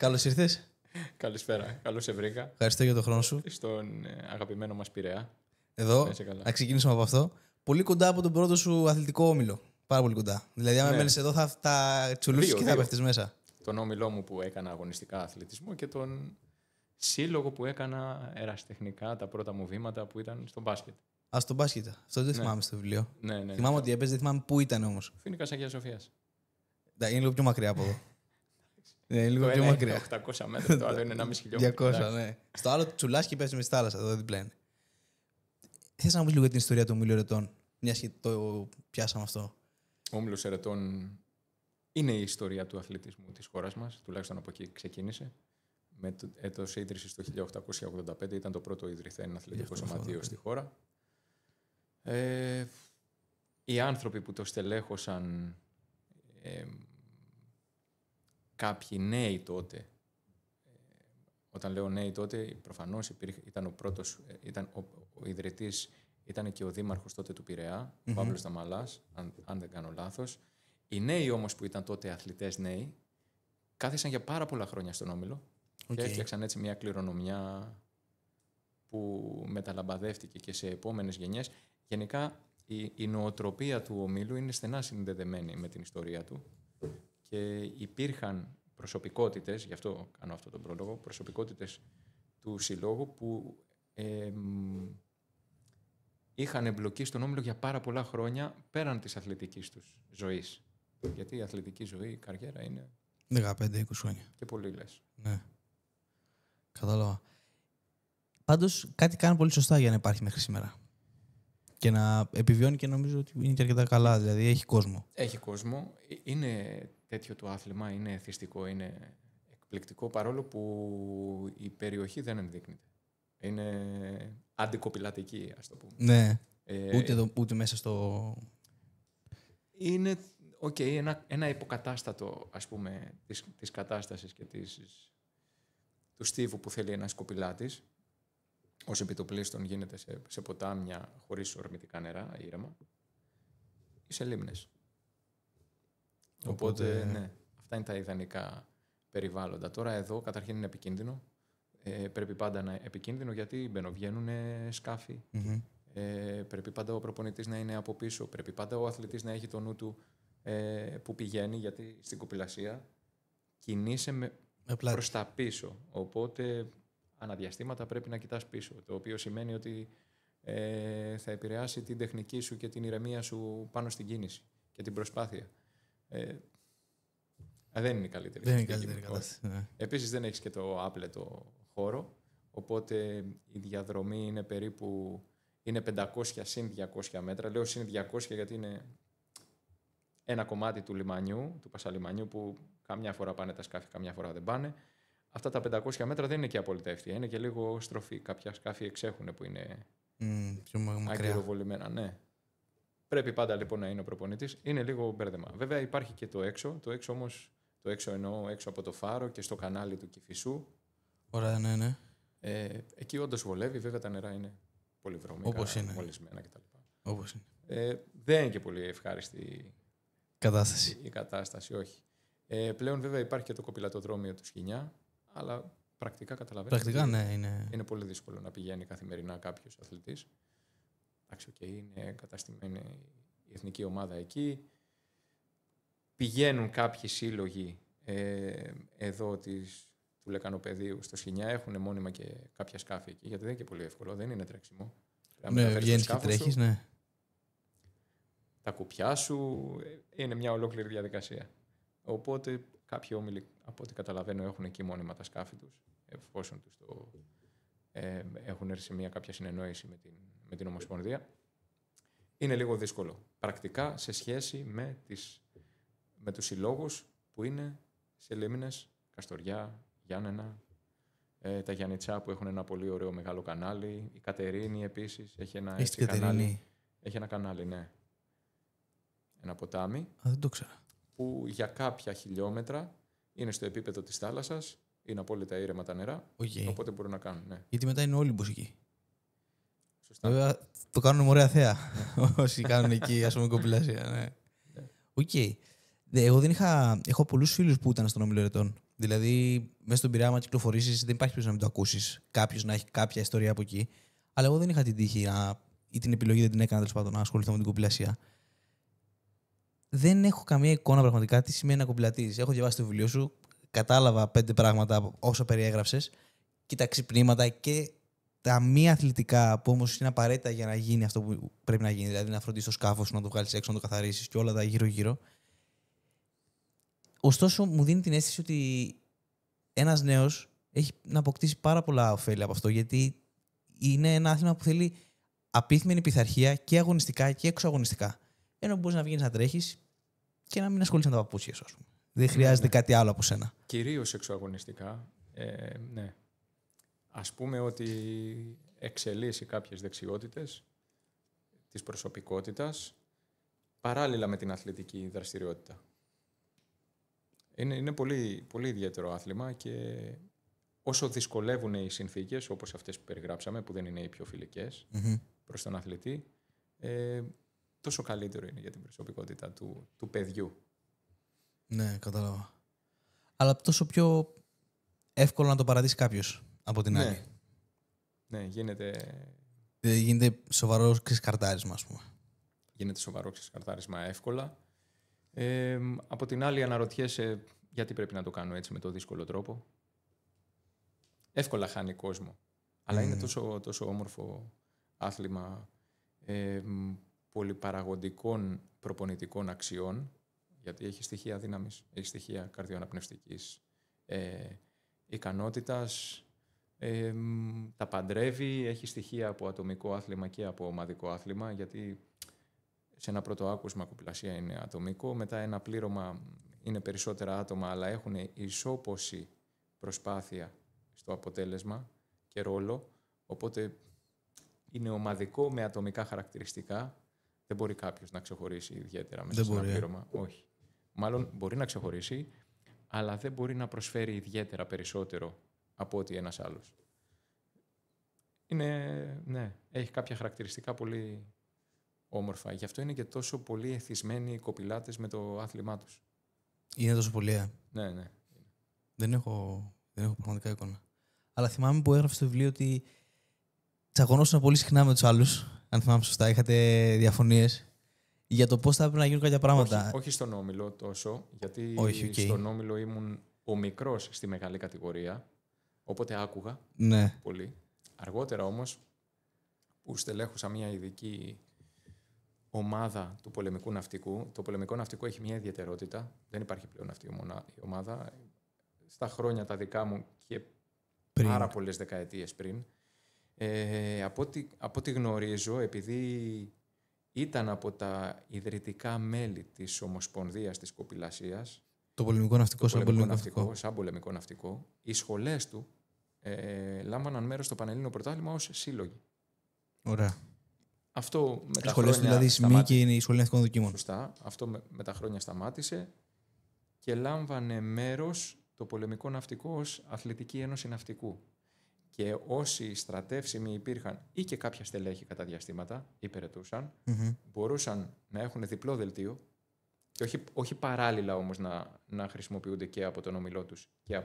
Καλώς ήρθες. Καλησπέρα. Καλώς σε βρήκα. Ευχαριστώ για τον χρόνο σου. Στον αγαπημένο μας Πειραιά. Εδώ, να ξεκινήσουμε από αυτό. Πολύ κοντά από τον πρώτο σου αθλητικό όμιλο. Πάρα πολύ κοντά. Δηλαδή, αν μένεις εδώ, θα τσουλούσεις και θα πέφτεις μέσα. Τον όμιλό μου που έκανα αγωνιστικά αθλητισμό και τον σύλλογο που έκανα ερασιτεχνικά τα πρώτα μου βήματα που ήταν στο μπάσκετ. Α, στο μπάσκετ. Αυτό δεν θυμάμαι στο βιβλίο. Ναι. Θυμάμαι ότι έπαιζε, δεν θυμάμαι πού ήταν όμως. Φοίνικας Αγίας Σοφίας. Είναι λίγο πιο μακριά από εδώ. Είναι λίγο Το πιο ένα μακριά. είναι 800 μέτρα, το άλλο είναι 1,5 χιλιόμετρα. 200, ναι. Στο άλλο τσουλάς και πέφτει με στη θάλασσα. Εδώ δίπλα είναι. Θες να μου πεις λίγο την ιστορία του ομίλου ερετών, μιας και το πιάσαμε αυτό. Ο όμιλος ερετών είναι η ιστορία του αθλητισμού της χώρας μας, τουλάχιστον από εκεί ξεκίνησε. Με το έτος ίδρυσης το 1885 ήταν το πρώτο ιδρυθέν αθλητικό σωματείο στη χώρα. Οι άνθρωποι που το στελέχωσαν, κάποιοι νέοι τότε, όταν λέω νέοι τότε, προφανώς ήταν ο πρώτος, ο ιδρυτής, ήταν και ο δήμαρχος τότε του Πειραιά, ο Παύλος Δαμαλάς, αν δεν κάνω λάθος. Οι νέοι όμως που ήταν τότε αθλητές νέοι, κάθισαν για πάρα πολλά χρόνια στον όμιλο και έφτιαξαν έτσι μια κληρονομιά που μεταλαμπαδεύτηκε και σε επόμενες γενιές. Γενικά η νοοτροπία του ομίλου είναι στενά συνδεδεμένη με την ιστορία του και υπήρχαν προσωπικότητες, γι' αυτό κάνω αυτό τον πρόλογο, προσωπικότητες του συλλόγου που είχαν εμπλοκή στον όμιλο για πάρα πολλά χρόνια πέραν της αθλητικής τους ζωής. Γιατί η αθλητική ζωή, η καριέρα είναι 15-20 χρόνια. Και πολύ λες. Ναι. Κατάλαβα. Πάντως κάτι κάνει πολύ σωστά για να υπάρχει μέχρι σήμερα. Και να επιβιώνει και νομίζω ότι είναι και αρκετά καλά. Δηλαδή έχει κόσμο. Έχει κόσμο. Είναι τέτοιο το άθλημα, είναι εθιστικό, είναι εκπληκτικό, παρόλο που η περιοχή δεν ενδείκνυται. Είναι αντικοπηλατική, ας το πούμε. Ναι. Ούτε μέσα στο... Είναι ένα υποκατάστατο, ας πούμε, της κατάστασης και του στίβου που θέλει ένας κοπηλάτης. Ως επιτοπλίστων γίνεται σε ποτάμια χωρίς ορμητικά νερά, ήρεμα, ή σε λίμνες. Οπότε, ναι, αυτά είναι τα ιδανικά περιβάλλοντα. Τώρα εδώ καταρχήν είναι επικίνδυνο. Πρέπει πάντα να είναι επικίνδυνο γιατί μπαινοβγαίνουν σκάφη. Πρέπει πάντα ο προπονητής να είναι από πίσω. Πρέπει πάντα ο αθλητής να έχει το νου του που πηγαίνει, γιατί στην κοπηλασία κινείσαι προς τα πίσω. Οπότε αναδιαστήματα πρέπει να κοιτάς πίσω, το οποίο σημαίνει ότι θα επηρεάσει την τεχνική σου και την ηρεμία σου πάνω στην κίνηση και την προσπάθεια. Δεν είναι η καλύτερη. Δεν είναι η καλύτερη κατάσταση. Ναι. Επίσης δεν έχεις και το άπλετο χώρο, οπότε η διαδρομή είναι περίπου 500 συν 200 μέτρα. Λέω συν 200 γιατί είναι ένα κομμάτι του λιμανιού, του Πασαλιμανιού, που καμιά φορά πάνε τα σκάφη, καμιά φορά δεν πάνε. Αυτά τα 500 μέτρα δεν είναι και απόλυτα ευθεία, είναι και λίγο στροφή. Κάποια σκάφη εξέχουν που είναι αγκυροβολημένα. Ναι. Πρέπει πάντα λοιπόν να είναι ο προπονητής. Είναι λίγο μπέρδεμα. Βέβαια υπάρχει και το έξω. Το έξω όμως, εννοώ έξω από το φάρο και στο κανάλι του Κηφισού. Ωραία, ναι. Εκεί όντως βολεύει. Βέβαια τα νερά είναι πολύ βρωμικά, μολυσμένα κτλ. Όπως είναι. Δεν είναι και πολύ ευχάριστη η κατάσταση, όχι. Πλέον βέβαια υπάρχει και το κοπηλατοδρόμιο του Σχοινιά, αλλά πρακτικά καταλαβαίνετε. Πρακτικά, ναι, είναι πολύ δύσκολο να πηγαίνει καθημερινά κάποιος αθλητής. Εντάξει, είναι καταστημένη η εθνική ομάδα εκεί. Πηγαίνουν κάποιοι σύλλογοι εδώ του Λεκανοπεδίου στο Σχοινιά, έχουν μόνιμα και κάποια σκάφη εκεί, γιατί δεν είναι και πολύ εύκολο, δεν είναι τρέξιμο. Ναι, βγαίνεις και τρέχεις, ναι. Τα κουπιά σου, είναι μια ολόκληρη διαδικασία. Οπότε κάποιοι όμιλοι, από ό,τι καταλαβαίνω, έχουν εκεί μόνιμα τα σκάφη τους, εφόσον τους έχουν έρθει σε κάποια συνεννόηση με την Ομοσπονδία. Είναι λίγο δύσκολο. Πρακτικά σε σχέση με τους συλλόγους που είναι σε λίμνες, Καστοριά, Γιάννενα, τα Γιαννιτσά που έχουν ένα πολύ ωραίο μεγάλο κανάλι. Η Κατερίνη επίσης έχει ένα κανάλι. Έχει ένα κανάλι, ναι. Ένα ποτάμι. Δεν το ξέρω. Που για κάποια χιλιόμετρα είναι στο επίπεδο της θάλασσας, είναι απόλυτα ήρεμα τα νερά, οπότε μπορούν να κάνουν. Ναι. Γιατί μετά είναι Όλυμπος εκεί. Σωστά. Βέβαια το κάνουν με ωραία θέα όσοι κάνουν εκεί, ας πούμε, κοπηλασία. Ναι. Οκ. Εγώ δεν έχω πολλούς φίλους που ήταν στον όμιλο ερετών. Δηλαδή, μέσα στον Πειραιά, άμα κυκλοφορήσεις, δεν υπάρχει περίπτωση να μην το ακούσεις. Κάποιος να έχει κάποια ιστορία από εκεί. Αλλά εγώ δεν είχα την τύχη ή την επιλογή, δεν την έκανα τέλος πάντων να ασχοληθώ με την κομπηλασία. Δεν έχω καμία εικόνα πραγματικά τι σημαίνει να κομπηλατής. Έχω διαβάσει το βιβλίο σου, κατάλαβα 5 πράγματα όσα περιέγραψες και τα ξυπνήματα και τα μη αθλητικά που όμως είναι απαραίτητα για να γίνει αυτό που πρέπει να γίνει. Δηλαδή να φροντίσεις το σκάφος σου, να το βγάλεις έξω, να το καθαρίσεις και όλα τα γύρω-γύρω. Ωστόσο, μου δίνει την αίσθηση ότι ένας νέος έχει να αποκτήσει πάρα πολλά ωφέλη από αυτό, γιατί είναι ένα άθλημα που θέλει απίθμενη πειθαρχία και αγωνιστικά και εξωαγωνιστικά. Ενώ μπορείς να βγαίνεις να τρέχεις και να μην ασχολείσαι με τα παπούτσια σου, ας πούμε. Δεν χρειάζεται κάτι άλλο από σένα. Κυρίως εξωαγωνιστικά. Ναι. Ας πούμε ότι εξελίσσει κάποιες δεξιότητες της προσωπικότητας παράλληλα με την αθλητική δραστηριότητα. Είναι πολύ, πολύ ιδιαίτερο άθλημα και όσο δυσκολεύουν οι συνθήκες, όπως αυτές που περιγράψαμε, που δεν είναι οι πιο φιλικές προς τον αθλητή, τόσο καλύτερο είναι για την προσωπικότητα του παιδιού. Ναι, κατάλαβα. Αλλά τόσο πιο εύκολο να το παρατήσει κάποιος από την άλλη. Ναι, γίνεται σοβαρό ξεσκαρτάρισμα, ας πούμε. Γίνεται σοβαρό ξεσκαρτάρισμα εύκολα. Από την άλλη αναρωτιέσαι γιατί πρέπει να το κάνω έτσι με το δύσκολο τρόπο. Εύκολα χάνει κόσμο. Αλλά είναι τόσο όμορφο άθλημα πολυπαραγοντικών προπονητικών αξιών, γιατί έχει στοιχεία δύναμης, έχει στοιχεία καρδιοαναπνευστικής ικανότητας, τα παντρεύει, έχει στοιχεία από ατομικό άθλημα και από ομαδικό άθλημα, γιατί σε ένα πρώτο άκουσμα κομπηλασία είναι ατομικό, μετά ένα πλήρωμα είναι περισσότερα άτομα, αλλά έχουν ισόποση προσπάθεια στο αποτέλεσμα και ρόλο, οπότε είναι ομαδικό με ατομικά χαρακτηριστικά. Δεν μπορεί κάποιος να ξεχωρίσει ιδιαίτερα μέσα σε ένα πλήρωμα. Όχι. Μάλλον μπορεί να ξεχωρίσει, αλλά δεν μπορεί να προσφέρει ιδιαίτερα περισσότερο από ότι ένας άλλος. Έχει κάποια χαρακτηριστικά πολύ όμορφα. Γι' αυτό είναι και τόσο πολύ εθισμένοι οι κοπηλάτες με το άθλημά τους. Είναι τόσο πολύ, Ναι. Δεν έχω πραγματικά εικόνα. Αλλά θυμάμαι που έγραφε στο βιβλίο ότι τσακωνόσουν πολύ συχνά με τους άλλους, αν θυμάμαι σωστά. Είχατε διαφωνίες για το πώς θα έπρεπε να γίνουν κάποια πράγματα. Όχι στον όμιλο τόσο, γιατί στον όμιλο ήμουν ο μικρός στη μεγάλη κατηγορία, οπότε άκουγα πολύ. Αργότερα όμως, που στελέχωσα μια ειδική ομάδα του πολεμικού ναυτικού, το πολεμικό ναυτικό έχει μια ιδιαιτερότητα, δεν υπάρχει πλέον αυτή η ομάδα. Στα χρόνια τα δικά μου και πάρα πολλές δεκαετίες πριν, από ό,τι γνωρίζω, επειδή ήταν από τα ιδρυτικά μέλη της Ομοσπονδίας της Κοπηλασίας, το πολεμικό ναυτικό σαν πολεμικό ναυτικό, οι σχολές του λάμβαναν μέρος στο Πανελλήνιο Πρωτάθλημα ως σύλλογοι. Ωραία. Αυτό με τα σχολές χρόνια δηλαδή ΣΜΗ και είναι η Σχολή Ναυτικών Δοκίμων. Σωστά. Αυτό με τα χρόνια σταμάτησε και λάμβανε μέρος το πολεμικό ναυτικό ως Αθλητική Ένωση Ναυτικού. Και όσοι στρατεύσιμοι υπήρχαν ή και κάποια στελέχη κατά διαστήματα υπηρετούσαν, μπορούσαν να έχουν διπλό δελτίο και όχι παράλληλα όμως να χρησιμοποιούνται και από τον όμιλό τους και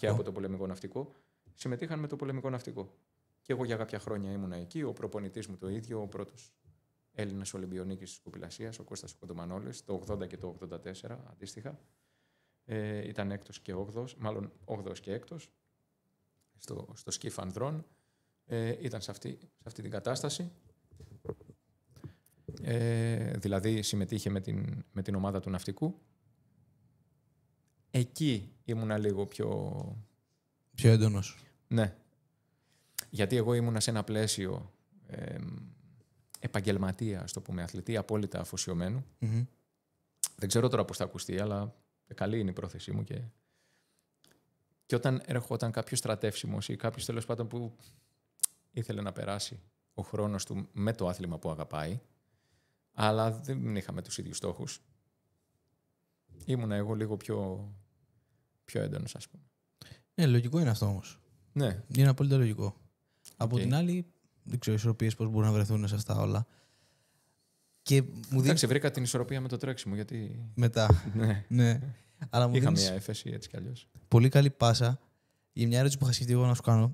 από το πολεμικό ναυτικό. Συμμετείχαν με το πολεμικό ναυτικό. Και εγώ για κάποια χρόνια ήμουνα εκεί, ο προπονητής μου το ίδιο, ο πρώτος Έλληνας Ολυμπιονίκης της Κοπηλασίας, ο Κώστας Κοντομανόλης, το 80 και το 84 αντίστοιχα. Ήταν έκτος και όγδος, μάλλον όγδος και έκτος, στο σκιφ ανδρών. Ήταν σε αυτή την κατάσταση. Δηλαδή συμμετείχε με την ομάδα του ναυτικού. Εκεί ήμουνα λίγο πιο έντονος. Ναι. Γιατί εγώ ήμουνα σε ένα πλαίσιο επαγγελματία, ας το πούμε, αθλητή, απόλυτα αφοσιωμένου. Δεν ξέρω τώρα πώς θα ακουστεί, αλλά καλή είναι η πρόθεσή μου. Και όταν έρχονταν κάποιος στρατεύσιμος ή κάποιος τέλος πάντων που ήθελε να περάσει ο χρόνος του με το άθλημα που αγαπάει, αλλά δεν είχαμε τους ίδιους στόχους, ήμουνα εγώ λίγο πιο έντονος, ας πούμε. Ναι, λογικό είναι αυτό όμως. Ναι. Είναι απόλυτα λογικό. Από την άλλη, δεν ξέρω ισορροπίες πώς μπορούν να βρεθούν σε αυτά όλα. Εντάξει, βρήκα την ισορροπία με το τρέξιμο, γιατί... Μετά. Ναι. Αλλά μου Είχα δίνεις μια έφεση έτσι κι αλλιώς. πολύ καλή πάσα για μια ερώτηση που είχα σκεφτεί εγώ να σου κάνω.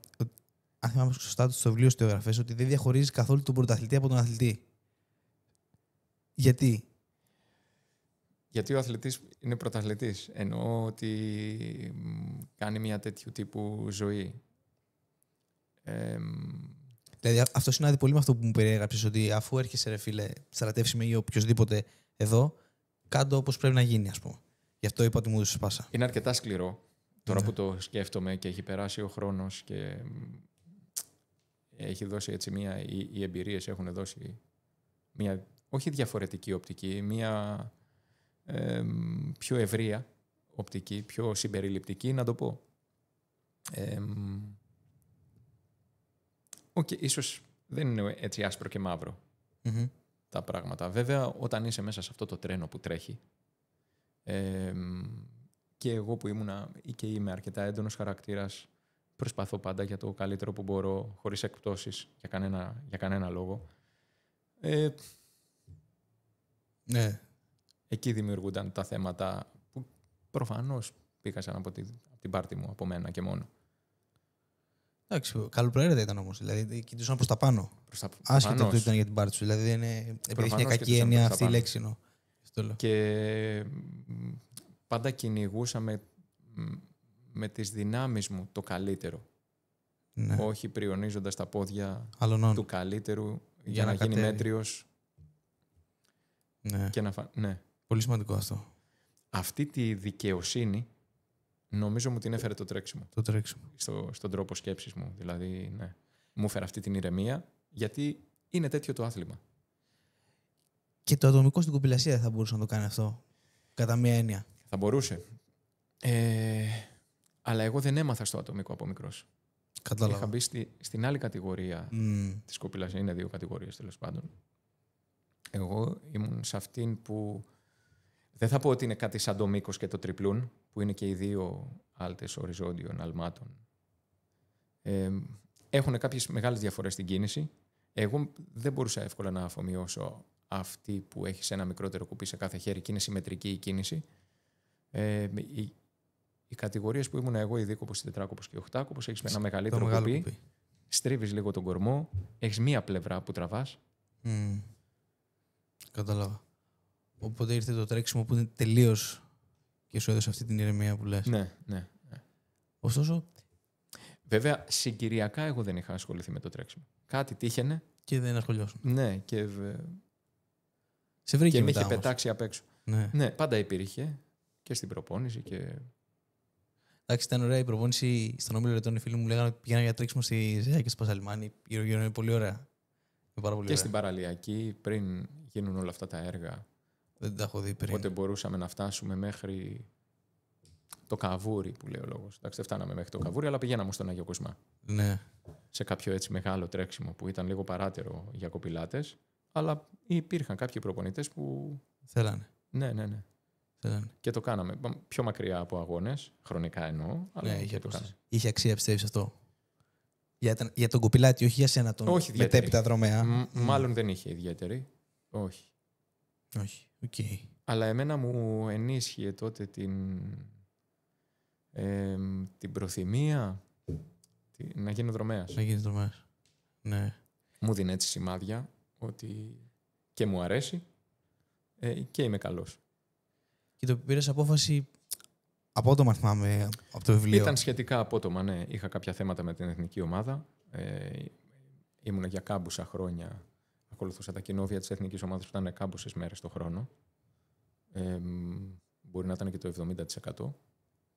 Αν θυμάμαι σωστά στο βιβλίο σου το έγραφες, ότι δεν διαχωρίζεις καθόλου τον πρωταθλητή από τον αθλητή. Γιατί? Γιατί ο αθλητής είναι πρωταθλητής. Εννοώ ότι κάνει μια τέτοιου τύπου ζωή. Δηλαδή, αυτό συνάδει πολύ με αυτό που μου περιέγραψες, ότι αφού έρχεσαι, ρε φίλε, στρατεύσιμο ή οποιοδήποτε εδώ, κάτω όπως πρέπει να γίνει, ας πούμε. Γι' αυτό είπα ότι μου έδωσες πάσα. Είναι αρκετά σκληρό. Τώρα που το σκέφτομαι και έχει περάσει ο χρόνος και έχει δώσει έτσι οι εμπειρίες έχουν δώσει μια, όχι διαφορετική οπτική, μια πιο ευρεία οπτική, πιο συμπεριληπτική, να το πω. Ίσως δεν είναι έτσι άσπρο και μαύρο τα πράγματα. Βέβαια, όταν είσαι μέσα σε αυτό το τρένο που τρέχει, και εγώ που ήμουνα ή και είμαι αρκετά έντονος χαρακτήρας, προσπαθώ πάντα για το καλύτερο που μπορώ, χωρίς εκπτώσεις για κανένα λόγο. Ναι. Εκεί δημιουργούνταν τα θέματα που προφανώς πήγασαν από την πάρτη μου, από μένα και μόνο. Εντάξει, καλοπροαίρετα ήταν όμως. Δηλαδή, κοιτούσαν προς τα πάνω. Άσχετα αυτό ήταν για την πάρτη σου. Δηλαδή, επειδή έχει μια κακή έννοια αυτή η λέξη. Και πάντα κυνηγούσα με τις δυνάμεις μου το καλύτερο. Ναι. Όχι πριονίζοντας τα πόδια του καλύτερου για να γίνει μέτριος. Ναι. Και ναι. Πολύ σημαντικό αυτό. Αυτή τη δικαιοσύνη νομίζω μου την έφερε το τρέξιμο. Το τρέξιμο. Στον τρόπο σκέψης μου. Δηλαδή, ναι. Μου έφερε αυτή την ηρεμία, γιατί είναι τέτοιο το άθλημα. Και το ατομικό στην κοπηλασία δεν θα μπορούσε να το κάνει αυτό, κατά μία έννοια. Θα μπορούσε. Αλλά εγώ δεν έμαθα στο ατομικό από μικρός. Κατάλαβα. Είχα μπει στην άλλη κατηγορία της κοπηλασίας. Είναι 2 κατηγορίες, τέλος πάντων. Εγώ ήμουν σε αυτήν που δεν θα πω ότι είναι κάτι σαν το μήκος και το τριπλούν, που είναι και οι 2 άλτες οριζόντιων αλμάτων. Έχουν κάποιες μεγάλες διαφορές στην κίνηση. Εγώ δεν μπορούσα εύκολα να αφομοιώσω αυτή που έχει ένα μικρότερο κουπί σε κάθε χέρι και είναι συμμετρική η κίνηση. Οι κατηγορίες που ήμουν εγώ, η δίκοπος, η τετράκοπος και η οχτάκοπος, έχεις ένα μεγαλύτερο κουπί, στρίβεις λίγο τον κορμό, έχεις μία πλευρά που τραβάς. Κατάλαβα. Οπότε ήρθε το τρέξιμο που είναι τελείως και σου έδωσε αυτή την ηρεμία που λες. Ναι. Ωστόσο. Βέβαια, συγκυριακά εγώ δεν είχα ασχοληθεί με το τρέξιμο. Κάτι τύχαινε. Και δεν ασχολιώσουν. Ναι, και. Σε βρήκε και μετά. Με είχε πετάξει απ' έξω. Ναι, πάντα υπήρχε και στην προπόνηση και. Εντάξει, ήταν ωραία η προπόνηση. Στον Όμιλο Ρετών οι φίλοι μου λέγανε ότι πηγαίναν για τρέξιμο στη ΖΕΑ και στη Πασαλιμάνη. Γύρω-γύρω είναι πολύ ωραία. Και στην παραλιακή, πριν γίνουν όλα αυτά τα έργα. Δεν τα έχω δει πριν. Οπότε μπορούσαμε να φτάσουμε μέχρι το Καβούρι, που λέει ο λόγος. Εντάξει, δεν φτάναμε μέχρι το Καβούρι, αλλά πηγαίναμε στον Άγιο Κοσμά. Ναι. Σε κάποιο έτσι μεγάλο τρέξιμο που ήταν λίγο παράτερο για κοπηλάτες, αλλά υπήρχαν κάποιοι προπονητές που. Θέλανε. Ναι. Θέλανε. Και το κάναμε. Πιο μακριά από αγώνες, χρονικά εννοώ. Αλλά ναι, και το κάναμε. Είχε αξία, πιστεύεις αυτό? Για τον κοπηλάτη, όχι για σένα τον μετέπειτα δρομέα. Μάλλον δεν είχε ιδιαίτερη. Όχι. Okay. Αλλά εμένα μου ενίσχυε τότε την προθυμία να γίνω δρομέας. Να γίνεις δρομέας. Ναι. Μου δίνει έτσι σημάδια ότι και μου αρέσει και είμαι καλός. Και το πήρες απόφαση απότομα, θυμάμαι, από το βιβλίο. Ήταν σχετικά απότομα, ναι. Είχα κάποια θέματα με την εθνική ομάδα. Ήμουν για κάμποσα χρόνια. Ακολουθούσα τα κοινόβια της εθνικής ομάδας που ήταν κάμποσες μέρες το χρόνο. Μπορεί να ήταν και το 70%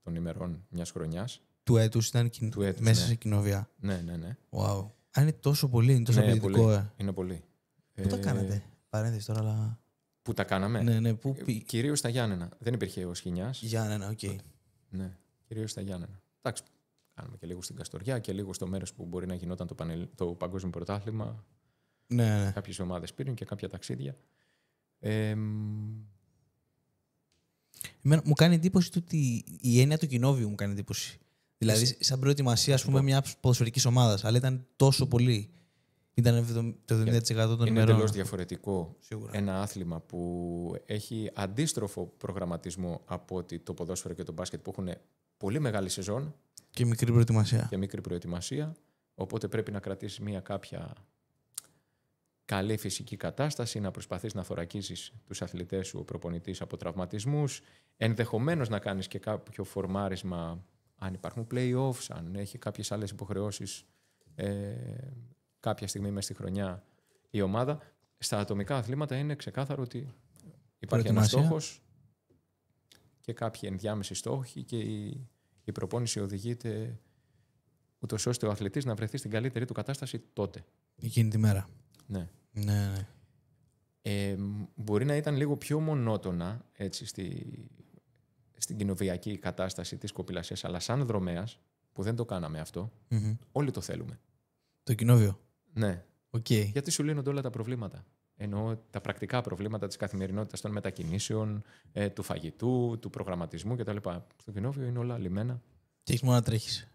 των ημερών μιας χρονιάς. Του έτους ήταν μέσα σε κοινόβια. Ναι. Wow. Αν είναι τόσο πολύ, είναι τόσο απαιτητικό. Είναι πολύ. Πού τα κάνατε? Παρένθεση τώρα, αλλά. Πού τα κάναμε? Ναι. Κυρίως στα Γιάννενα. Δεν υπήρχε ο Σχοινιάς. Γιάννενα, οκ. Ναι, κυρίως στα Γιάννενα. Εντάξει, κάναμε και λίγο στην Καστοριά και λίγο στο μέρος που μπορεί να γινόταν το Παγκόσμιο Πρωτάθλημα. Ναι. Κάποιες ομάδες πήραν και κάποια ταξίδια. Μου κάνει εντύπωση ότι η έννοια του κοινόβιου μου κάνει εντύπωση. Δηλαδή, σαν προετοιμασία, ας πούμε, μια ποδοσφαιρικής ομάδας. Αλλά ήταν τόσο πολύ. Ήταν το 70% των είναι ημερών. εντελώς διαφορετικό Σίγουρα. ένα άθλημα που έχει αντίστροφο προγραμματισμό από ότι το ποδόσφαιρο και το μπάσκετ που έχουν πολύ μεγάλη σεζόν Και μικρή προετοιμασία. και μικρή προετοιμασία. Οπότε πρέπει να κρατήσεις μια κάποια καλή φυσική κατάσταση, να προσπαθείς να θωρακίσεις τους αθλητές σου, ο προπονητής, από τραυματισμούς, ενδεχομένως να κάνεις και κάποιο φορμάρισμα αν υπάρχουν play-offs, αν έχει κάποιες άλλες υποχρεώσεις κάποια στιγμή μέσα στη χρονιά η ομάδα. Στα ατομικά αθλήματα είναι ξεκάθαρο ότι υπάρχει ένας στόχος και κάποιοι ενδιάμεσοι στόχοι και η προπόνηση οδηγείται ούτως ώστε ο αθλητής να βρεθεί στην καλύτερη του κατάσταση τότε. Εκείνη τη μέρα. Ναι. Ναι. Μπορεί να ήταν λίγο πιο μονότονα έτσι, στην κοινοβιακή κατάσταση της κοπηλασίας, αλλά σαν δρομέας, που δεν το κάναμε αυτό, όλοι το θέλουμε. Το κοινόβιο. Ναι. Okay. Γιατί σου λύνονται όλα τα προβλήματα. Εννοώ τα πρακτικά προβλήματα της καθημερινότητας των μετακινήσεων, του φαγητού, του προγραμματισμού κτλ. Στο κοινόβιο είναι όλα λυμμένα. Και έχεις μόνο να τρέχεις.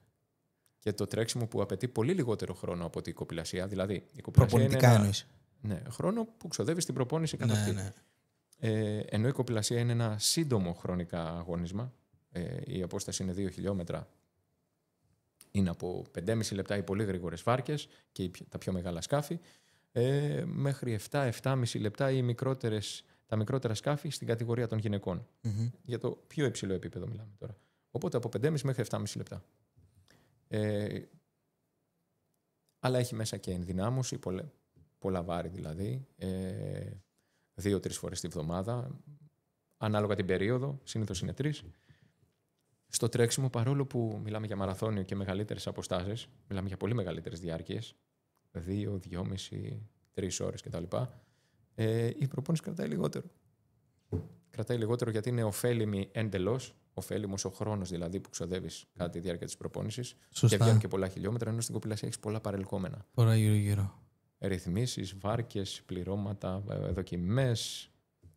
Και το τρέξιμο που απαιτεί πολύ λιγότερο χρόνο από την κοπηλασία. Δηλαδή, η κοπηλασία προπονητικά είναι εννοείς. Ναι, χρόνο που ξοδεύει στην προπόνηση κατά αυτή. Ναι. Ενώ η κοπηλασία είναι ένα σύντομο χρονικά αγώνισμα. Η απόσταση είναι 2 χιλιόμετρα. Είναι από 5,5 λεπτά οι πολύ γρήγορες βάρκες και τα πιο μεγάλα σκάφη. Μέχρι 7-7,5 λεπτά τα μικρότερα σκάφη στην κατηγορία των γυναικών. Για το πιο υψηλό επίπεδο μιλάμε τώρα. Οπότε από 5,5 μέχρι 7,5 λεπτά. Αλλά έχει μέσα και ενδυνάμωση, πολλά βάρη δηλαδή, 2-3 φορές τη βδομάδα, ανάλογα την περίοδο, συνήθως είναι 3. Στο τρέξιμο, παρόλο που μιλάμε για μαραθώνιο και μεγαλύτερες αποστάσεις, μιλάμε για πολύ μεγαλύτερες διάρκειες, 2, 2,5, 3 ώρες κτλ. Η προπόνηση κρατάει λιγότερο. Κρατάει λιγότερο γιατί είναι ωφέλιμη εντελώς, ωφέλιμος ο χρόνος δηλαδή που ξοδεύεις κατά τη διάρκεια της προπόνησης. Και βγαίνουν και πολλά χιλιόμετρα, ενώ στην κοπηλασία έχεις πολλά παρελκόμενα. Πολλά γύρω-γύρω. Ρυθμίσεις, βάρκες, πληρώματα, δοκιμές,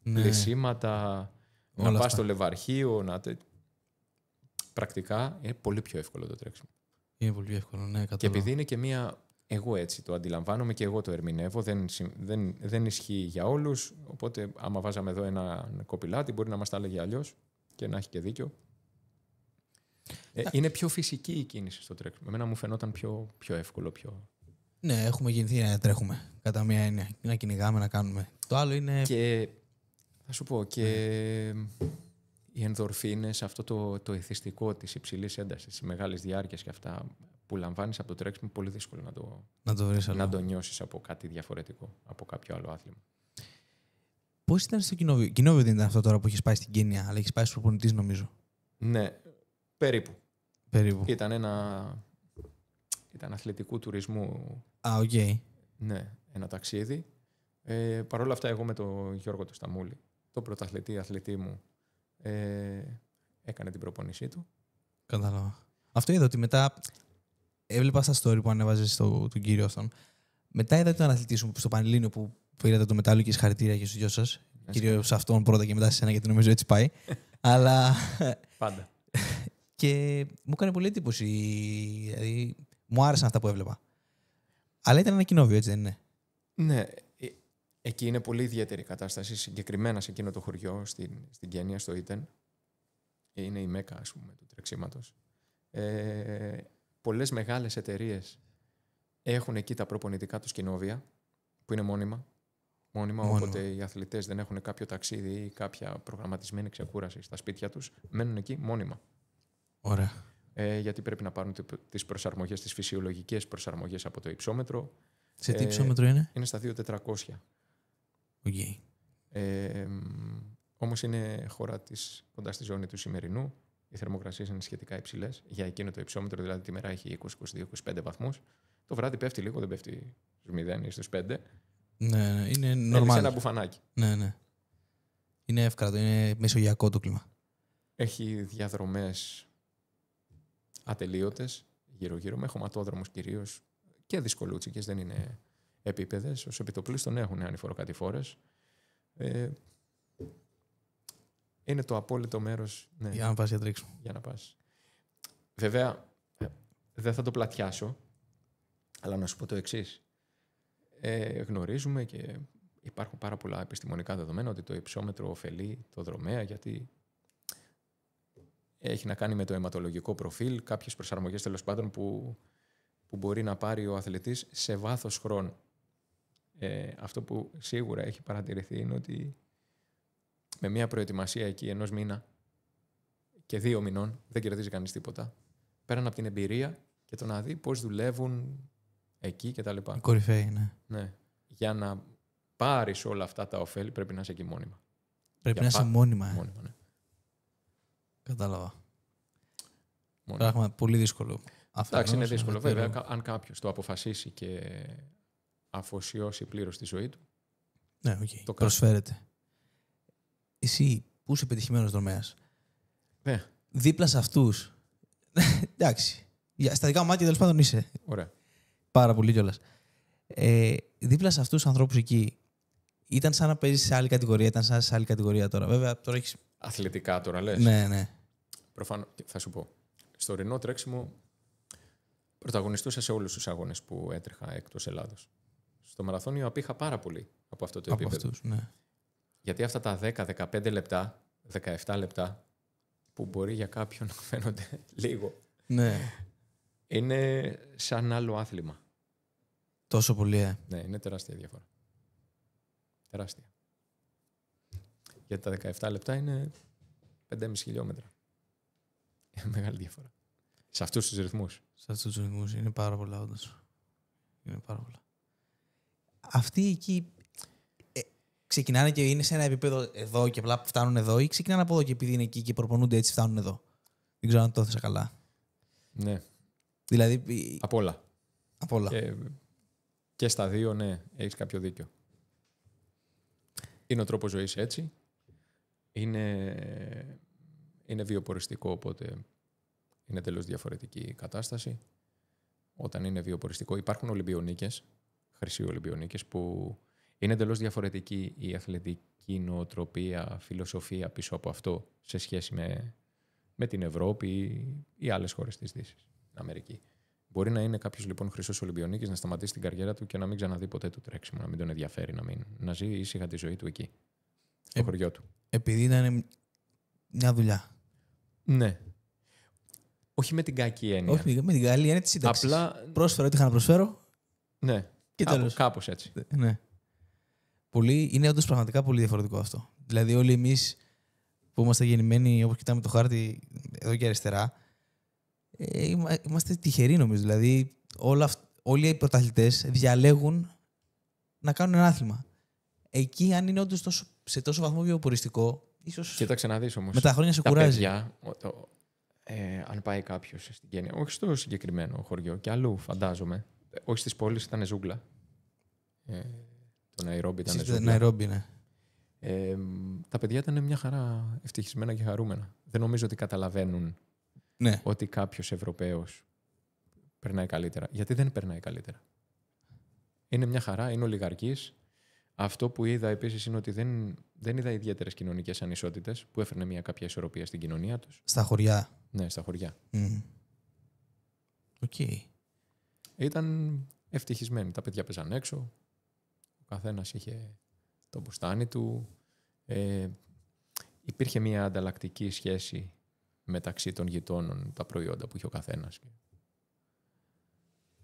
πλησίματα, να πας στο λευαρχείο. Πρακτικά είναι πολύ πιο εύκολο το τρέξιμο. Είναι πολύ εύκολο, ναι. Και επειδή είναι και μία. Εγώ έτσι το αντιλαμβάνομαι και εγώ το ερμηνεύω. Δεν ισχύει για όλους. Οπότε, άμα βάζαμε εδώ ένα κοπηλάτη, μπορεί να μας τα έλεγε αλλιώς και να έχει και δίκιο. Είναι πιο φυσική η κίνηση στο τρέξιμο. Εμένα μου φαινόταν πιο εύκολο. Ναι, έχουμε γεννηθεί να τρέχουμε. Κατά μία έννοια. Να κυνηγάμε, να κάνουμε. Το άλλο είναι. Και θα σου πω και οι ενδορφίνες, αυτό το εθιστικό της υψηλής έντασης, της μεγάλης διάρκειας και αυτά που λαμβάνεις από το τρέξιμο, πολύ δύσκολο να το νιώσεις από κάτι διαφορετικό, από κάποιο άλλο άθλημα. Πώς ήταν στο κοινόβιο? Κοινόβιο δεν ήταν αυτό τώρα που έχεις πάει στην Κένια, αλλά έχεις πάει στους προπονητής, νομίζω. Ναι, περίπου. Ήταν αθλητικού τουρισμού. Οκ. Ναι, ένα ταξίδι. Παρ' όλα αυτά, εγώ με τον Γιώργο το Σταμούλη, το πρωταθλητή μου, έκανε την προπόνησή του. Κατάλαβα. Αυτό είδα ότι μετά. Έβλεπα στα story που ανέβαζε τον κύριο αυτόν. Μετά είδα τον αθλητή σου στο Πανελλήνιο που πήρατε το μετάλλιο και συγχαρητήρια και στους δυο σας. Κυρίως αυτόν πρώτα και μετά σε εσένα, γιατί νομίζω έτσι πάει. Αλλά. Πάντα. Και μου έκανε πολύ εντύπωση. Δηλαδή, μου άρεσαν αυτά που έβλεπα. Αλλά ήταν ένα κοινόβιο, έτσι δεν είναι? Ναι. Εκεί είναι πολύ ιδιαίτερη κατάσταση, συγκεκριμένα σε εκείνο το χωριό, στην Κένια, στο Ίτεν. Είναι η Μέκα, ας πούμε, του τρεξίματος. Πολλές μεγάλες εταιρείες έχουν εκεί τα προπονητικά τους κοινόβια, που είναι μόνιμα. Οπότε οι αθλητές δεν έχουν κάποιο ταξίδι ή κάποια προγραμματισμένη ξεκούραση στα σπίτια τους. Μένουν εκεί μόνιμα. Ωραία. Γιατί πρέπει να πάρουν τις προσαρμογές, τις φυσιολογικές προσαρμογές από το υψόμετρο. Σε τι υψόμετρο είναι? Είναι στα 2.400. Okay. Όμως είναι χώρα κοντά στη ζώνη του σημερινού. Οι θερμοκρασίες είναι σχετικά υψηλές. Για εκείνο το υψόμετρο, δηλαδή τη μέρα έχει 20-22-25 βαθμούς. Το βράδυ πέφτει λίγο, δεν πέφτει στους 0 ή στους 5. Ναι, είναι normal. Ένα μπουφανάκι. Ναι. Είναι εύκολο, είναι μεσογειακό το κλίμα. Έχει διαδρομές ατελείωτες γύρω-γύρω, με χωματόδρομους κυρίως και δυσκολούτσικες, δεν είναι επίπεδες. Ως επιτοπλίστων έχουν ανηφοροκατηφόρες. Είναι το απόλυτο μέρος. Ναι, για να πας για τρέξιμο. Για να πας. Βέβαια, δεν θα το πλατιάσω, αλλά να σου πω το εξής. γνωρίζουμε και υπάρχουν πάρα πολλά επιστημονικά δεδομένα ότι το υψόμετρο ωφελεί το δρομέα, γιατί έχει να κάνει με το αιματολογικό προφίλ, κάποιες προσαρμογές τέλος πάντων που μπορεί να πάρει ο αθλητής σε βάθος χρόνου. Αυτό που σίγουρα έχει παρατηρηθεί είναι ότι με μια προετοιμασία εκεί 1 μήνα και 2 μηνών δεν κερδίζει κανείς τίποτα. Πέραν από την εμπειρία και το να δει πώς δουλεύουν εκεί κτλ. Κορυφαίοι, ναι. Ναι. Για να πάρεις όλα αυτά τα ωφέλη πρέπει να είσαι εκεί μόνιμα. Πρέπει να είσαι μόνιμα. Μόνιμα, ναι. Κατάλαβα. Μόνιμα. Πράγμα πολύ δύσκολο. Εντάξει, είναι δύσκολο. Βέβαια, αν κάποιος το αποφασίσει και αφοσιώσει πλήρως τη ζωή του. Ναι, okay. Προσφέρεται. Εσύ που είσαι πετυχημένος δρομέας, ναι. Δίπλα σε αυτούς. Εντάξει. Στα δικά μου μάτια τέλος πάντων είσαι. Ωραία. Πάρα πολύ κιόλας. Δίπλα σε αυτούς τους ανθρώπους εκεί, ήταν σαν να παίζεις σε άλλη κατηγορία, ήταν σαν σε άλλη κατηγορία τώρα. Βέβαια, τώρα έχεις. Αθλητικά τώρα λες. Ναι, ναι. Προφανώς, θα σου πω. Στο ορεινό τρέξιμο πρωταγωνιστούσα σε όλους τους αγώνες που έτρεχα εκτός Ελλάδος. Στο μαραθώνιο απήχα πάρα πολύ από αυτό το επίπεδο. Αυτούς, ναι. Γιατί αυτά τα 10-15 λεπτά, 17 λεπτά, που μπορεί για κάποιον να φαίνονται λίγο, ναι. Είναι σαν άλλο άθλημα. Τόσο πολύ, Ναι, είναι τεράστια διαφορά. Τεράστια. Γιατί τα 17 λεπτά είναι 5,5 χιλιόμετρα. Είναι μεγάλη διαφορά. Σε αυτούς τους ρυθμούς. Σε αυτούς τους ρυθμούς είναι πάρα πολλά, όντως. Είναι πάρα πολλά. Αυτοί εκεί ξεκινάνε και είναι σε ένα επίπεδο εδώ και απλά φτάνουν εδώ, ή ξεκινάνε από εδώ και επειδή είναι εκεί και προπονούνται έτσι φτάνουν εδώ? Δεν ξέρω αν το έθεσα καλά. Ναι. Δηλαδή. Από όλα. Από όλα. Και στα δύο, ναι, έχεις κάποιο δίκιο. Είναι ο τρόπος ζωής έτσι. Είναι βιοποριστικό, οπότε είναι τελώς διαφορετική η κατάσταση. Όταν είναι βιοποριστικό, υπάρχουν Ολυμπιονίκες, χρυσοί Ολυμπιονίκες, που είναι τελώς διαφορετική η αθλητική νοοτροπία, φιλοσοφία πίσω από αυτό σε σχέση με την Ευρώπη ή άλλες χώρες της Δύσης, την Αμερική. Μπορεί να είναι κάποιος λοιπόν χρυσός Ολυμπιονίκης να σταματήσει την καριέρα του και να μην ξαναδεί ποτέ το τρέξιμο, να μην τον ενδιαφέρει, να ζει ήσυχα τη ζωή του εκεί, στο χωριό του. Επειδή ήταν μια δουλειά. Ναι. Όχι με την κακή έννοια. Όχι με την καλή έννοια της σύνταξης. Απλά. Πρόσφερα ό,τι είχα να προσφέρω. Ναι. Και κάπως έτσι. Ναι. Είναι όντως πραγματικά πολύ διαφορετικό αυτό. Δηλαδή, όλοι εμείς που είμαστε γεννημένοι, όπως κοιτάμε το χάρτη εδώ και αριστερά, είμαστε τυχεροί νομίζω. Δηλαδή, όλοι οι πρωταθλητές διαλέγουν να κάνουν ένα άθλημα. Εκεί, αν είναι όντως σε τόσο βαθμό βιοποριστικό, ίσως. Κοίταξε να δεις όμως. Με τα χρόνια σε κουράζει. Παιδιά, αν πάει κάποιος στην Κένια, όχι στο συγκεκριμένο χωριό, και αλλού φαντάζομαι. Όχι στις πόλεις, ήταν ζούγκλα. Το Ναϊρόμπι ήταν ζούγκλα. Ναϊρόμπι, ναι. Τα παιδιά ήταν μια χαρά ευτυχισμένα και χαρούμενα. Δεν νομίζω ότι καταλαβαίνουν ότι κάποιος Ευρωπαίος περνάει καλύτερα. Γιατί δεν περνάει καλύτερα. Είναι μια χαρά, είναι ολιγαρκής. Αυτό που είδα επίσης είναι ότι δεν είδα ιδιαίτερες κοινωνικές ανισότητες που έφερνε μια κάποια ισορροπία στην κοινωνία τους. Στα χωριά. Ναι, στα χωριά. Okay. Ήταν ευτυχισμένοι. Τα παιδιά παίζαν έξω. Ο καθένας είχε το μπουστάνι του. Υπήρχε μια ανταλλακτική σχέση μεταξύ των γειτόνων, τα προϊόντα που είχε ο καθένας.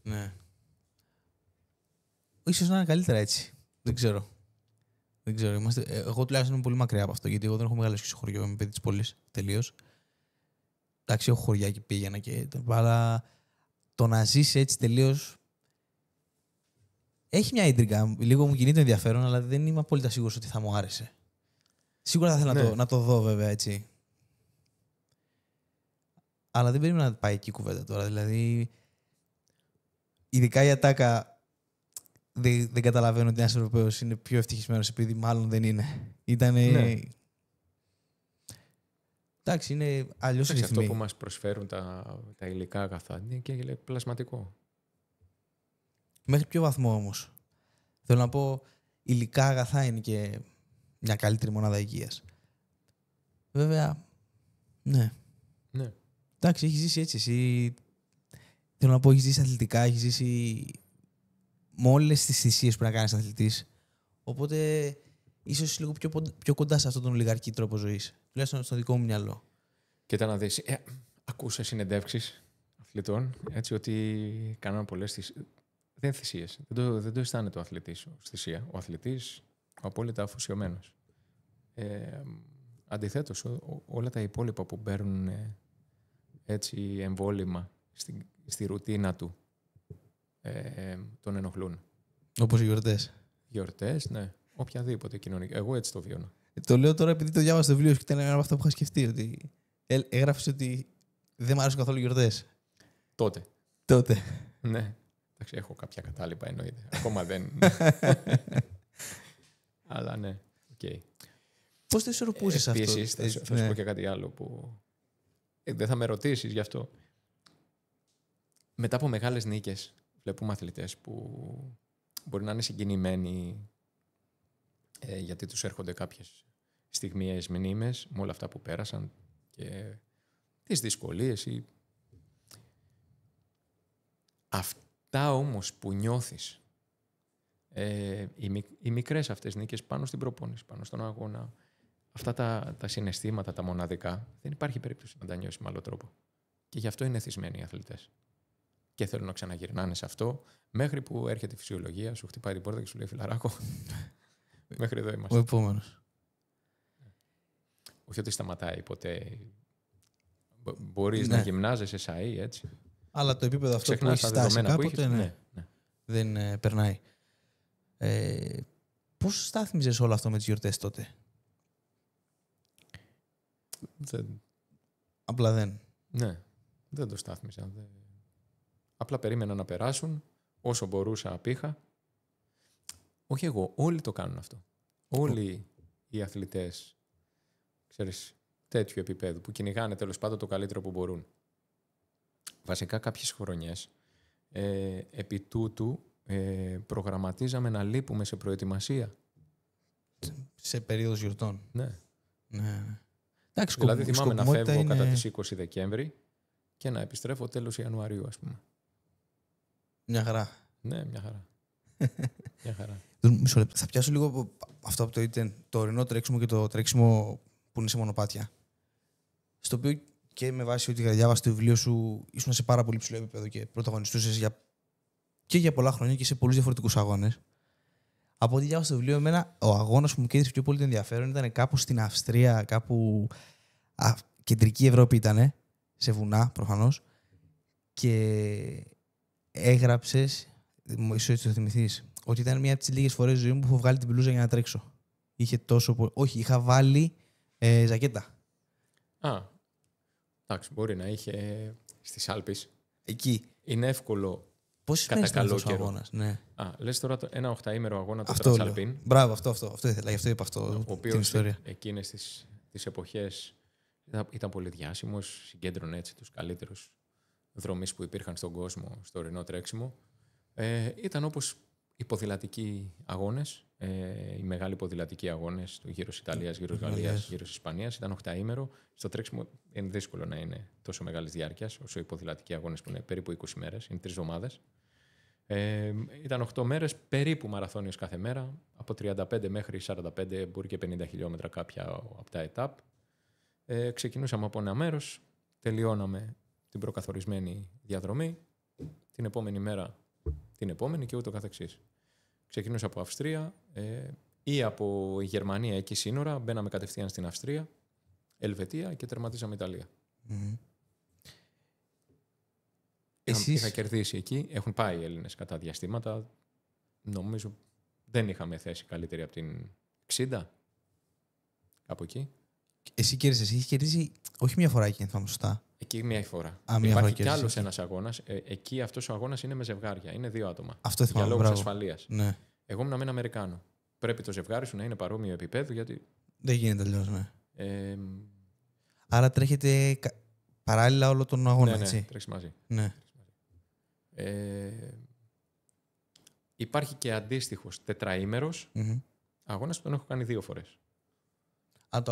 Ναι. Ίσως να είναι καλύτερα έτσι. Δεν ξέρω. Εγώ τουλάχιστον είμαι πολύ μακριά από αυτό, γιατί εγώ δεν έχω μεγαλώσει στο χωριό, είμαι παιδί της πόλης τελείως. Εντάξει, έχω χωριά και πήγαινα και αλλά το να ζήσει έτσι τελείως έχει μια ίντριγκα. Λίγο μου κινείται ενδιαφέρον, αλλά δεν είμαι απόλυτα σίγουρος ότι θα μου άρεσε. Σίγουρα θα ήθελα να το δω, βέβαια, έτσι. Αλλά δεν περίμενα να πάει εκεί η κουβέντα τώρα. Δηλαδή, ειδικά η ατάκα. Δεν καταλαβαίνω ότι ένας Ευρωπαίος είναι πιο ευτυχισμένος επειδή μάλλον δεν είναι. Ήτανε. Ναι. Εντάξει, είναι αλλιώς ρυθμοί. Αυτό που μας προσφέρουν τα υλικά αγαθά είναι και πλασματικό. Μέχρι ποιο βαθμό όμως? Θέλω να πω, υλικά αγαθά είναι και μια καλύτερη μονάδα υγείας. Βέβαια, ναι. Εντάξει, έχεις ζήσει έτσι. Εσύ, θέλω να πω, έχεις ζήσει αθλητικά, έχεις ζήσει με όλες τις θυσίες που να κάνεις αθλητής. Οπότε ίσως λίγο πιο κοντά σε αυτόν τον ολιγαρκή τρόπο ζωής. Τουλάχιστον στο δικό μου μυαλό. Κοίτα να δεις. Ακούσα συνεντεύξεις αθλητών έτσι ότι κάνανε πολλές θυσίες. Δεν θυσίες. Δεν το αισθάνεται ο αθλητής ως θυσία. Ο αθλητής απόλυτα αφοσιωμένος. Αντιθέτως, όλα τα υπόλοιπα που παίρνουν έτσι εμβόλυμα στη ρουτίνα του τον ενοχλούν. Όπως οι γιορτές. Γιορτές, ναι. Οποιαδήποτε κοινωνική. Εγώ έτσι το βιώνω. Το λέω τώρα επειδή το διάβασα στο βιβλίο σου και ήταν ένα από αυτά που είχα σκεφτεί. Ότι έγραφες ότι δεν μου άρεσαν καθόλου γιορτές. Τότε. Ναι. Εντάξει, έχω κάποια κατάλοιπα εννοείται. Ακόμα δεν. Αλλά ναι. Okay. Πώς το ισορροπούσες αυτό? Επίσης, θα σου πω και κάτι άλλο που δεν θα με ρωτήσεις γι' αυτό. Μετά από μεγάλες νίκες βλέπουμε αθλητές που μπορεί να είναι συγκινημένοι γιατί τους έρχονται κάποιες στιγμιαίες μνήμες με όλα αυτά που πέρασαν και τις δυσκολίες. Αυτά όμως που νιώθεις, οι μικρές αυτές νίκες πάνω στην προπόνηση, πάνω στον αγώνα, αυτά τα συναισθήματα, τα μοναδικά, δεν υπάρχει περίπτωση να τα νιώσεις με άλλο τρόπο. Και γι' αυτό είναι εθισμένοι οι αθλητές. Και θέλουν να ξαναγυρνάνε σε αυτό, μέχρι που έρχεται η φυσιολογία, σου χτυπάει την πόρτα και σου λέει φιλαράκο. Μέχρι εδώ είμαστε. Ο επόμενος. Όχι ότι σταματάει ποτέ. Μπορείς να γυμνάζεσαι σαΐ, έτσι. Αλλά το επίπεδο αυτό που έχει φτάσει κάποτε, ναι. Δεν περνάει. Πώς στάθμιζες όλο αυτό με τις γιορτές τότε? Απλά δεν. Ναι, δεν το στάθμιζα. Απλά περίμενα να περάσουν όσο μπορούσα απήχα. Όχι εγώ, όλοι το κάνουν αυτό. Όλοι οι αθλητές, ξέρεις, τέτοιου επίπεδου που κυνηγάνε τέλος πάντων το καλύτερο που μπορούν. Βασικά κάποιες χρονιές επί τούτου προγραμματίζαμε να λείπουμε σε προετοιμασία. Σε περίοδος γιορτών. Ναι. Εντάξει, δηλαδή θυμάμαι να φεύγω είναι... κατά τις 20 Δεκέμβρη και να επιστρέφω τέλος Ιανουαρίου, ας πούμε. Μια χαρά. Ναι, μια χαρά. Μια χαρά. Μισό λεπτό. Θα πιάσω λίγο αυτό που το είτε το ορεινό τρέξιμο και το τρέξιμο που είναι σε μονοπάτια. Στο οποίο και με βάση ότι διάβασα το βιβλίο σου, ήσουν σε πάρα πολύ ψηλό επίπεδο και πρωταγωνιστούσες για πολλά χρόνια και σε πολλούς διαφορετικούς αγώνες. Από ό,τι διάβασα το βιβλίο, εμένα ο αγώνας που μου κέντρισε πιο πολύ το ενδιαφέρον ήταν κάπου στην Αυστρία, κάπου κεντρική Ευρώπη ήταν, σε βουνά προφανώς. Και έγραψες, ίσως έτσι το θυμηθείς, ότι ήταν μια από τις λίγες φορές ζωή μου που έχω βγάλει την μπλούζα για να τρέξω. Είχε τόσο πολύ. Όχι, είχα βάλει ζακέτα. Εντάξει, μπορεί να είχε στις Άλπεις. Εκεί. Είναι εύκολο. Πόσες μέρες ήταν αυτός ο αγώνας? Ναι. Λες τώρα ένα 8ήμερο αγώνα του Τρανσαλπίν. Μπράβο, αυτό ήθελα. Γι' αυτό είπα αυτό. Ο οποίος εκείνες τις εποχές ήταν πολύ διάσημος, συγκέντρωνε έτσι τους καλύτερους δρομείς που υπήρχαν στον κόσμο στο ορεινό τρέξιμο. Ήταν όπως οι ποδηλατικοί αγώνες, οι μεγάλοι ποδηλατικοί αγώνες του γύρω της Ιταλίας, γύρω της Γαλλίας, γύρω της Ισπανίας. Ήταν 8ήμερο. Στο τρέξιμο είναι δύσκολο να είναι τόσο μεγάλης διάρκειας όσο οι ποδηλατικοί αγώνες που είναι περίπου 20 μέρες, είναι 3 εβδομάδες. Ήταν 8 μέρες, περίπου μαραθώνιος κάθε μέρα, από 35 μέχρι 45, μπορεί και 50 χιλιόμετρα κάποια από τα ετάπ. Ξεκινούσαμε από ένα μέρος, τελειώναμε την προκαθορισμένη διαδρομή, την επόμενη μέρα την επόμενη και ούτω καθεξής. Ξεκινούσα από Αυστρία ή από η Γερμανία εκεί σύνορα, μπαίναμε κατευθείαν στην Αυστρία, Ελβετία και τερματίζαμε Ιταλία. Mm-hmm. Είχα κερδίσει εκεί, έχουν πάει οι Έλληνες κατά διαστήματα, νομίζω δεν είχαμε θέση καλύτερη από την 60, κάπου εκεί. Εσύ είχες κερδίσει όχι μια φορά εκεί, αν θυμάμαι σωστά. Εκεί μία φορά. Υπάρχει φορά κι άλλος ένας αγώνας. Εκεί αυτός ο αγώνας είναι με ζευγάρια. Είναι 2 άτομα. Αυτό θυμάμαι. Για λόγους ασφαλείας. Ναι. Εγώ ήμουν με έναν Αμερικάνο. Πρέπει το ζευγάρι σου να είναι παρόμοιο επίπεδο, γιατί. Δεν γίνεται αλλιώς, ναι. Άρα τρέχετε παράλληλα όλο τον αγώνα, έτσι. Ναι, τρέχεις μαζί. Ναι. Υπάρχει και αντίστοιχος τετραήμερος αγώνας που τον έχω κάνει 2 φορές.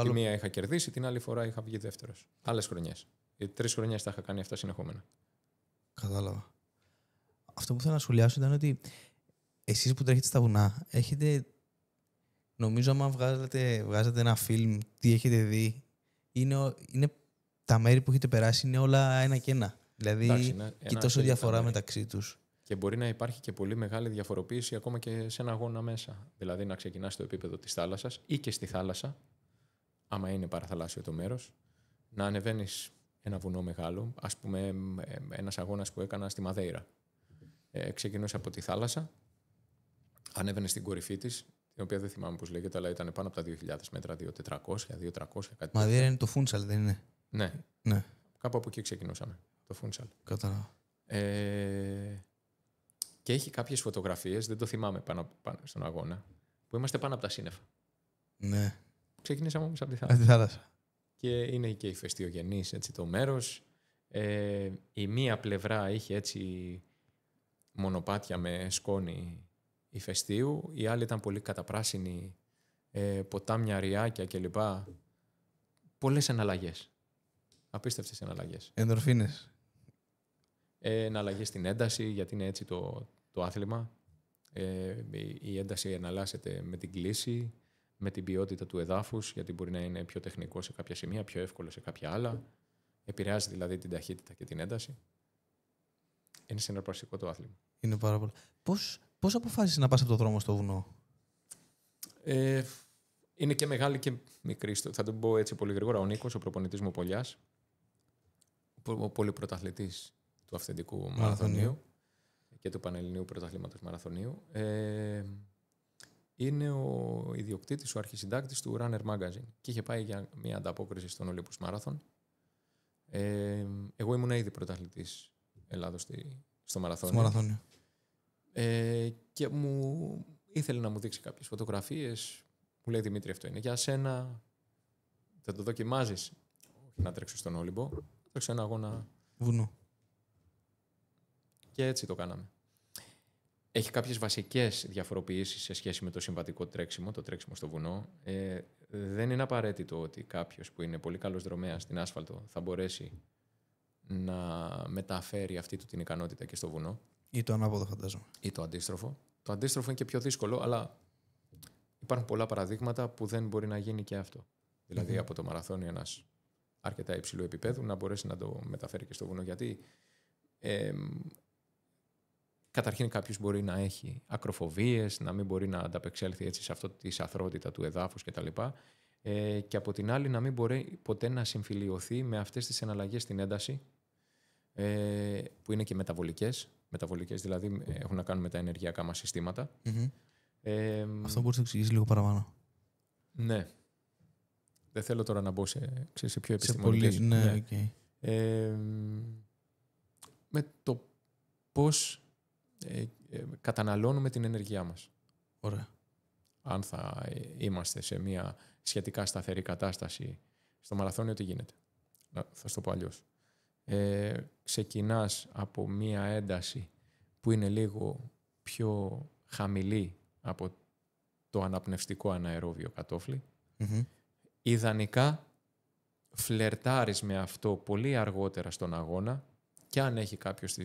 Τη μία είχα κερδίσει, την άλλη φορά είχα βγει δεύτερος. Άλλες χρονιές. 3 χρονιές τα είχα κάνει αυτά συνεχόμενα. Κατάλαβα. Αυτό που θέλω να σχολιάσω ήταν ότι εσείς που τρέχετε στα βουνά, έχετε, νομίζω άμα βγάζετε ένα φιλμ, τι έχετε δει, είναι τα μέρη που έχετε περάσει είναι όλα ένα και ένα. Δηλαδή, Εντάξει, και τόσο διαφορά μεταξύ τους. Και μπορεί να υπάρχει και πολύ μεγάλη διαφοροποίηση ακόμα και σε ένα αγώνα μέσα. Δηλαδή να ξεκινάς στο επίπεδο της θάλασσας ή και στη θάλασσα, άμα είναι παραθαλάσσιο το μέρος, να ανεβαίνεις ένα βουνό μεγάλο, ας πούμε ένας αγώνας που έκανα στη Μαδέιρα. Ξεκινούσα από τη θάλασσα, ανέβαινε στην κορυφή της, την οποία δεν θυμάμαι πώς λέγεται, αλλά ήταν πάνω από τα 2.000 μέτρα, 2.400, κάτι. Μαδέιρα είναι το Φούνσαλ, δεν είναι? Ναι. Κάπου από εκεί ξεκινούσαμε, το Φούνσαλ. Κατάλαβα. Και έχει κάποιες φωτογραφίες, δεν το θυμάμαι πάνω στον αγώνα, που είμαστε πάνω από τα σύννεφα. Ναι. Ξεκινήσαμε όμως από τη θάλασσα. Και είναι και ηφαιστειογενής έτσι το μέρος. Η μία πλευρά είχε έτσι μονοπάτια με σκόνη ηφαιστείου, η άλλη ήταν πολύ καταπράσινη, ποτάμια, ριάκια κλπ. Πολλές εναλλαγές. Απίστευτες εναλλαγές. Ενδορφίνες. Εναλλαγές στην ένταση, γιατί είναι έτσι το άθλημα. Η ένταση εναλλάσσεται με την κλίση, με την ποιότητα του εδάφους, γιατί μπορεί να είναι πιο τεχνικό σε κάποια σημεία, πιο εύκολο σε κάποια άλλα. Επηρεάζει δηλαδή την ταχύτητα και την ένταση. Είναι συναρπαστικό το άθλημα. Είναι πάρα πολύ. Πώς αποφάσισες να πας από το δρόμο στο βουνό? Είναι και μεγάλη και μικρή. Θα το πω έτσι πολύ γρήγορα. Ο Νίκος, ο προπονητής μου Πολιάς, ο πολυπρωταθλητής του αυθεντικού μαραθωνίου και του Πανελληνίου Πρωταθλήματος Μαραθωνίου, είναι ο ιδιοκτήτης, ο αρχισυντάκτης του Runner Magazine και είχε πάει για μια ανταπόκριση στον Olympus Marathon. Εγώ ήμουν ήδη πρωταθλητής Ελλάδος στο μαραθώνιο. Και ήθελε να μου δείξει κάποιες φωτογραφίες. Μου λέει, Δημήτρη, αυτό είναι για σένα. Θα το δοκιμάζεις? Όχι να τρέξω στον Όλυμπο, θα τρέξω ένα αγώνα βουνό. Και έτσι το κάναμε. Έχει κάποιες βασικές διαφοροποιήσεις σε σχέση με το συμβατικό τρέξιμο, το τρέξιμο στο βουνό. Δεν είναι απαραίτητο ότι κάποιος που είναι πολύ καλός δρομέας στην άσφαλτο θα μπορέσει να μεταφέρει αυτή του την ικανότητα και στο βουνό. Ή το ανάποδο, φαντάζομαι. Ή το αντίστροφο. Το αντίστροφο είναι και πιο δύσκολο, αλλά υπάρχουν πολλά παραδείγματα που δεν μπορεί να γίνει και αυτό. Δηλαδή από το μαραθώνιο ένας αρκετά υψηλού επίπεδου να μπορέσει να το μεταφέρει και στο βουνό. Γιατί καταρχήν κάποιος μπορεί να έχει ακροφοβίες, να μην μπορεί να ανταπεξέλθει έτσι σε αυτό τη σαθρότητα του εδάφους κτλ. Και από την άλλη να μην μπορεί ποτέ να συμφιλιωθεί με αυτές τις εναλλαγές στην ένταση, που είναι και μεταβολικές. Μεταβολικές δηλαδή έχουν να κάνουν με τα ενεργειακά μας συστήματα. Αυτό μπορείς να εξηγήσεις λίγο παραπάνω? Ναι. Δεν θέλω τώρα να μπω σε πιο επιστημονικές. Ναι. Okay. Με το πώς καταναλώνουμε την ενεργειά μας. Ωραία. Αν θα είμαστε σε μια σχετικά σταθερή κατάσταση στο μαραθώνιο, τι γίνεται? Θα σου το πω αλλιώς. Ξεκινάς από μια ένταση που είναι λίγο πιο χαμηλή από το αναπνευστικό αναερόβιο κατόφλι. Ιδανικά φλερτάρεις με αυτό πολύ αργότερα στον αγώνα και αν έχει κάποιος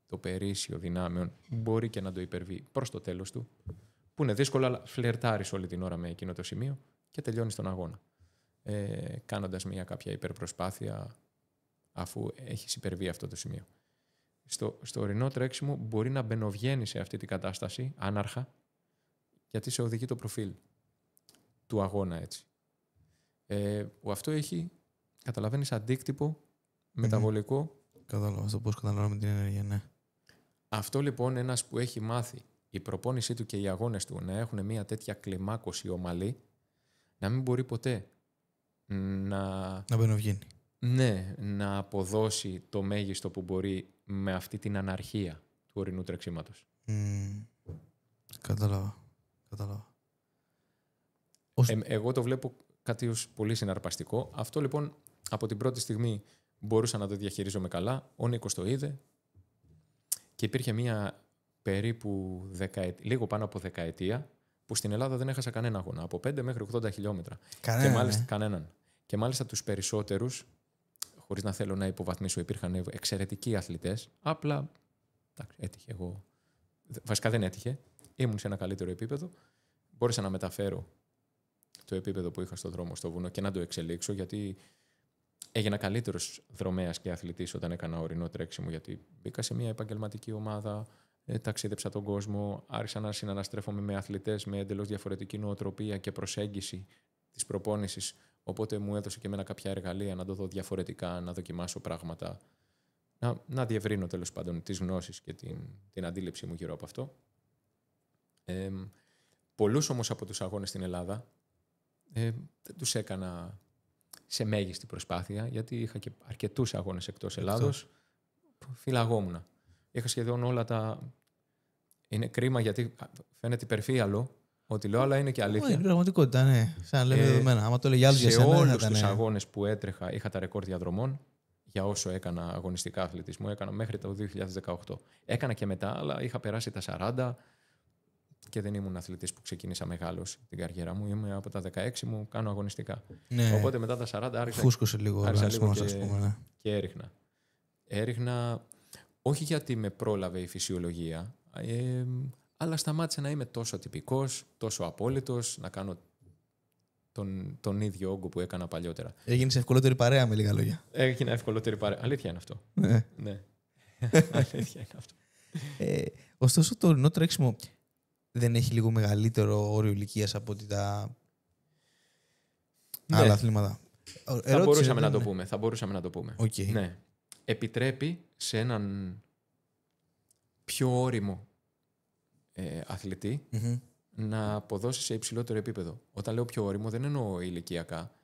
το περίσσιο δυνάμεων μπορεί και να το υπερβεί προς το τέλος του, που είναι δύσκολο, αλλά φλερτάρεις όλη την ώρα με εκείνο το σημείο και τελειώνεις τον αγώνα, κάνοντας μια κάποια υπερπροσπάθεια αφού έχεις υπερβεί αυτό το σημείο. Στο ορεινό τρέξιμο μπορεί να μπαινοβγαίνει σε αυτή την κατάσταση άναρχα, γιατί σε οδηγεί το προφίλ του αγώνα έτσι. Που αυτό έχει, καταλαβαίνεις, αντίκτυπο μεταβολικό. Κατάλαβα αυτό, πώς καταναλώνουμε την ενέργεια, ναι. Αυτό λοιπόν ένας που έχει μάθει η προπόνησή του και οι αγώνες του να έχουν μια τέτοια κλιμάκωση ομαλή, να μην μπορεί ποτέ να μπαινοβγαίνει. Ναι, να αποδώσει το μέγιστο που μπορεί με αυτή την αναρχία του ορεινού τρεξίματος. Κατάλαβα. Εγώ το βλέπω κάτι ως πολύ συναρπαστικό. Αυτό λοιπόν από την πρώτη στιγμή μπορούσα να το διαχειρίζομαι καλά. Ο Νίκος το είδε και υπήρχε μια περίπου λίγο πάνω από δεκαετία που στην Ελλάδα δεν έχασα κανένα αγώνα. Από 5 μέχρι 80 χιλιόμετρα. Κανέναν. Και μάλιστα τους περισσότερους, χωρίς να θέλω να υποβαθμίσω, υπήρχαν εξαιρετικοί αθλητές. Απλά έτυχε εγώ. Βασικά δεν έτυχε. ήμουν σε ένα καλύτερο επίπεδο. Μπόρεσα να μεταφέρω το επίπεδο που είχα στο δρόμο στο βουνό και να το εξελίξω, γιατί έγινα καλύτερος δρομέας και αθλητής όταν έκανα ορεινό τρέξιμο, γιατί μπήκα σε μια επαγγελματική ομάδα, ταξίδεψα τον κόσμο, άρχισα να συναναστρέφομαι με αθλητές με εντελώς διαφορετική νοοτροπία και προσέγγιση της προπόνησης, οπότε μου έδωσε και εμένα κάποια εργαλεία να το δω διαφορετικά, να δοκιμάσω πράγματα, να διευρύνω τέλος πάντων τις γνώσεις και την αντίληψή μου γύρω από αυτό. Πολλούς όμως από τους αγώνες στην Ελλάδα δεν τους έκανα σε μέγιστη προσπάθεια, γιατί είχα και αρκετούς αγώνες εκτός Ελλάδος που φυλαγόμουν. Είχα σχεδόν όλα τα... Είναι κρίμα γιατί φαίνεται υπερφύαλο ότι λέω, αλλά είναι και αλήθεια. Είναι πραγματικότητα, ναι. Σαν λέμε δεδομένα. Άμα το έλεγε άλλος για σένα, σε όλους τους αγώνες που έτρεχα είχα τα ρεκόρ διαδρομών. Για όσο έκανα αγωνιστικά αθλητισμό, έκανα μέχρι το 2018. Έκανα και μετά, αλλά είχα περάσει τα 40 και δεν ήμουν αθλητής που ξεκίνησα μεγάλος την καριέρα μου. Είμαι από τα 16 μου, κάνω αγωνιστικά. Ναι. Οπότε μετά τα 40 άρχισα. Φούσκωσε λίγο ο οργανισμός, ας πούμε. Ναι. Και έριχνα. Έριχνα όχι γιατί με πρόλαβε η φυσιολογία, αλλά σταμάτησα να είμαι τόσο τυπικός, τόσο απόλυτος, να κάνω τον ίδιο όγκο που έκανα παλιότερα. Έγινες ευκολότερη παρέα, με λίγα λόγια. Έγινα ευκολότερη παρέα. Αλήθεια είναι αυτό. Ναι. Αλήθεια είναι αυτό. Ωστόσο, το ορεινό τρέξιμο δεν έχει λίγο μεγαλύτερο όριο ηλικίας από ότι τα άλλα αθλήματα. Θα μπορούσαμε να το πούμε. Okay. Ναι. Επιτρέπει σε έναν πιο όριμο αθλητή να αποδώσει σε υψηλότερο επίπεδο. Όταν λέω πιο όριμο, δεν εννοώ ηλικιακά.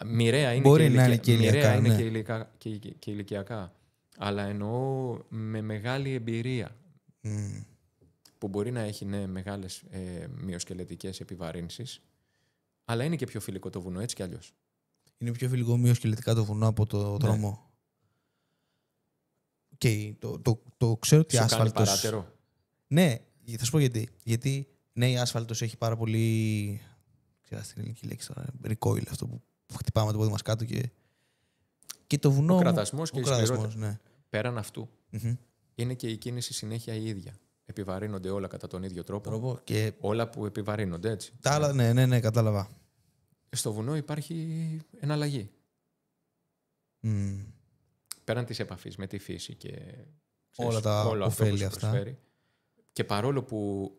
Μοιραία είναι, μπορεί και, να είναι και ηλικιακά, ναι. και ηλικιακά. Αλλά εννοώ με μεγάλη εμπειρία. Που μπορεί να έχει μεγάλες μυοσκελετικές επιβαρύνσεις, αλλά είναι και πιο φιλικό το βουνό, έτσι κι αλλιώς. Είναι πιο φιλικό μυοσκελετικά το βουνό από το δρόμο. Okay, το ξέρω ότι άσφαλτος... άσφαλτος... κάνει παράτερο. Ναι, θα σου πω γιατί. Γιατί ναι, η άσφαλτος έχει πάρα πολύ... Ξέρω την ελληνική λέξη τώρα. Recoil, αυτό που χτυπάμε το πόδι μας κάτω και το βουνό... Ο κραδασμός και η σκληρότητα. Ναι. Πέραν αυτού, είναι και η κίνηση συνέχεια η ίδια. Επιβαρύνονται όλα κατά τον ίδιο τρόπο. Και... όλα που επιβαρύνονται, έτσι. Τα άλλα, ναι, κατάλαβα. Στο βουνό υπάρχει εναλλαγή. Πέραν της επαφής με τη φύση και όλα τα ωφέλη αυτά. Προσφέρει. Και παρόλο που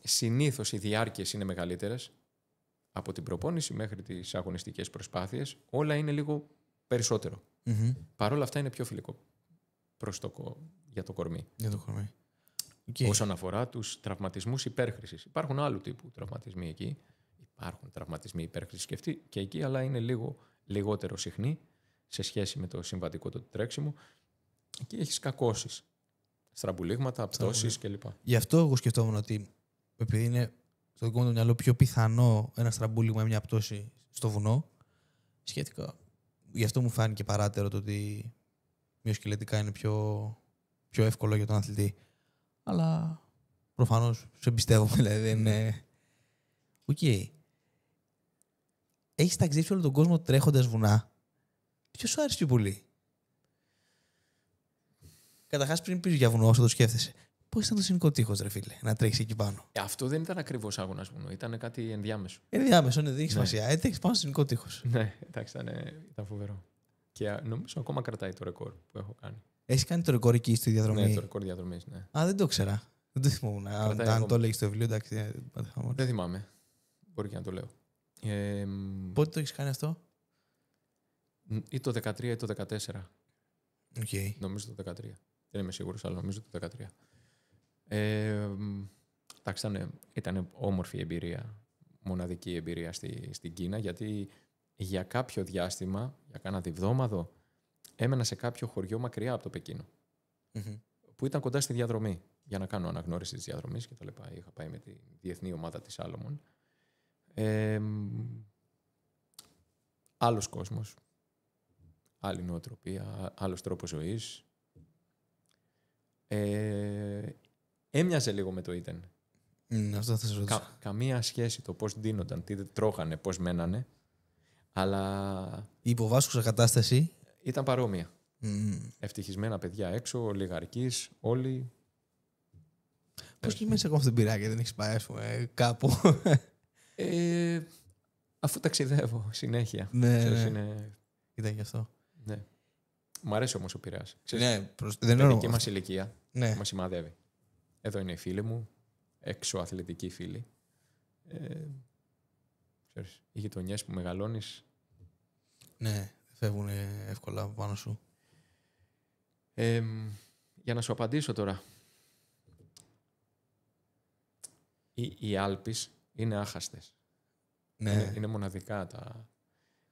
συνήθως οι διάρκειες είναι μεγαλύτερες, από την προπόνηση μέχρι τις αγωνιστικές προσπάθειες, όλα είναι λίγο περισσότερο. Παρόλα αυτά είναι πιο φιλικό για το κορμί. Για το κορμί. Okay. Όσον αφορά τους τραυματισμούς υπέρχρησης. Υπάρχουν άλλου τύπου τραυματισμοί εκεί. Υπάρχουν τραυματισμοί υπέρχρησης και εκεί, αλλά είναι λιγότερο συχνοί σε σχέση με το συμβατικό το τρέξιμο. Εκεί έχεις κακώσεις. Στραμπουλίγματα, πτώσεις κλπ. Γι' αυτό εγώ σκεφτόμουν ότι επειδή είναι στο δικό μου το μυαλό πιο πιθανό ένα στραμπούλιγμα ή μια πτώση στο βουνό, σχετικά. Γι' αυτό μου φάνηκε παράτερο το ότι μυοσκελετικά είναι πιο εύκολο για τον αθλητή. Αλλά προφανώς σε πιστεύω, δηλαδή δεν είναι... Οκ. Έχεις ταξιδέψει όλο τον κόσμο τρέχοντας βουνά. Ποιος σου άρεσε πιο πολύ? Καταρχάς, πριν πεις για βουνό, όσο το σκέφτεσαι, πώς ήταν το συνικό τείχος, ρε φίλε, να τρέχεις εκεί πάνω? Αυτό δεν ήταν ακριβώς άγωνας βουνό, ήταν κάτι ενδιάμεσο. Ενδιάμεσο, ναι, δεν έχει σημασία. Έτρεχες πάνω στο συνικό τείχος. Ναι, εντάξει, ήταν φοβερό. Και νομίζω ακόμα κρατάει το ρεκόρ που έχω κάνει. Έχεις κάνει το ρεκόρ εκεί στη διαδρομή? Ναι, το ρεκόρ διαδρομής, ναι. Α, δεν το ξέρα. Δεν το θυμόμουν. Αν το έλεγες στο βιβλίο, εντάξει. Δεν θυμάμαι. Μπορεί και να το λέω. Πότε το έχεις κάνει αυτό? Ή το 13 ή το 14. Okay. Νομίζω το 13. Δεν είμαι σίγουρος, αλλά νομίζω το 13. Εντάξει, ήταν όμορφη εμπειρία, μοναδική εμπειρία στην Κίνα, γιατί για κάποιο διάστημα, για κάνα διβδόμαδο, έμενα σε κάποιο χωριό μακριά από το Πεκίνο, που ήταν κοντά στη διαδρομή, για να κάνω αναγνώριση της διαδρομής και τα λοιπά. Είχα πάει με τη διεθνή ομάδα της Σάλομον. Άλλος κόσμος, άλλη νοοτροπία, άλλος τρόπος ζωής. Έμοιαζε λίγο με το Iten. Αυτό θα σας ρωτήσω. Καμία σχέση το πώς ντύνονταν, τι τρώγανε, πώς μένανε, αλλά... Η υποβάσκουσα κατάσταση ήταν παρόμοια. Ευτυχισμένα παιδιά έξω, ολιγαρκείς, όλοι. Πώς κοιμάσαι ακόμα στον Πειραιά και δεν έχεις πάει, ας πούμε, κάπου? Αφού ταξιδεύω συνέχεια. Ναι, Ξέρεις, ναι. είναι... Ήταν γι' αυτό. Ναι. Μ' αρέσει όμως ο Πειραιάς. Ναι, δεν Η εννοώ. παιδική μας ηλικία Ναι. μας σημαδεύει. Εδώ είναι οι φίλοι μου, έξω αθλητικοί φίλοι. Ξέρεις, οι γειτονιές που μεγαλώνεις. Ναι, φεύγουν εύκολα από πάνω σου. Για να σου απαντήσω τώρα. Οι Άλπεις είναι άχαστες. Ναι. Είναι μοναδικά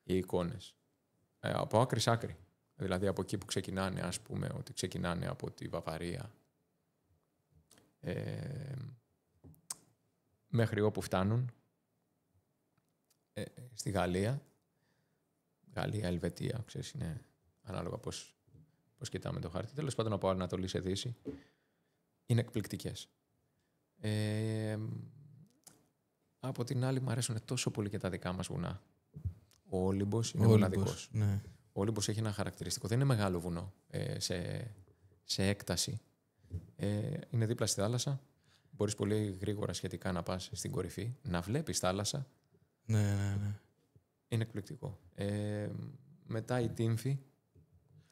οι εικόνες. Από άκρη σ' άκρη. Δηλαδή από εκεί που ξεκινάνε, ας πούμε, ότι ξεκινάνε από τη Βαβαρία μέχρι όπου φτάνουν στη Γαλλία. Γαλλία, Ελβετία, ξέρεις, είναι ανάλογα πώς κοιτάμε το χάρτη. Τέλος πάντων, από Ανατολή σε Δύση. Είναι εκπληκτικές. Από την άλλη, μου αρέσουν τόσο πολύ και τα δικά μας βουνά. Ο Όλυμπος είναι μοναδικός. Ναι. Ο Όλυμπος έχει ένα χαρακτηριστικό. Δεν είναι μεγάλο βουνό σε έκταση. Είναι δίπλα στη θάλασσα. Μπορείς πολύ γρήγορα σχετικά να πας στην κορυφή, να βλέπεις θάλασσα. Ναι. Είναι εκπληκτικό. Μετά η Τύμφη,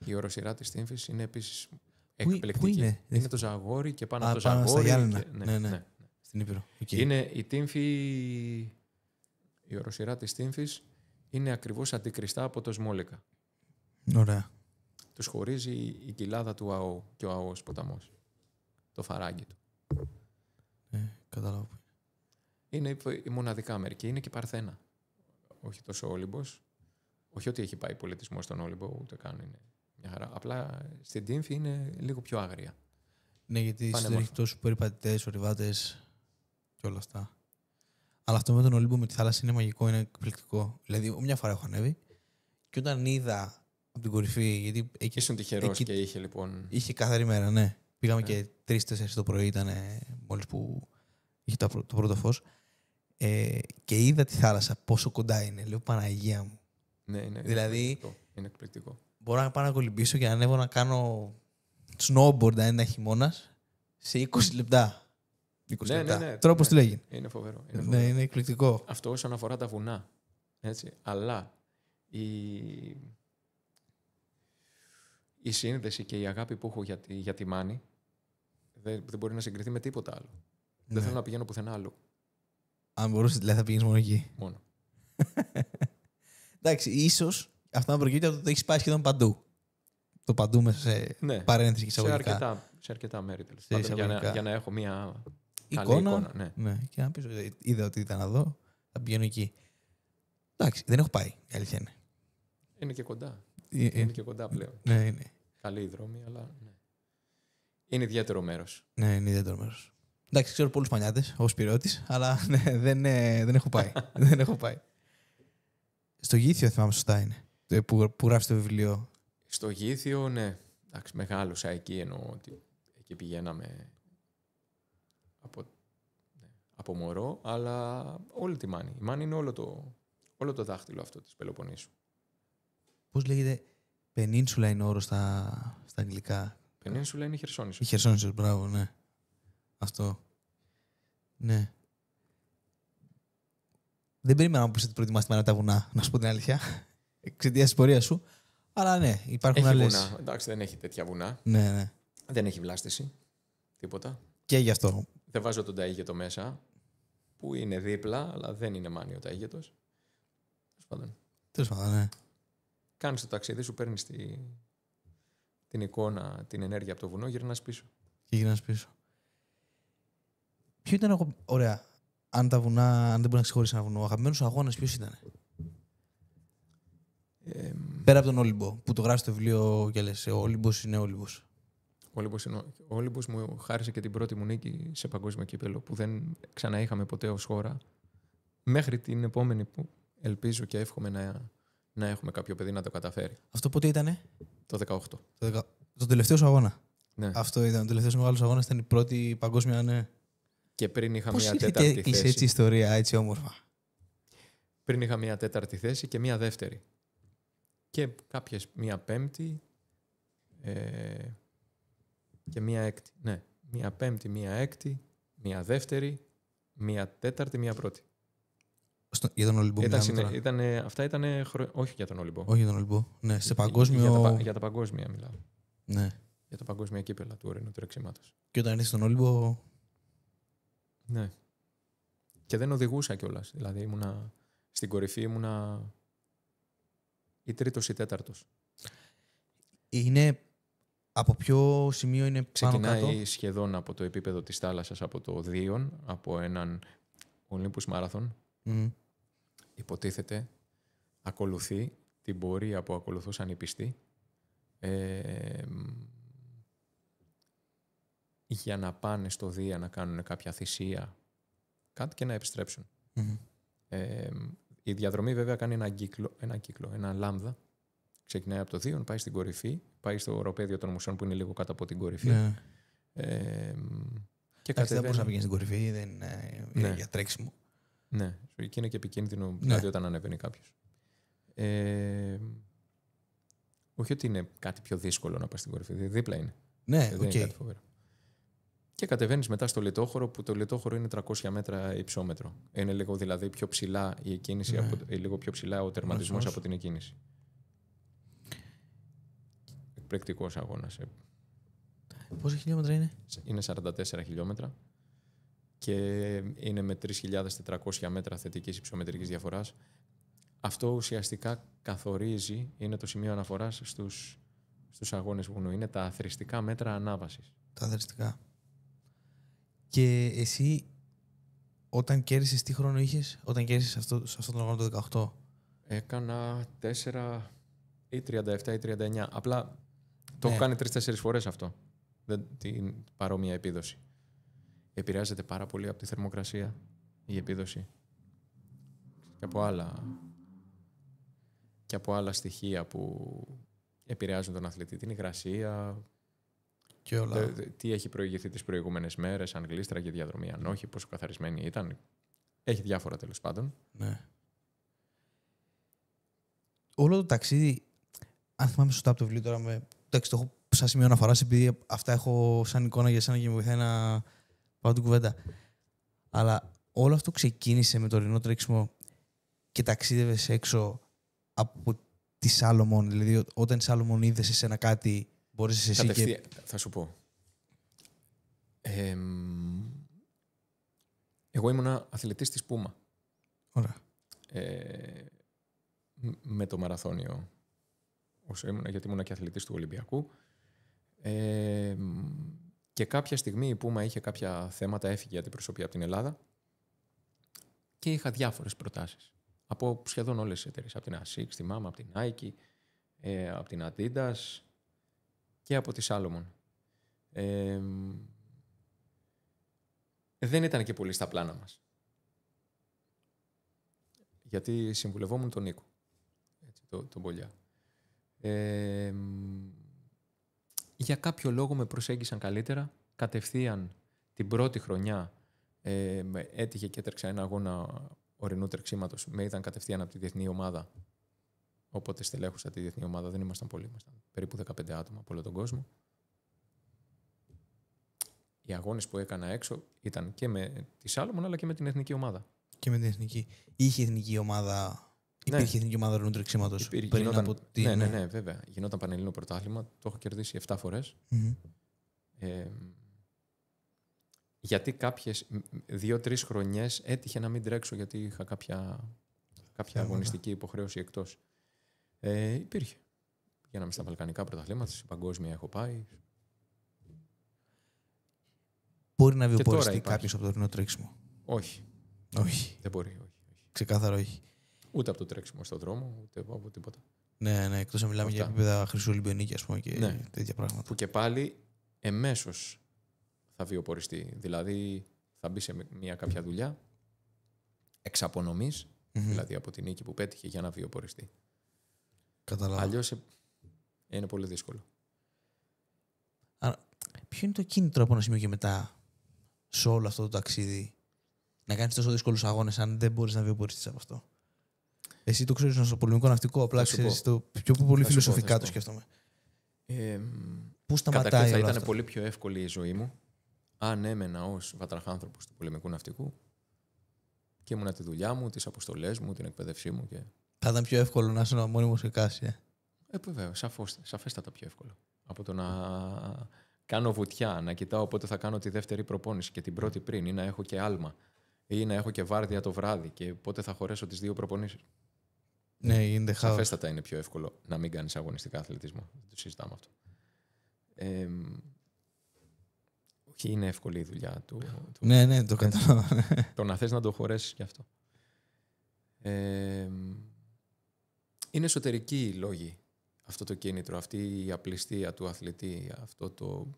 η οροσειρά της Τύμφης είναι επίσης εκπληκτική. Πού είναι? Είναι το Ζαγόρι και πάνω από το Πάνω στα Ζαγόρι. Γιάννενα. Ναι. Στην Ήπειρο. Okay. Είναι η Τύμφη, η οροσειρά της Τύμφης είναι ακριβώς αντικριστά από το Σμόλικα. Ωραία. Τους χωρίζει η κοιλάδα του ΑΟ και ο ΑΟς ποταμός. Το φαράγγι του. Κατάλαβα. Είναι η μοναδικά Αμερική. Είναι και η Παρθένα. Όχι τόσο ο Όλυμπος. Όχι ότι έχει πάει πολιτισμό στον Όλυμπο, ούτε καν είναι μια χαρά. Απλά στην Τύμφη είναι λίγο πιο άγρια. Ναι, γιατί έχει τόσους περιπατητές, ορειβάτες και όλα αυτά. Αλλά αυτό με τον Όλυμπο, με τη θάλασσα είναι μαγικό, είναι εκπληκτικό. Δηλαδή, μια φορά έχω ανέβει και όταν είδα από την κορυφή. Γιατί ήσουν τυχερός και είχε λοιπόν. Είχε καθαρή μέρα, ναι. Πήγαμε και 3-4 το πρωί, ήταν μόλις που είχε το πρώτο φως. Και είδα τη θάλασσα πόσο κοντά είναι. Λέω, Παναγία μου. Ναι, είναι εκπληκτικό. Μπορώ να πάω να κολυμπήσω και να ανέβω να κάνω snowboard αν είναι χειμώνας σε 20 λεπτά. 20 λεπτά. Ναι. Τώρα πώς το λέγει. Είναι φοβερό. Ναι, είναι εκπληκτικό. Αυτό όσον αφορά τα βουνά. Έτσι. Αλλά η σύνδεση και η αγάπη που έχω για τη Μάνη δεν μπορεί να συγκριθεί με τίποτα άλλο. Ναι. Δεν θέλω να πηγαίνω πουθενά άλλο. Αν μπορούσε, δηλαδή θα πηγαίνεις μόνο εκεί. Μόνο. Εντάξει, ίσως αυτό να προκύπτει από το ότι έχεις πάει σχεδόν παντού. Το παντού μέσα σε παρένθεση και εισαγωγικά. Σε αρκετά μέρη. Για να έχω μια καλή εικόνα. Ναι. Και να πεις, είδα ότι ήταν εδώ, θα πηγαίνω εκεί. Εντάξει, δεν έχω πάει. Η αλήθεια είναι. Είναι και κοντά. Είναι και κοντά πλέον. Ναι, είναι. Καλή η δρόμη, αλλά ναι. Είναι ιδιαίτερο μέρος. Ναι, είναι ιδιαίτερο μέρος. Εντάξει, ξέρω πολλούς μανιάτες, ως Πειραιώτης, αλλά ναι, δεν έχω πάει. Δεν έχω πάει. Στο Γήθιο θυμάμαι σωστά είναι, που γράφει το βιβλίο. Στο Γήθιο, ναι. Εντάξει, μεγάλωσα εκεί, εννοώ ότι εκεί πηγαίναμε από μωρό, αλλά όλη τη Μάνη. Η Μάνη είναι όλο το δάχτυλο αυτό της Πελοποννήσου. Πώς λέγεται, πενίνσουλα είναι όρο στα αγγλικά. Πενίνσουλα είναι η Χερσόνησος. Η Χερσόνησος, μπράβο, ναι. Αυτό. Ναι. Δεν περίμενα να πεις ότι προετοιμάστηκε με τα βουνά, να σου πω την αλήθεια. Εξαιτίας της πορείας σου. Αλλά ναι, υπάρχουν άλλες. Βουνά. Εντάξει, δεν έχει τέτοια βουνά. Ναι. Δεν έχει βλάστηση. Τίποτα. Και γι' αυτό. Δεν βάζω τον Ταΐγετο μέσα, που είναι δίπλα, αλλά δεν είναι Μάνη ο Ταΐγετος. Τέλος πάντων, ναι. Κάνεις το ταξίδι σου, παίρνεις την εικόνα, την ενέργεια από το βουνό, γυρνάς πίσω. Και γυρνάς πίσω. Ποιο ήταν, ωραία, αν τα βουνά, αν δεν μπορεί να ξεχωρίσει ένα βουνό, ο αγαπημένος αγώνας ποιος ήταν? Πέρα από τον Όλυμπο, που το γράφει στο βιβλίο και λες, ο Όλυμπος είναι Όλυμπος. Ο Όλυμπος μου χάρισε και την πρώτη μου νίκη σε παγκόσμιο κύπελλο, που δεν ξανά είχαμε ποτέ ως χώρα. Μέχρι την επόμενη που ελπίζω και εύχομαι να έχουμε κάποιο παιδί να το καταφέρει. Αυτό πότε ήτανε? Το 18. Το τελευταίο σου αγώνα. Ναι. Αυτό ήταν. Ο τελευταίος μεγάλος αγώνας ήταν η πρώτη παγκόσμια, ναι. Και πριν είχα μια τέταρτη θέση. Πώς έτσι ιστορία, έτσι όμορφα? Πριν είχα μια τέταρτη θέση και μια δεύτερη. Και μια πέμπτη και μια έκτη. Ναι, μια πέμπτη, μια έκτη, μία δεύτερη, μία τέταρτη, μία πρώτη. Για τον Ολυμπό. Αυτά ήταν. Όχι για τον Ολυμπό. Όχι για τον Ολυμπό. Ναι, σε παγκόσμιο. Για τα παγκόσμια μιλάω. Ναι. Για τα παγκόσμια κύπελα του ορεινού τρεξίματος. Και όταν ήρθε στον Ολυμπό. Ναι. Και δεν οδηγούσα κιόλας. Δηλαδή ήμουνα στην κορυφή, ήμουνα ή τρίτος ή τέταρτος. Είναι. Από ποιο σημείο είναι πάνω κάτω? Ξεκινάει σχεδόν από το επίπεδο της θάλασσας, από το Δίον, από έναν Olympus Marathon. Υποτίθεται, ακολουθεί την πορεία που ακολουθούσαν οι πιστοί για να πάνε στο Δία να κάνουν κάποια θυσία, κάτι και να επιστρέψουν. Η διαδρομή βέβαια κάνει ένα λάμδα. Ξεκινάει από το Δίον, πάει στην κορυφή, πάει στο οροπέδιο των Μουσών που είναι λίγο κάτω από την κορυφή. Ναι. Και δεν μπορείς να πηγαίνεις στην κορυφή, δεν είναι για τρέξιμο. Ναι, και είναι και επικίνδυνο δηλαδή όταν ανεβαίνει κάποιος. Όχι ότι είναι κάτι πιο δύσκολο να πας στην κορυφή, δίπλα είναι. Ναι, δεν είναι κάτι φοβερό. Και κατεβαίνεις μετά στο λιτόχωρο, που το λιτόχωρο είναι 300 μέτρα υψόμετρο. Είναι λίγο δηλαδή πιο ψηλά η εκκίνηση, λίγο πιο ψηλά ο τερματισμός από την εκκίνηση. Εκπληκτικός αγώνας. Πόσα χιλιόμετρα είναι? Είναι 44 χιλιόμετρα και είναι με 3.400 μέτρα θετικής υψομετρικής διαφοράς. Αυτό ουσιαστικά καθορίζει, είναι το σημείο αναφοράς στους αγώνες βουνού. Είναι τα αθροιστικά μέτρα ανάβασης. Τα αθροιστικά. Και εσύ, όταν κέρδισες, τι χρόνο είχες, όταν κέρδισες σε αυτόν τον αγώνα το 18? Έκανα 4 ή 37 ή 39. Απλά το έχω κάνει 3-4 φορές αυτό. Την παρόμοια επίδοση. Επηρεάζεται πάρα πολύ από τη θερμοκρασία η επίδοση και από άλλα στοιχεία που επηρεάζουν τον αθλητή. Την υγρασία και όλα. Τι έχει προηγηθεί τις προηγούμενες μέρες, αν γλίστραγε διαδρομή, αν όχι, πόσο καθαρισμένη ήταν. Έχει διάφορα τέλος πάντων. Ναι. Όλο το ταξίδι, αν θυμάμαι σωστά από το βιβλίο τώρα, εντάξει, το έχω σαν σημείο αναφοράς, επειδή αυτά έχω σαν εικόνα για σένα και με βοηθάει να πάω την κουβέντα. Αλλά όλο αυτό ξεκίνησε με το ορεινό τρέξιμο και ταξίδευες έξω από τη Σάλομον. Δηλαδή, όταν η Σάλομον είδες σε ένα κάτι, μπορείς εσύ και... Θα σου πω. Εγώ ήμουνα αθλητής της Πούμα. Ωραία. Με το μαραθώνιο. Γιατί ήμουνα και αθλητής του Ολυμπιακού. Και κάποια στιγμή η Πούμα είχε κάποια θέματα, έφυγε αντιπροσωπεία από την Ελλάδα και είχα διάφορες προτάσεις από σχεδόν όλες τις εταιρείες. Από την ASICS, τη MAMA, από την Nike, από την Adidas και από τη Salomon. Δεν ήταν και πολύ στα πλάνα μας. Γιατί συμβουλευόμουν τον Νίκο, τον Πολιά. Για κάποιο λόγο με προσέγγισαν καλύτερα. Κατευθείαν την πρώτη χρονιά έτυχε και έτρεξα ένα αγώνα ορεινού τρεξίματος. Με είδαν κατευθείαν από τη διεθνή ομάδα. Οπότε στελέχωσα τη διεθνή ομάδα. Δεν ήμασταν πολλοί, ήμασταν περίπου 15 άτομα από όλο τον κόσμο. Οι αγώνες που έκανα έξω ήταν και με τη Σάλομον αλλά και με την εθνική ομάδα. Και με την εθνική. Είχε εθνική ομάδα. Υπήρχε εθνική ομάδα ορεινού τρεξίματος. Ναι, βέβαια. Γινόταν πανελλήνιο πρωτάθλημα. Το έχω κερδίσει 7 φορές. Γιατί κάποιες 2-3 χρονιές έτυχε να μην τρέξω γιατί είχα κάποια αγωνιστική υποχρέωση εκτός. Υπήρχε. Πήγαμε στα βαλκανικά πρωταθλήματα, σε παγκόσμια έχω πάει. Μπορεί να βιοποριστεί κάποιος από το ορεινό τρέξιμο? Όχι. Δεν μπορεί. Όχι. Ξεκάθαρα όχι. Ούτε από το τρέξιμο στον δρόμο, ούτε από τίποτα. Ναι, εκτός να μιλάμε για επίπεδα Χρυσού Ολυμπιονίκη, ας πούμε, και τέτοια πράγματα. Που και πάλι εμέσως θα βιοποριστεί. Δηλαδή θα μπει σε μια κάποια δουλειά εξαπονομής, δηλαδή από την νίκη που πέτυχε για να βιοποριστεί. Καταλάβω. Αλλιώς είναι πολύ δύσκολο. Άρα, ποιο είναι το κίνητρο από ένα σημείο και μετά σε όλο αυτό το ταξίδι να κάνεις τόσο δύσκολους αγώνες αν δεν μπορείς να βιοποριστείς από αυτό? Εσύ το ξέρεις στο πολεμικό ναυτικό, απλά ξέρεις το πιο πολύ φιλοσοφικά το σκέφτομαι. Πού σταματάει? Καταρχήν θα ήταν πολύ πιο εύκολη η ζωή μου ανέμενα ως βατραχάνθρωπος του πολεμικού ναυτικού και ήμουνα τη δουλειά μου, τις αποστολές μου, την εκπαίδευσή μου. Και... Θα ήταν πιο εύκολο να είσαι ένα μόνιμος εικάσι. Βέβαια, σαφέστατα πιο εύκολο. Από το να κάνω βουτιά, να κοιτάω πότε θα κάνω τη δεύτερη προπόνηση και την πρώτη πριν, ή να έχω και άλμα, ή να έχω και βάρδια το βράδυ και πότε θα χωρέσω τις 2 προπονήσεις. Ναι, είναι χάος. Σαφέστατα είναι πιο εύκολο να μην κάνεις αγωνιστικά αθλητισμό. Δεν το συζητάμε αυτό. Όχι, είναι εύκολη η δουλειά του. Ναι, το κατάλαβα. Το να θες να το χωρέσεις κι αυτό. Είναι εσωτερικοί οι λόγοι. Αυτό το κίνητρο, αυτή η απληστία του αθλητή, αυτό το...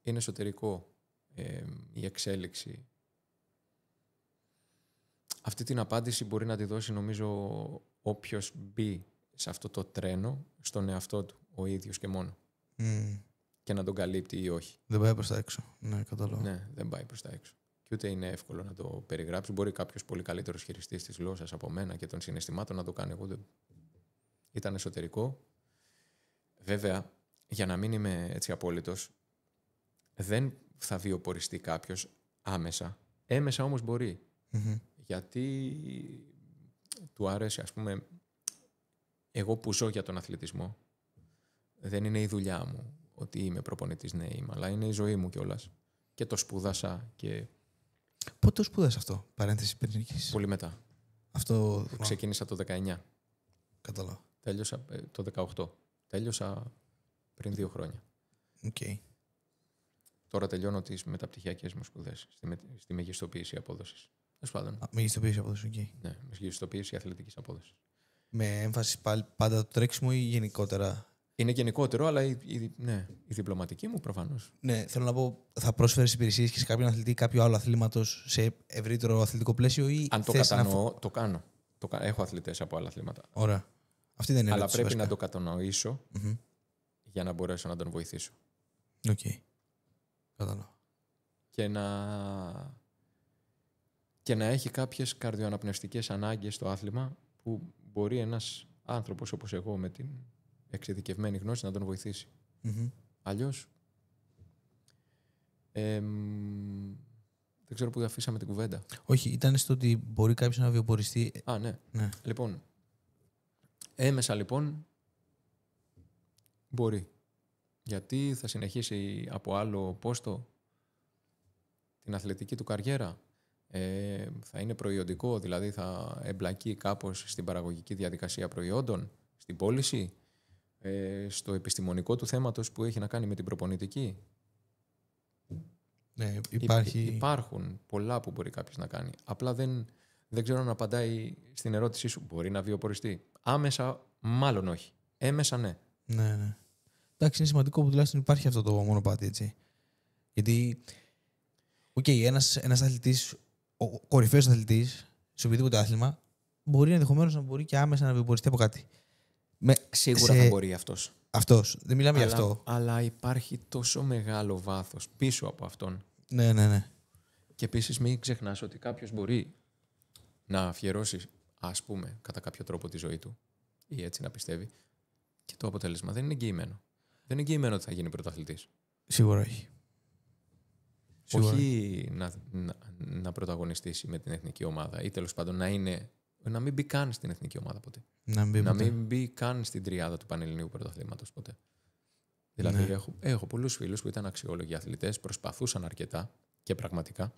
Είναι εσωτερικό η εξέλιξη. Αυτή την απάντηση μπορεί να τη δώσει, νομίζω, όποιος μπει σε αυτό το τρένο στον εαυτό του, ο ίδιος και μόνο. Και να τον καλύπτει ή όχι. Δεν πάει προς τα έξω. Ναι, κατάλαβα. Ναι, δεν πάει προς τα έξω. Και ούτε είναι εύκολο να το περιγράψει. Μπορεί κάποιος πολύ καλύτερος χειριστής της γλώσσας από μένα και των συναισθημάτων να το κάνει. Εγώ δεν... Ήταν εσωτερικό. Βέβαια, για να μην είμαι έτσι απόλυτος, δεν θα βιοποριστεί κάποιος άμεσα. Έμεσα όμως μπορεί. Γιατί του άρεσε, ας πούμε, εγώ που ζω για τον αθλητισμό, δεν είναι η δουλειά μου ότι είμαι προπονητής, ναι είμαι, αλλά είναι η ζωή μου κιόλας. Και το σπούδασα και... Πότε το σπούδασα αυτό, παρένθεση πυρηνικής? Πολύ μετά. Αυτό... Ξεκίνησα το 19. Κατάλαβα. Τέλειωσα το 18. Τέλειωσα πριν 2 χρόνια. Okay. Τώρα τελειώνω τις μεταπτυχιακές μου σπουδές στη μεγιστοποίηση απόδοσης. Μεγιστοποίηση απόδοσης, okay. Ναι, μεγιστοποίηση αθλητικής απόδοσης. Με έμφαση πάλι πάντα το τρέξιμο ή γενικότερα? Είναι γενικότερο, αλλά η διπλωματική μου προφανώς. Ναι, θέλω να πω, θα πρόσφερες υπηρεσίες και σε κάποιον αθλητή ή κάποιο άλλο αθλήματος σε ευρύτερο αθλητικό πλαίσιο ή... Αν το κατανοώ, το κάνω. Έχω αθλητές από άλλα αθλήματα. Ωραία. Αυτή δεν είναι. Αλλά πρέπει να το κατανοήσω για να μπορέσω να τον βοηθήσω. Οκ. Κατάλαβα. Και να έχει κάποιες καρδιοαναπνευστικές ανάγκες στο άθλημα που μπορεί ένας άνθρωπος όπως εγώ με την εξειδικευμένη γνώση να τον βοηθήσει. Αλλιώς δεν ξέρω πού αφήσαμε την κουβέντα. Όχι, ήταν στο ότι μπορεί κάποιος να βιοποριστεί. Ναι. Λοιπόν, έμεσα λοιπόν μπορεί. Γιατί θα συνεχίσει από άλλο πόστο την αθλητική του καριέρα. Θα είναι προϊόντικο, δηλαδή θα εμπλακεί κάπως στην παραγωγική διαδικασία προϊόντων, στην πώληση, στο επιστημονικό του θέματος που έχει να κάνει με την προπονητική. Ναι, υπάρχουν πολλά που μπορεί κάποιος να κάνει. Απλά δεν ξέρω αν απαντάει στην ερώτησή σου. Μπορεί να βιοποριστεί. Άμεσα μάλλον όχι. Έμεσα ναι. Ναι. Εντάξει, είναι σημαντικό που τουλάχιστον υπάρχει αυτό το μονοπάτι, έτσι. Γιατί, ένας αθλητής, ο κορυφαίος αθλητής, σε οποιοδήποτε άθλημα, μπορεί ενδεχομένως να μπορεί και άμεσα να βιοποριστεί από κάτι. Σίγουρα θα μπορεί αυτός. Αυτός. Δεν μιλάμε για αυτό. Αλλά υπάρχει τόσο μεγάλο βάθος πίσω από αυτόν. Ναι. Και επίσης μην ξεχνάς ότι κάποιος μπορεί να αφιερώσει, ας πούμε, κατά κάποιο τρόπο τη ζωή του ή έτσι να πιστεύει και το αποτέλεσμα δεν είναι εγγυημένο. Δεν είναι εγγυημένο ότι θα γίνει πρωταθλητής. Σίγουρα όχι. Όχι να πρωταγωνιστήσει με την εθνική ομάδα ή τέλος πάντων να μην μπει καν στην εθνική ομάδα ποτέ. Να μην μπει καν στην τριάδα του Πανελληνίου Πρωταθλήματος ποτέ. Δηλαδή έχω πολλούς φίλους που ήταν αξιόλογοι αθλητές, προσπαθούσαν αρκετά και πραγματικά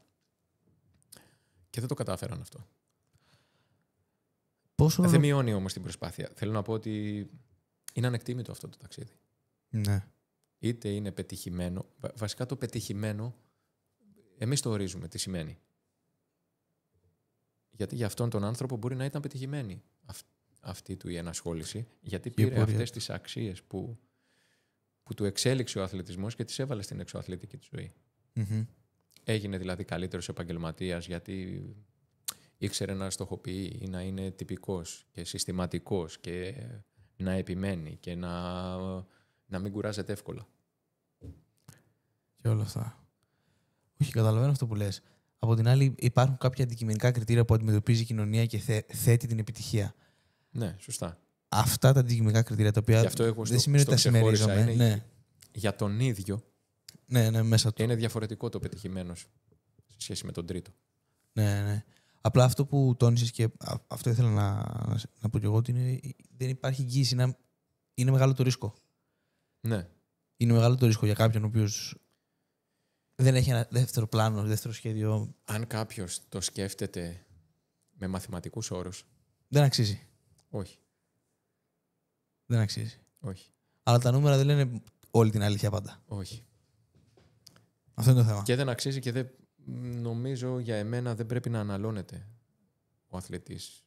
και δεν το κατάφεραν αυτό. Δεν μειώνει όμως την προσπάθεια. Θέλω να πω ότι είναι ανεκτήμητο αυτό το ταξίδι. Ναι. Είτε είναι πετυχημένο. Βασικά το πετυχημένο εμείς το ορίζουμε τι σημαίνει. Γιατί για αυτόν τον άνθρωπο μπορεί να ήταν πετυχημένη αυτή του η ενασχόληση, γιατί πήρε αυτές τις αξίες που του εξέλιξε ο αθλητισμός και τις έβαλε στην εξωαθλητική του ζωή. Έγινε δηλαδή καλύτερος επαγγελματίας γιατί ήξερε να στοχοποιεί ή να είναι τυπικός και συστηματικός και να επιμένει και να μην κουράζεται εύκολα. Και όλα αυτά. Όχι, καταλαβαίνω αυτό που λες. Από την άλλη, υπάρχουν κάποια αντικειμενικά κριτήρια που αντιμετωπίζει η κοινωνία και θέτει την επιτυχία. Ναι, σωστά. Αυτά τα αντικειμενικά κριτήρια τα οποία δεν σημαίνει ότι τα συμμερίζομαι. Για τον ίδιο Ναι, μέσα του. Και είναι διαφορετικό το πετυχημένος σε σχέση με τον τρίτο. Ναι. Απλά αυτό που τόνισες και αυτό ήθελα να πω και εγώ, ότι δεν υπάρχει εγγύηση. Είναι μεγάλο το ρίσκο. Ναι. Είναι μεγάλο το ρίσκο για κάποιον ο οποίος δεν έχει ένα δεύτερο πλάνο, δεύτερο σχέδιο. Αν κάποιος το σκέφτεται με μαθηματικούς όρους. Δεν αξίζει. Όχι. Δεν αξίζει. Όχι. Αλλά τα νούμερα δεν λένε όλη την αλήθεια πάντα. Όχι. Αυτό είναι το θέμα. Και δεν αξίζει και δεν, νομίζω για εμένα δεν πρέπει να αναλώνεται ο αθλητής.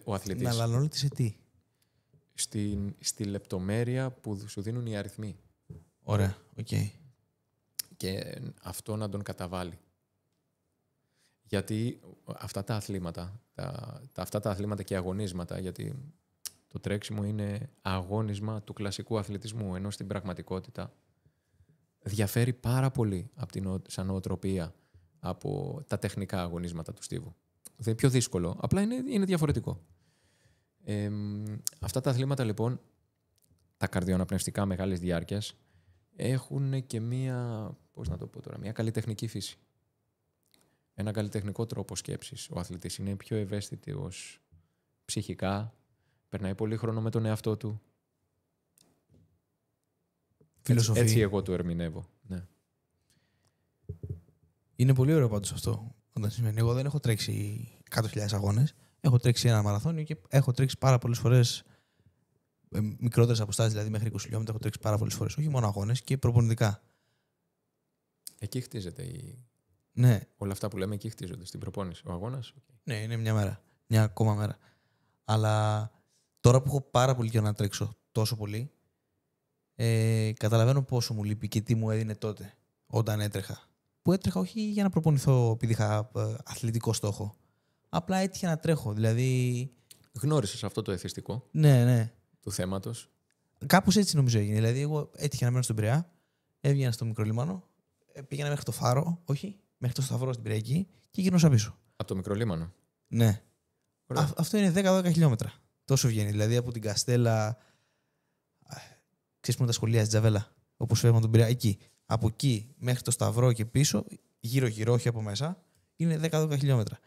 Ο αθλητής Να αναλώνεται σε τι? στη λεπτομέρεια που σου δίνουν οι αριθμοί. Ωραία. Οκ. Και αυτό να τον καταβάλει. Γιατί αυτά τα αθλήματα, αυτά τα αθλήματα και αγωνίσματα, γιατί το τρέξιμο είναι αγώνισμα του κλασικού αθλητισμού, ενώ στην πραγματικότητα διαφέρει πάρα πολύ σαν νοοτροπία από τα τεχνικά αγωνίσματα του στίβου. Δεν είναι πιο δύσκολο, απλά είναι διαφορετικό. Αυτά τα αθλήματα λοιπόν, τα καρδιοαναπνευστικά μεγάλης διάρκειας, έχουν και μια καλλιτεχνική φύση. Ένα καλλιτεχνικό τρόπο σκέψης. Ο αθλητής είναι πιο ευαίσθητος ψυχικά, περνάει πολύ χρόνο με τον εαυτό του. Φιλοσοφή. Έτσι εγώ το ερμηνεύω. Ναι. Είναι πολύ ωραίο πάντως αυτό όταν σημαίνει. Εγώ δεν έχω τρέξει 100.000 αγώνες. Έχω τρέξει ένα μαραθώνιο και έχω τρέξει πάρα πολλές φορές μικρότερες αποστάσεις, δηλαδή μέχρι 20 χιλιόμετρα. Έχω τρέξει πάρα πολλές φορές. Όχι μόνο αγώνες και προπονητικά. Εκεί χτίζεται Ναι. Όλα αυτά που λέμε εκεί χτίζονται στην προπόνηση. Ο αγώνας. Okay. Ναι, είναι μια μέρα. Μια ακόμα μέρα. Αλλά τώρα που έχω πάρα πολύ καιρό να τρέξω τόσο πολύ, καταλαβαίνω πόσο μου λείπει και τι μου έδινε τότε όταν έτρεχα. Που έτρεχα όχι για να προπονηθώ επειδή είχα αθλητικό στόχο. Απλά έτυχε να τρέχω. Δηλαδή. Γνώρισες αυτό το εθιστικό Ναι. του θέματος. Κάπως έτσι νομίζω έγινε. Δηλαδή, εγώ έτυχε να μένω στον Πειραιά, έβγαινα στο μικρό λίμανο, πήγαινα μέχρι το Φάρο, όχι, μέχρι το Σταυρό στην Πειραϊκή και γυρνούσα πίσω. Από το μικρό λίμανο. Ναι. Αυτό είναι 10-12 χιλιόμετρα. Τόσο βγαίνει. Δηλαδή από την Καστέλα. Ξέρεις που είναι τα σχολεία στη Τζαβέλα, όπως φεύγουν τον Πειραιά, εκεί. Από εκεί μέχρι το Σταυρό και πίσω, γύρω-γύρω, όχι από μέσα, είναι 10-12 χιλιόμετρα.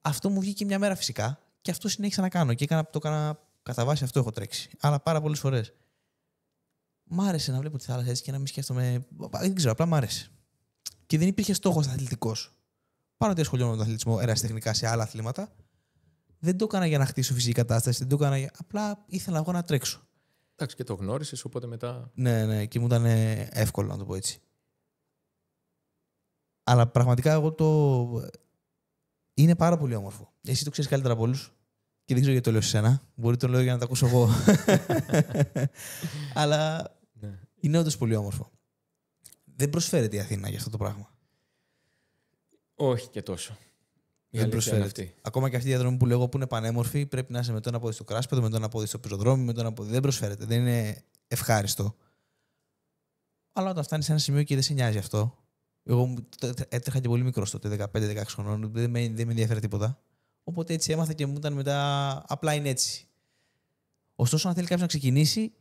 Αυτό μου βγήκε μια μέρα φυσικά και αυτό συνέχισα να κάνω. Και το έκανα κατά βάση, αυτό έχω τρέξει. Αλλά πάρα πολλές φορές. Μ' άρεσε να βλέπω τη θάλασσα έτσι και να μην σκέφτομαι. Δεν ξέρω, απλά μ' άρεσε. Και δεν υπήρχε στόχος αθλητικός. Πάνω ότι ασχολιόμαι με τον αθλητισμό ερασιτεχνικά σε άλλα αθλήματα. Δεν το έκανα για να χτίσω φυσική κατάσταση, δεν το έκανα για. Απλά ήθελα να βγω να τρέξω. Εντάξει, και το γνώρισες, οπότε μετά. Ναι, και μου ήταν εύκολο να το πω έτσι. Αλλά πραγματικά εγώ είναι πάρα πολύ όμορφο. Εσύ το ξέρεις καλύτερα από όλους. Και δεν ξέρω γιατί το λέω σε σένα. Μπορεί το λέω για να το ακούσω εγώ. Αλλά Ναι. είναι όντως πολύ όμορφο. Δεν προσφέρεται η Αθήνα για αυτό το πράγμα. Όχι και τόσο. Δεν προσφέρεται. Ακόμα και αυτή η διαδρομή που λέω που είναι πανέμορφη, πρέπει να είσαι με το ένα πόδι στο κράσπεδο, με το ένα πόδι στο πεζοδρόμιο, με το ένα πόδι. Δεν προσφέρεται. Δεν είναι ευχάριστο. Αλλά όταν φτάνει σε ένα σημείο και δεν σε νοιάζει αυτό. Εγώ έτρεχα και πολύ μικρό τότε, 15-16 χρονών. Δεν με ενδιαφέρει τίποτα. Οπότε έτσι έμαθα και μου ήταν μετά. Απλά είναι έτσι. Ωστόσο, αν θέλει κάποιο να ξεκινήσει,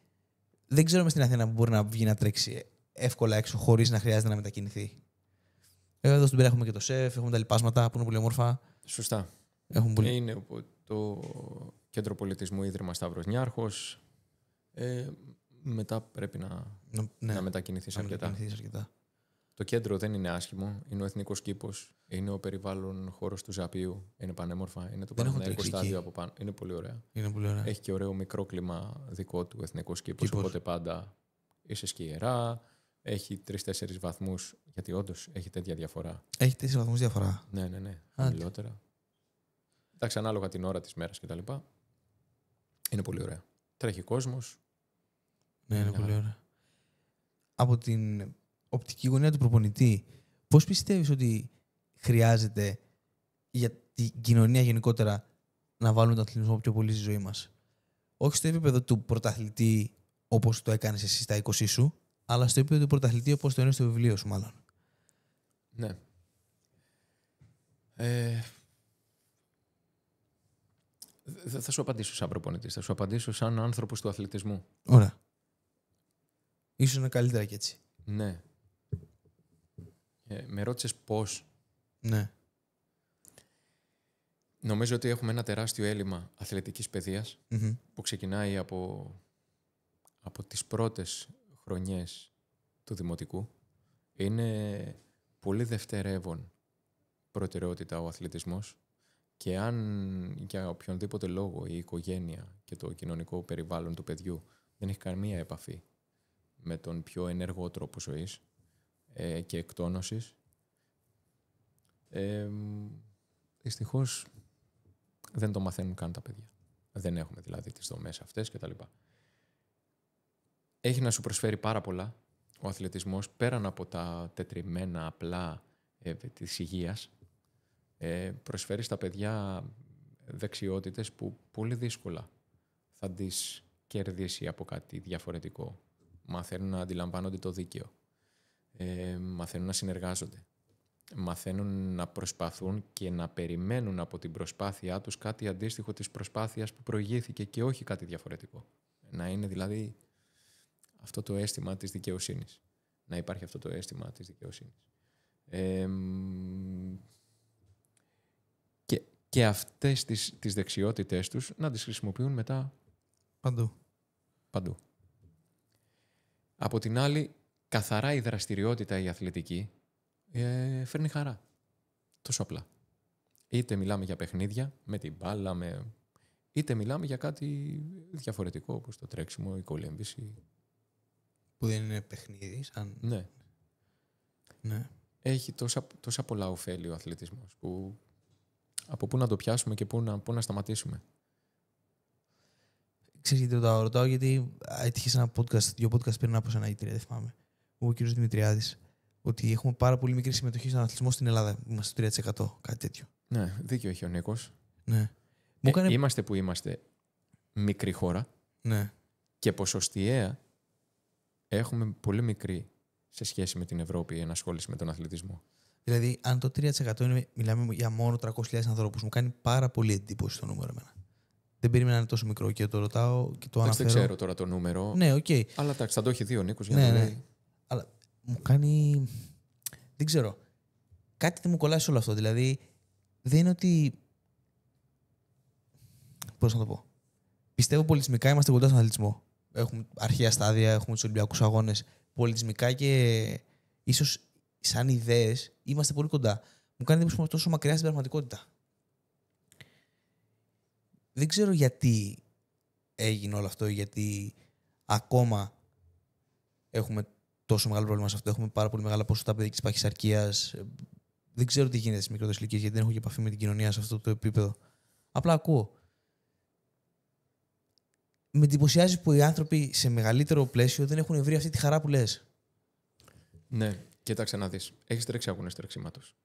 δεν ξέρω μες στην Αθήνα που μπορεί να βγει να τρέξει εύκολα έξω χωρίς να χρειάζεται να μετακινηθεί. Εδώ στην Πειραιά έχουμε και το ΣΕΦ, έχουμε τα λοιπάσματα που είναι πολύ όμορφα. Σωστά. Πολύ... Είναι το Κέντρο Πολιτισμού Ίδρυμα Σταύρος Νιάρχος. Μετά πρέπει να μετακινηθείς αρκετά. Το κέντρο δεν είναι άσχημο. Είναι ο Εθνικός Κήπος. Είναι ο περιβάλλον χώρος του Ζαπίου. Είναι πανέμορφα. Είναι το Παναθηναϊκό στάδιο από πάνω. Είναι πολύ ωραία. Έχει και ωραίο μικρό κλίμα δικό του Εθνικός Κήπος. Οπότε πάντα είσαι σκιερά. Έχει 3-4 βαθμούς. Γιατί όντως έχει τέτοια διαφορά. Έχει 4 βαθμούς διαφορά. Ναι. Χαμηλότερα. Εντάξει, ανάλογα την ώρα της μέρας κτλ. Είναι πολύ ωραία. Τρέχει κόσμος. Ναι, είναι πολύ ωραία. Από την οπτική γωνία του προπονητή, πώς πιστεύεις ότι χρειάζεται για την κοινωνία γενικότερα να βάλουμε τον αθλητισμό πιο πολύ στη ζωή μας? Όχι στο επίπεδο του πρωταθλητή όπως το έκανες εσύ στα 20 σου, αλλά στο επίπεδο του πρωταθλητή όπως το είναι στο βιβλίο σου, μάλλον. Ναι. Θα σου απαντήσω σαν προπονητής. Θα σου απαντήσω σαν άνθρωπος του αθλητισμού. Ωραία. Ίσως είναι καλύτερα κι έτσι. Ναι. Με ρώτησες πώς. Ναι. Νομίζω ότι έχουμε ένα τεράστιο έλλειμμα αθλητικής παιδείας που ξεκινάει από τις πρώτες χρονιές του δημοτικού. Είναι πολύ δευτερεύον προτεραιότητα ο αθλητισμός και αν για οποιονδήποτε λόγο η οικογένεια και το κοινωνικό περιβάλλον του παιδιού δεν έχει καμία επαφή με τον πιο ενεργό τρόπο ζωής και εκτόνωσης, δυστυχώς δεν το μαθαίνουν καν τα παιδιά. Δεν έχουμε δηλαδή τις δομές αυτές κτλ. Έχει να σου προσφέρει πάρα πολλά ο αθλητισμός πέραν από τα τετριμμένα απλά της υγείας. Προσφέρει στα παιδιά δεξιότητες που πολύ δύσκολα θα τις κερδίσει από κάτι διαφορετικό. Μαθαίνουν να αντιλαμβάνονται το δίκαιο. Μαθαίνουν να συνεργάζονται. Μαθαίνουν να προσπαθούν και να περιμένουν από την προσπάθειά τους κάτι αντίστοιχο της προσπάθειας που προηγήθηκε και όχι κάτι διαφορετικό. Να είναι δηλαδή αυτό το αίσθημα της δικαιοσύνης. Να υπάρχει αυτό το αίσθημα της δικαιοσύνης. Και αυτές τις δεξιότητες τους να τις χρησιμοποιούν μετά παντού. Από την άλλη, καθαρά η δραστηριότητα η αθλητική φέρνει χαρά. Τόσο απλά. Είτε μιλάμε για παιχνίδια, με την μπάλα, είτε μιλάμε για κάτι διαφορετικό, όπως το τρέξιμο, η κολύμβηση. Που δεν είναι παιχνίδι, σαν... Ναι. Έχει τόσα πολλά ωφέλη ο αθλητισμός, που από πού να το πιάσουμε και πού να σταματήσουμε. Ξέρεις γιατί το ρωτάω, γιατί έτυχε σε ένα podcast, 2 podcast πριν από ένα ή 3, δεν θυμάμαι, ο κ. Δημητριάδης, ότι έχουμε πάρα πολύ μικρή συμμετοχή στον αθλητισμό στην Ελλάδα. Είμαστε στο 3%, κάτι τέτοιο. Ναι, δίκιο έχει ο Νίκος. Ναι. Είμαστε που είμαστε μικρή χώρα. Ναι. Και ποσοστιαία έχουμε πολύ μικρή σε σχέση με την Ευρώπη ενασχόληση με τον αθλητισμό. Δηλαδή, αν το 3% μιλάμε για μόνο 300.000 ανθρώπους, μου κάνει πάρα πολύ εντύπωση το νούμερο εμένα. Δεν περίμενα να είναι τόσο μικρό και το ρωτάω και το αναφέρω. Δεν ξέρω τώρα το νούμερο. Ναι, οκ. Αλλά εντάξει, θα το έχει δει ο Νίκος για να το λέει. Αλλά μου κάνει. Δεν ξέρω. Κάτι δεν μου κολλάει σε όλο αυτό. Δηλαδή, δεν είναι ότι. Πώς να το πω. Πιστεύω πολιτισμικά είμαστε κοντά στον αθλητισμό. Έχουμε αρχαία στάδια, έχουμε τους Ολυμπιακούς Αγώνες. Πολιτισμικά και ίσως σαν ιδέες είμαστε πολύ κοντά. Μου κάνει εντύπωση που είμαστε τόσο μακριά στην πραγματικότητα. Δεν ξέρω γιατί έγινε όλο αυτό, γιατί ακόμα έχουμε τόσο μεγάλο πρόβλημα σε αυτό. Έχουμε πάρα πολύ μεγάλα ποσοστά παιδικής παχυσαρκίας. Δεν ξέρω τι γίνεται στις μικρότερες ηλικίες, γιατί δεν έχω και επαφή με την κοινωνία σε αυτό το επίπεδο. Απλά ακούω. Με εντυπωσιάζει που οι άνθρωποι σε μεγαλύτερο πλαίσιο δεν έχουν βρει αυτή τη χαρά που λες. Ναι, κοίταξε να δεις. Έχεις τρέξει αγώνες τρεξίματος.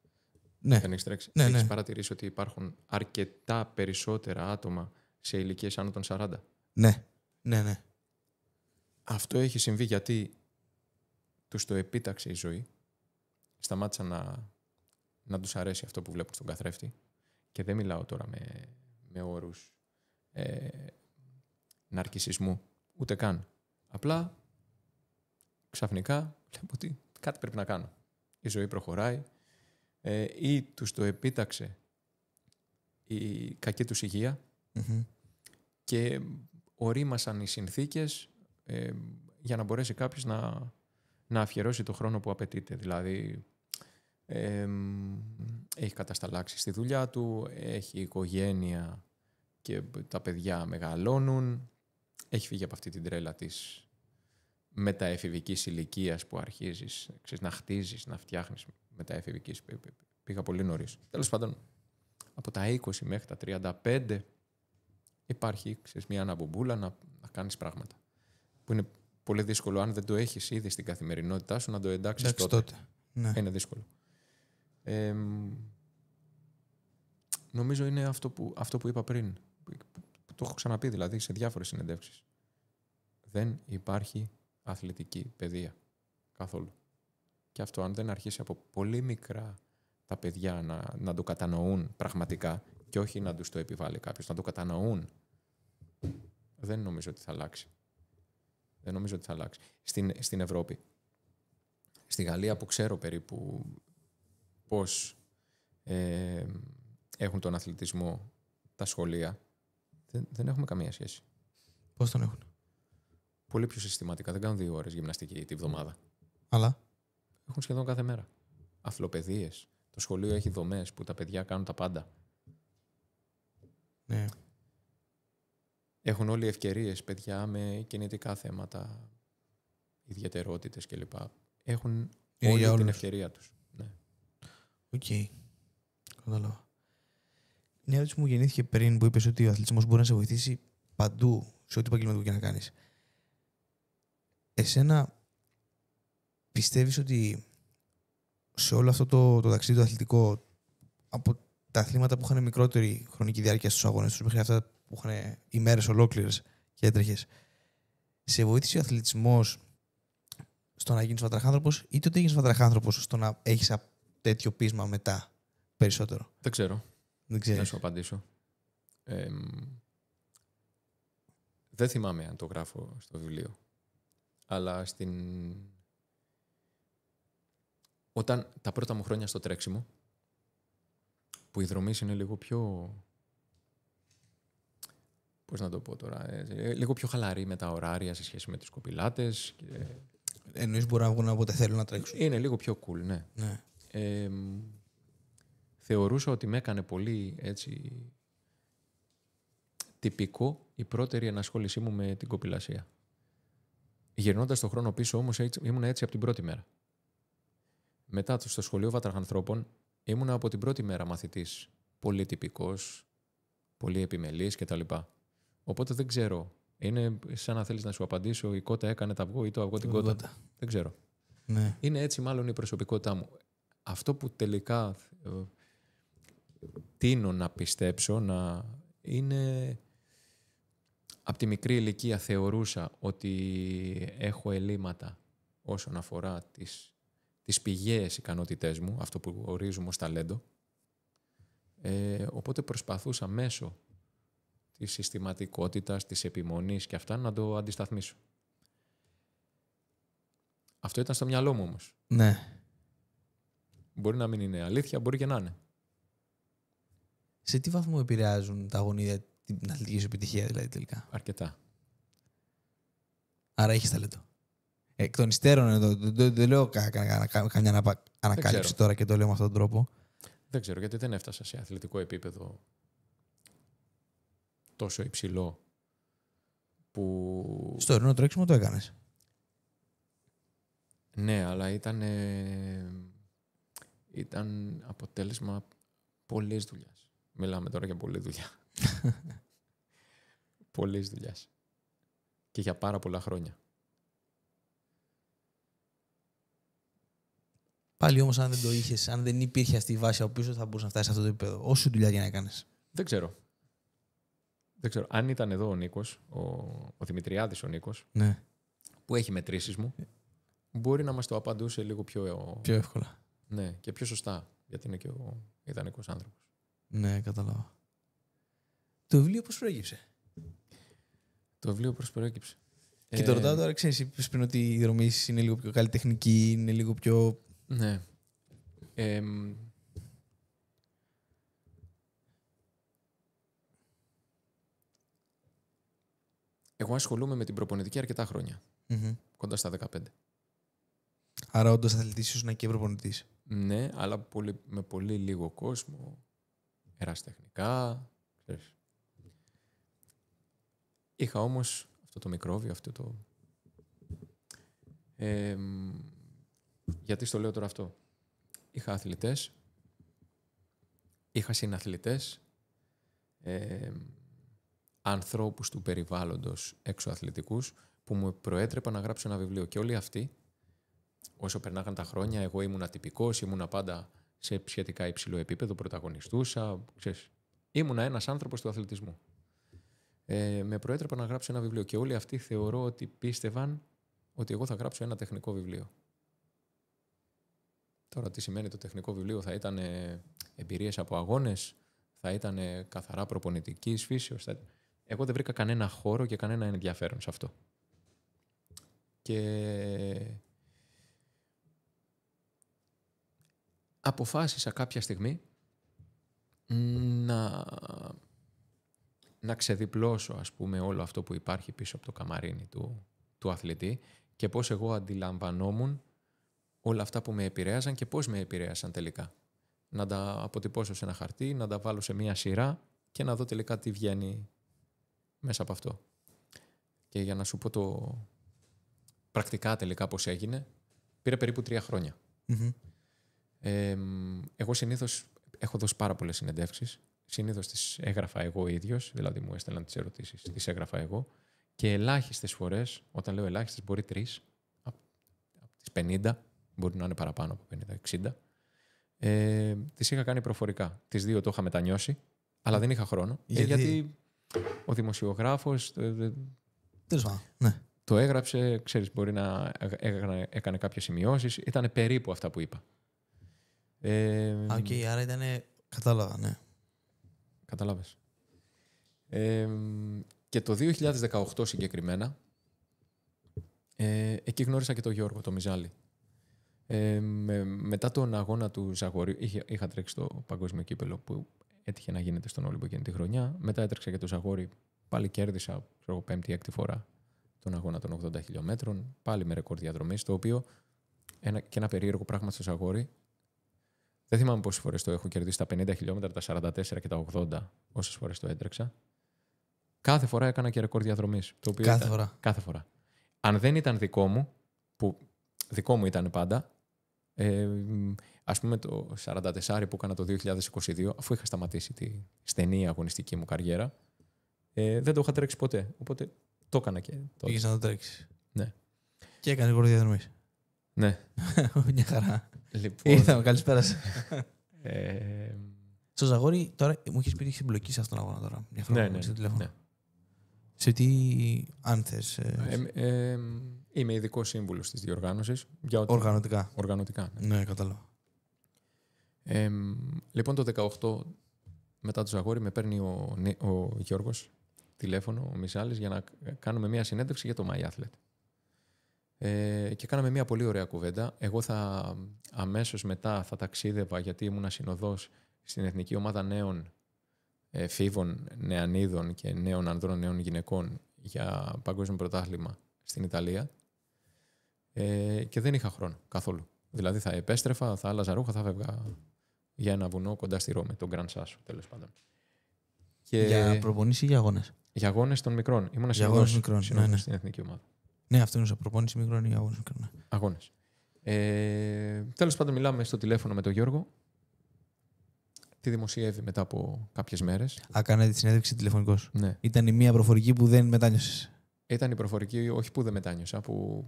Ναι. Δεν έχεις τρέξει. Ναι, έχεις παρατηρήσει ότι υπάρχουν αρκετά περισσότερα άτομα σε ηλικίες άνω των 40. Ναι. Ναι. Αυτό έχει συμβεί γιατί τους το επίταξε η ζωή. Σταμάτησαν να τους αρέσει αυτό που βλέπουν στον καθρέφτη. Και δεν μιλάω τώρα με όρους ναρκισσισμού, ούτε καν. Απλά ξαφνικά βλέπω ότι κάτι πρέπει να κάνω. Η ζωή προχωράει ή τους το επίταξε η κακή τους υγεία και ορίμασαν οι συνθήκες για να μπορέσει κάποιος να αφιερώσει το χρόνο που απαιτείται. Δηλαδή έχει κατασταλάξει στη δουλειά του, έχει οικογένεια και τα παιδιά μεγαλώνουν, έχει φύγει από αυτή την τρέλα της μεταεφηβικής ηλικίας που αρχίζεις να χτίζεις, να φτιάχνεις μεταεφηβικής. Πήγα πολύ νωρίς. Τέλος πάντων, από τα 20 μέχρι τα 35 υπάρχει μια αναμπομπούλα να κάνεις πράγματα. Που είναι πολύ δύσκολο αν δεν το έχεις ήδη στην καθημερινότητά σου να το εντάξεις τότε. Ναι. Είναι δύσκολο. Νομίζω είναι αυτό που είπα πριν. Το έχω ξαναπεί δηλαδή σε διάφορες συνεντεύξεις. Δεν υπάρχει αθλητική παιδεία καθόλου. Και αυτό αν δεν αρχίσει από πολύ μικρά τα παιδιά να το κατανοούν πραγματικά και όχι να τους το επιβάλλει κάποιος, να το κατανοούν, δεν νομίζω ότι θα αλλάξει. Στην Ευρώπη Στη Γαλλία που ξέρω περίπου πώς έχουν τον αθλητισμό τα σχολεία, δεν έχουμε καμία σχέση. Πώς τον έχουν? Πολύ πιο συστηματικά. Δεν κάνουν 2 ώρες γυμναστική τη βδομάδα. Αλλά. Έχουν σχεδόν κάθε μέρα. Αθλοπαιδείες. Το σχολείο έχει δομές που τα παιδιά κάνουν τα πάντα. Ναι. Έχουν όλοι ευκαιρίες, παιδιά με κινητικά θέματα, ιδιαιτερότητες κλπ. Έχουν όλη την ευκαιρία τους. Ναι. Οκ. Κατάλαβα. Μια ερώτηση που μου γεννήθηκε πριν που είπες ότι ο αθλητισμός μπορεί να σε βοηθήσει παντού, σε ό,τι επαγγελματικό και να κάνεις. Εσένα πιστεύεις ότι σε όλο αυτό το ταξίδι το αθλητικό, από τα αθλήματα που είχαν μικρότερη χρονική διάρκεια στους αγώνες τους μέχρι αυτά που είχαν ημέρες ολόκληρες και έτρεχες, σε βοήθησε ο αθλητισμός στο να γίνεις βατραχάνθρωπος ή τότε έγινες βατραχάνθρωπος στο να έχεις τέτοιο πείσμα μετά περισσότερο? Δεν ξέρω. Δεν ξέρεις. Να σου απαντήσω. Δεν θυμάμαι αν το γράφω στο βιβλίο. Αλλά όταν τα πρώτα μου χρόνια στο τρέξιμο, που οι δρομείς είναι λίγο πιο... Πώς να το πω τώρα... λίγο πιο χαλαροί με τα ωράρια σε σχέση με τους κοπηλάτες. Και... Εννοείς μπορούν να βγουν όποτε θέλουν να τρέξουν. Είναι λίγο πιο cool, ναι. Θεωρούσα ότι με έκανε πολύ έτσι, τυπικό η πρώτερη ενασχόλησή μου με την κοπηλασία. Γυρνώντας τον χρόνο πίσω όμως ήμουν έτσι από την πρώτη μέρα. Μετά στο σχολείο βατραχανθρώπων ήμουν από την πρώτη μέρα μαθητής. Πολύ τυπικός, πολύ επιμελής κτλ. Οπότε δεν ξέρω. Είναι σαν να θέλεις να σου απαντήσω η κότα έκανε το αυγό ή το αυγό την κότα. Δεν ξέρω. Ναι. Είναι έτσι μάλλον η προσωπικότητά μου. Αυτό που τελικά τείνω να πιστέψω είναι... Από τη μικρή ηλικία θεωρούσα ότι έχω ελλείμματα όσον αφορά τις πηγαίες ικανότητές μου, αυτό που ορίζουμε ως ταλέντο. Οπότε προσπαθούσα μέσω της συστηματικότητας, της επιμονής και αυτά να το αντισταθμίσω. Αυτό ήταν στο μυαλό μου όμως. Ναι. Μπορεί να μην είναι αλήθεια, μπορεί και να είναι. Σε τι βαθμό επηρεάζουν τα γονίδια την αθλητική σου επιτυχία, δηλαδή, τελικά? Αρκετά. Άρα έχεις ταλέντο. Εκ των υστέρων εδώ, δεν λέω καμιά ανακάλυψη τώρα και το λέω με αυτόν τον τρόπο. Δεν ξέρω, γιατί δεν έφτασα σε αθλητικό επίπεδο τόσο υψηλό που... Στο ορεινό τρέξιμο το έκανες. Ναι, αλλά ήταν αποτέλεσμα πολλής δουλειάς. Μιλάμε τώρα για πολλή δουλειά. Πολλής δουλειάς. Και για πάρα πολλά χρόνια. Πάλι όμως, αν δεν το είχες, αν δεν υπήρχε αυτή η βάση από πίσω, θα μπορούσε να φτάσει σε αυτό το επίπεδο. Όσο δουλειά για να έκανες. Δεν ξέρω. Αν ήταν εδώ ο Νίκος, ο Δημητριάδης ο Νίκος, ναι, που έχει μετρήσεις μου, μπορεί να μας το απαντούσε λίγο πιο εύκολα. Ναι, και πιο σωστά, γιατί είναι και ο ιδανικός άνθρωπος. Ναι, κατάλαβα. Το βιβλίο πώς προέκυψε? Το βιβλίο πώς προέκυψε? Και το ρωτάω τώρα, ξέρεις, είπες πριν ότι η δρομή είναι λίγο πιο καλλιτεχνική, είναι λίγο πιο... Ναι. Εγώ ασχολούμαι με την προπονητική αρκετά χρόνια. Mm-hmm. Κοντά στα 15. Άρα όντως αθλητής ήσουν να και προπονητής. Ναι, αλλά με πολύ λίγο κόσμο. Ερασιτεχνικά. Ξέρεις. Είχα όμως αυτό το μικρόβιο, αυτό το... γιατί στο λέω τώρα αυτό? Είχα αθλητές, είχα συναθλητές, ανθρώπους του περιβάλλοντος εξωαθλητικούς που μου προέτρεπαν να γράψω ένα βιβλίο. Και όλοι αυτοί, όσο περνάγαν τα χρόνια, εγώ ήμουν ατυπικός, ήμουνα πάντα σε σχετικά υψηλό επίπεδο, πρωταγωνιστούσα, ξέρεις. Ήμουνα ένας άνθρωπος του αθλητισμού. Με προέτρεπαν να γράψω ένα βιβλίο και όλοι αυτοί θεωρώ ότι πίστευαν ότι εγώ θα γράψω ένα τεχνικό βιβλίο. Τώρα τι σημαίνει το τεχνικό βιβλίο? Θα ήταν εμπειρίες από αγώνες, θα ήταν καθαρά προπονητικής φύσεως. Εγώ δεν βρήκα κανένα χώρο και κανένα ενδιαφέρον σε αυτό. Και αποφάσισα κάποια στιγμή να ξεδιπλώσω, ας πούμε, όλο αυτό που υπάρχει πίσω από το καμαρίνι του αθλητή και πώς εγώ αντιλαμβανόμουν όλα αυτά που με επηρέαζαν και πώς με επηρέασαν τελικά. Να τα αποτυπώσω σε ένα χαρτί, να τα βάλω σε μία σειρά και να δω τελικά τι βγαίνει μέσα από αυτό. Και για να σου πω το πρακτικά τελικά πώς έγινε, πήρε περίπου 3 χρόνια. Mm-hmm. Εγώ συνήθως έχω δώσει πάρα πολλές συνεντεύξεις. Συνήθως τις έγραφα εγώ ίδιος, δηλαδή μου έστελναν τις ερωτήσεις, τις έγραφα εγώ. Και ελάχιστες φορές, όταν λέω ελάχιστες, μπορεί 3, από τις 50, μπορεί να είναι παραπάνω από 50-60, τις είχα κάνει προφορικά. Τις 2 το είχα μετανιώσει, αλλά δεν είχα χρόνο. Γιατί ο δημοσιογράφος ναι. το έγραψε, ξέρεις, μπορεί να έκανε κάποιες σημειώσεις. Ήταν περίπου αυτά που είπα. Οκ, άρα ήτανε... Κατάλαβα, ναι. Καταλάβες. Και το 2018 συγκεκριμένα, εκεί γνώρισα και τον Γιώργο, το Μιζάλη. Μετά τον αγώνα του Ζαγορίου, είχα τρέξει το παγκόσμιο κύπελο που έτυχε να γίνεται στον Όλυμπο εκείνη τη χρονιά. Μετά έτρεξα και το Ζαγόρι, πάλι κέρδισα, ξέρω, 5η-6η φορά τον αγώνα των 80 χιλιόμετρων, πάλι με ρεκόρ διαδρομής, το οποίο και ένα περίεργο πράγμα στο Ζαγόρι. Δεν θυμάμαι πόσες φορές το έχω κερδίσει, τα 50 χιλιόμετρα, τα 44 και τα 80, όσες φορές το έτρεξα. Κάθε φορά έκανα και ρεκόρ διαδρομής. Κάθε φορά. Αν δεν ήταν δικό μου, που δικό μου ήταν πάντα, ας πούμε το 44 που έκανα το 2022, αφού είχα σταματήσει τη στενή αγωνιστική μου καριέρα, δεν το είχα τρέξει ποτέ. Οπότε το έκανα και τότε. Πήγες να το τρέξεις. Ναι. Και έκανε ρεκόρ διαδρομής. Ναι. Μια χαρά. Λοιπόν, Ήρθαμε, καλησπέρα. Στο Ζαγόρι, τώρα μου έχεις πει ότι έχεις εμπλοκή σε αυτόν τον αγώνα τώρα. Μια φορά ναι. Σε τι, αν θες... είμαι ειδικός σύμβουλος της διοργάνωσης. Οργανωτικά. Ναι, κατάλαβα. Λοιπόν, το 18 μετά το Ζαγόρι με παίρνει ο Γιώργος τηλέφωνο, ο Μισάλης, για να κάνουμε μια συνέντευξη για το My Athlete. Και κάναμε μια πολύ ωραία κουβέντα. Εγώ αμέσως μετά θα ταξίδευα, γιατί ήμουνα συνοδός στην Εθνική Ομάδα Νέων Φίβων, Νεανίδων και Νέων Ανδρών, Νέων Γυναικών για παγκόσμιο πρωτάθλημα στην Ιταλία. Και δεν είχα χρόνο καθόλου. Δηλαδή θα επέστρεφα, θα άλλαζα ρούχα, θα φεύγα για ένα βουνό κοντά στη Ρώμη, τον Γκραν Σάσο, τέλος πάντων. Για προπονήσεις ή για αγώνες? Για αγώνες των μικρών. Ήμουνα συνοδός στην Εθνική Ομάδα. Ναι, αυτό είναι σε προπόνηση μικρών ή αγώνες μικρών. Αγώνες. Τέλος πάντων, μιλάμε στο τηλέφωνο με τον Γιώργο. Τη δημοσιεύει μετά από κάποιες μέρες. Κάνετε τη συνέντευξη τηλεφωνικός. Ναι. Ήταν η μία προφορική που δεν μετάνιωσες? Ήταν η προφορική, όχι που δεν μετάνιωσα, που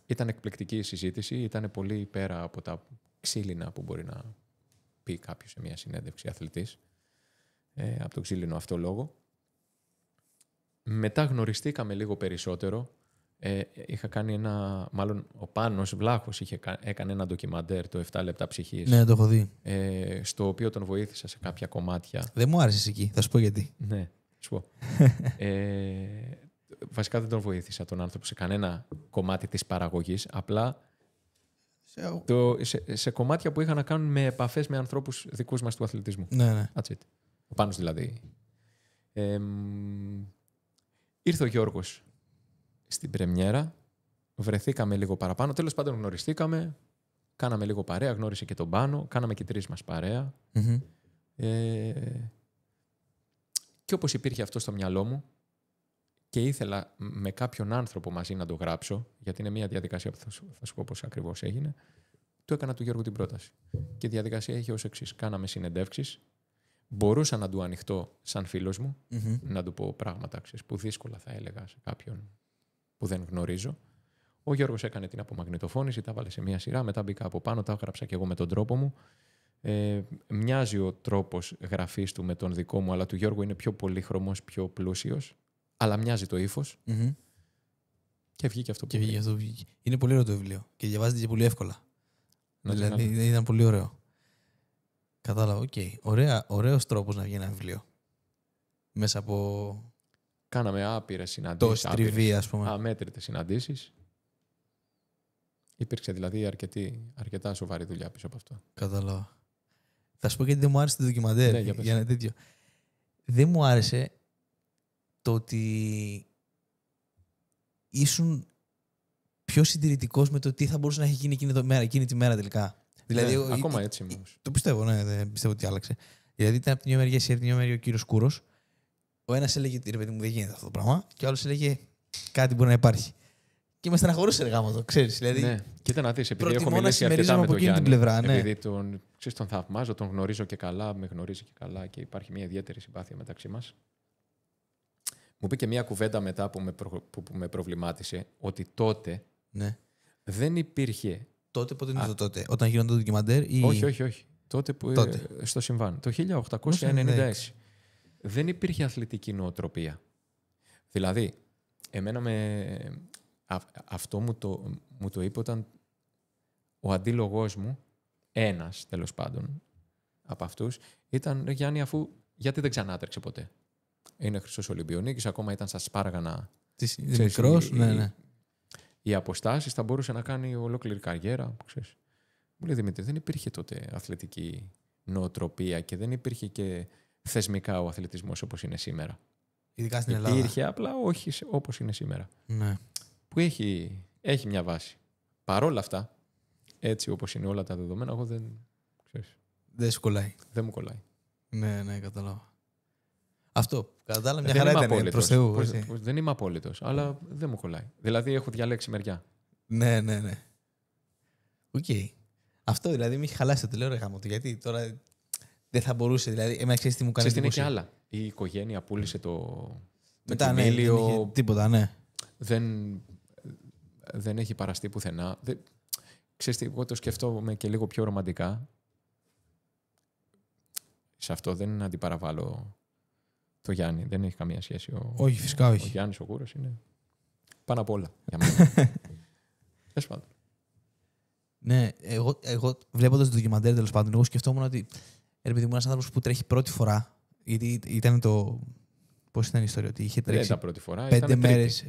ήταν εκπληκτική η συζήτηση. Ήταν πολύ πέρα από τα ξύλινα που μπορεί να πει κάποιος σε μια συνέντευξη αθλητής. Από το ξύλινο αυτό λόγο. Μετά γνωριστήκαμε λίγο περισσότερο. Είχα κάνει μάλλον ο Πάνος Βλάχος έκανε ένα ντοκιμαντέρ, το 7 λεπτά ψυχής. Ναι, το έχω δει. Στο οποίο τον βοήθησα σε κάποια κομμάτια. Δεν μου άρεσε εκεί, θα σου πω γιατί. Ναι, σου πω. Βασικά δεν τον βοήθησα τον άνθρωπο σε κανένα κομμάτι της παραγωγής, απλά σε κομμάτια που είχαν να κάνουν με επαφές με ανθρώπους δικούς μας του αθλητισμού. Ναι. That's it. Ο Πάνος δηλαδή. Ήρθε ο Γιώργος στην πρεμιέρα, βρεθήκαμε λίγο παραπάνω. Τέλος πάντων γνωριστήκαμε, κάναμε λίγο παρέα, γνώρισε και τον Πάνο, κάναμε και 3 μας παρέα. Mm-hmm. Και όπως υπήρχε αυτό στο μυαλό μου και ήθελα με κάποιον άνθρωπο μαζί να το γράψω, γιατί είναι μια διαδικασία που θα σου πω πώς ακριβώς έγινε, του έκανα του Γιώργου την πρόταση. Και η διαδικασία είχε ως εξής. Κάναμε συνεντεύξεις, μπορούσα να του ανοιχτώ σαν φίλος μου, να του πω πράγματα που δύσκολα θα έλεγα σε κάποιον που δεν γνωρίζω. Ο Γιώργος έκανε την απομαγνητοφώνηση, τα βάλε σε μια σειρά, μετά μπήκα από πάνω, τα έγραψα και εγώ με τον τρόπο μου. Μοιάζει ο τρόπος γραφής του με τον δικό μου, αλλά του Γιώργου είναι πιο πολύχρωμος, πιο πλούσιος, αλλά μοιάζει το ύφος. Mm-hmm. Και βγήκε αυτό που βγήκε. Είναι πολύ ωραίο το βιβλίο και διαβάζεται και πολύ εύκολα. Δηλαδή ήταν πολύ ωραίο. Κατάλαβα, οκ. Ωραίος τρόπος να βγει ένα βιβλίο. Μέσα από... Κάναμε άπειρες συναντήσεις. Τόση τριβή, ας πούμε. Αμέτρητες συναντήσεις. Υπήρξε δηλαδή αρκετή αρκετά σοβαρή δουλειά πίσω από αυτό. Κατάλαβα. Θα σου πω γιατί δεν μου άρεσε το ντοκιμαντέρ. Ναι, για ένα τέτοιο. Δεν μου άρεσε το ότι ήσουν πιο συντηρητικός με το τι θα μπορούσε να έχει γίνει εκείνη τη μέρα τελικά. Δηλαδή, ακόμα έτσι όμως. Το πιστεύω, ναι, δεν πιστεύω ότι άλλαξε. Δηλαδή ήταν από την μια μεριά εσύ, από την μια μεριά ο κύριος Κούρος. Ο ένας έλεγε ρε παιδί μου, δεν γίνεται αυτό το πράγμα. Και ο άλλος έλεγε κάτι μπορεί να υπάρχει. Και με στεναχωρούσε γάμο το, ξέρεις. Δηλαδή, ναι, κοίτα να δεις, επειδή έχω μιλήσει αρκετά με τον Γιάννη, πλευρά, ναι. επειδή τον θαυμάζω, τον γνωρίζω και καλά, με γνωρίζει και καλά και υπάρχει μια ιδιαίτερη συμπάθεια μεταξύ μας. Μου είπε και μια κουβέντα μετά που με προβλημάτισε, ότι τότε δεν υπήρχε. Τότε, πότε είναι το τότε, όταν γίνονται το ντοκιμαντέρ ή... Όχι. Τότε που στο συμβάν. Το 1896. Δεν υπήρχε αθλητική νοοτροπία. Δηλαδή, εμένα αυτό μου το είπε όταν ο αντίλογός μου, ένας τέλος πάντων από αυτούς, ήταν Γιάννη, γιατί δεν ξανάτρεξε ποτέ. Είναι χρυσός Ολυμπιονίκης, ακόμα ήταν στα σπάργανα. Μικρός, ναι. Οι αποστάσεις θα μπορούσε να κάνει ολόκληρη καριέρα. Ξέρεις. Μου λέει Δημήτρη, δεν υπήρχε τότε αθλητική νοοτροπία και δεν υπήρχε και θεσμικά ο αθλητισμός όπως είναι σήμερα. Ειδικά στην Ελλάδα. Υπήρχε απλά όχι όπως είναι σήμερα. Ναι. Που έχει μια βάση. Παρόλα αυτά, έτσι όπως είναι όλα τα δεδομένα, εγώ δεν σου κολλάει. Δεν μου κολλάει. Ναι, κατάλαβα. Αυτό. Κατά τα άλλα, μια χαρά ήταν προς Θεού. Δεν είμαι απόλυτος, αλλά δεν μου κολλάει. Δηλαδή, έχω διαλέξει μεριά. Ναι. Οκ. Αυτό δηλαδή με έχει χαλάσει το τηλεόρ γάμο του. Γιατί τώρα δεν θα μπορούσε. Δηλαδή, εμένα ξέρεις τι μου κάνει. Είναι και άλλα. Η οικογένεια πούλησε το κοιμήλιο. Δεν είχε τίποτα, ναι. Δεν έχει παραστεί πουθενά. Ξέρεις τι, εγώ το σκεφτόμαι και λίγο πιο ρομαντικά. Σε αυτό δεν αντιπαραβάλλω το Γιάννη. Δεν έχει καμία σχέση. Όχι, φυσικά όχι. Ο Γιάννης ο Κούρος είναι πάνω απ' όλα για μένα. Τέλος πάντων. Ναι, εγώ βλέποντας το ντοκιμαντέρ τέλος πάντων, εγώ σκεφτόμουν ότι επειδή ήμουν ένας άνθρωπος που τρέχει πρώτη φορά, γιατί ήταν το. Πώς ήταν η ιστορία, ότι είχε τρέξει. Δεν ήταν πρώτη φορά.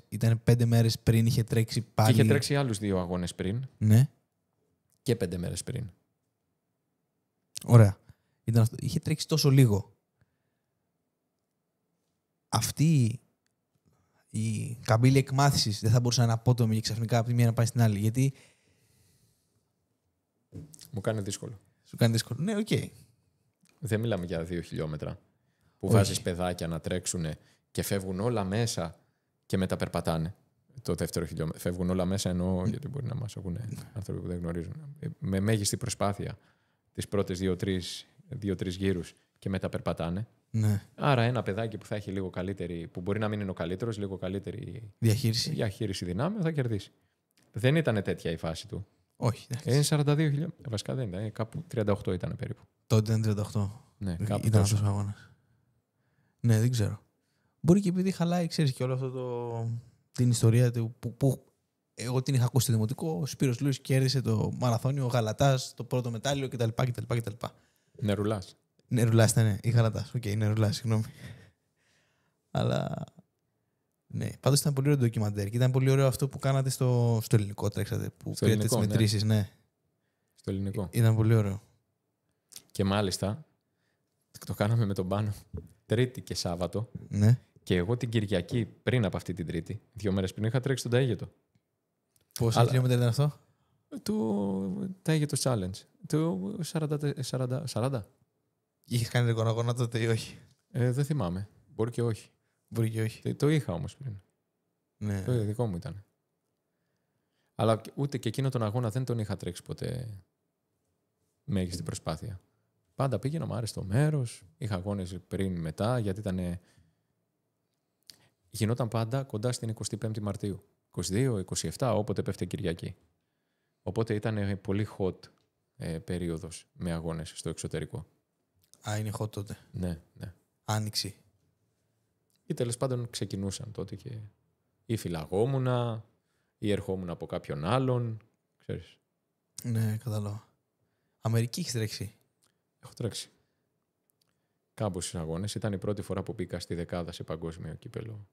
Ήταν 5 μέρες πριν, είχε τρέξει πάλι. Και είχε τρέξει άλλους 2 αγώνες πριν. Ναι. Και 5 μέρες πριν. Ωραία. Είχε τρέξει τόσο λίγο. Αυτή η καμπύλη εκμάθησης δεν θα μπορούσε να είναι απότομη και ξαφνικά από τη μία να πάει στην άλλη. Γιατί. Μου κάνει δύσκολο. Σου κάνει δύσκολο. Ναι, οκ. Δεν μιλάμε για 2 χιλιόμετρα. Που βάζεις παιδάκια να τρέξουν και φεύγουν όλα μέσα και μετά περπατάνε. Το δεύτερο χιλιόμετρο. Φεύγουν όλα μέσα εννοώ, γιατί μπορεί να μας ακούνε άνθρωποι που δεν γνωρίζουν. Με μέγιστη προσπάθεια τις πρώτες 2-3 γύρους και μετά περπατάνε. Ναι. Άρα ένα παιδάκι που θα έχει λίγο καλύτερη, που μπορεί να μην είναι ο καλύτερος, λίγο καλύτερη διαχείριση δυνάμεων, θα κερδίσει. Δεν ήταν τέτοια η φάση του. Όχι. Είναι 42 χιλιόμετρα. Βασικά δεν ήταν. Κάπου 38 ήταν περίπου. Τότε ήταν 38. Ναι, κάπου ήταν αυτός ο αγώνας. Ναι, δεν ξέρω. Μπορεί και επειδή χαλάει, ξέρεις, και όλο αυτό την ιστορία του που εγώ την είχα ακούσει στο δημοτικό. Ο Σπύρος Λούις κέρδισε το μαραθώνιο, ο Γαλατάς, το πρώτο μετάλλιο κτλ. Νερουλάς. Νερουλάς ήταν, ή Γαλατάς. Οκ, Νερουλάς, συγγνώμη. Αλλά. Ναι, πάντως ήταν πολύ ωραίο το ντοκιμαντέρ και ήταν πολύ ωραίο αυτό που κάνατε στο ελληνικό, τρέξατε. Που πήρατε τις μετρήσεις, ναι. Στο ελληνικό. Ήταν πολύ ωραίο. Και μάλιστα το κάναμε με τον Πάνο Τρίτη και Σάββατο. Ναι. Και εγώ την Κυριακή πριν από αυτή την Τρίτη, 2 μέρες πριν, είχα τρέξει τον Ταΐγετο. Πόσα χιλιόμετρα ήταν αυτό? Του Ταΐγετο Challenge. Του 40. Είχες κάνει ρεκόρ αγώνα τότε ή όχι? Δεν θυμάμαι. Μπορεί και όχι. Το είχα όμως πριν. Ναι. Το δικό μου ήταν. Αλλά ούτε και εκείνο τον αγώνα δεν τον είχα τρέξει ποτέ μέγιστη προσπάθεια. Πάντα πήγαινα, μου άρεσε το μέρος, είχα αγώνες πριν, μετά, γιατί γινόταν πάντα κοντά στην 25η Μαρτίου. 22, 27, όποτε πέφτει Κυριακή. Οπότε ήταν πολύ hot περίοδος με αγώνες στο εξωτερικό. Α, είναι hot τότε. Ναι. Άνοιξη. Ή τέλος πάντων ξεκινούσαν τότε και ή φυλαγόμουνα ή ερχόμουν από κάποιον άλλον, ξέρεις. Ναι, κατάλαβα. Αμερική έχεις τρέξει? Έχω τρέξει. Κάμπους αγώνες. Ήταν η πρώτη φορά που μπήκα στη δεκάδα σε παγκόσμιο κύπελο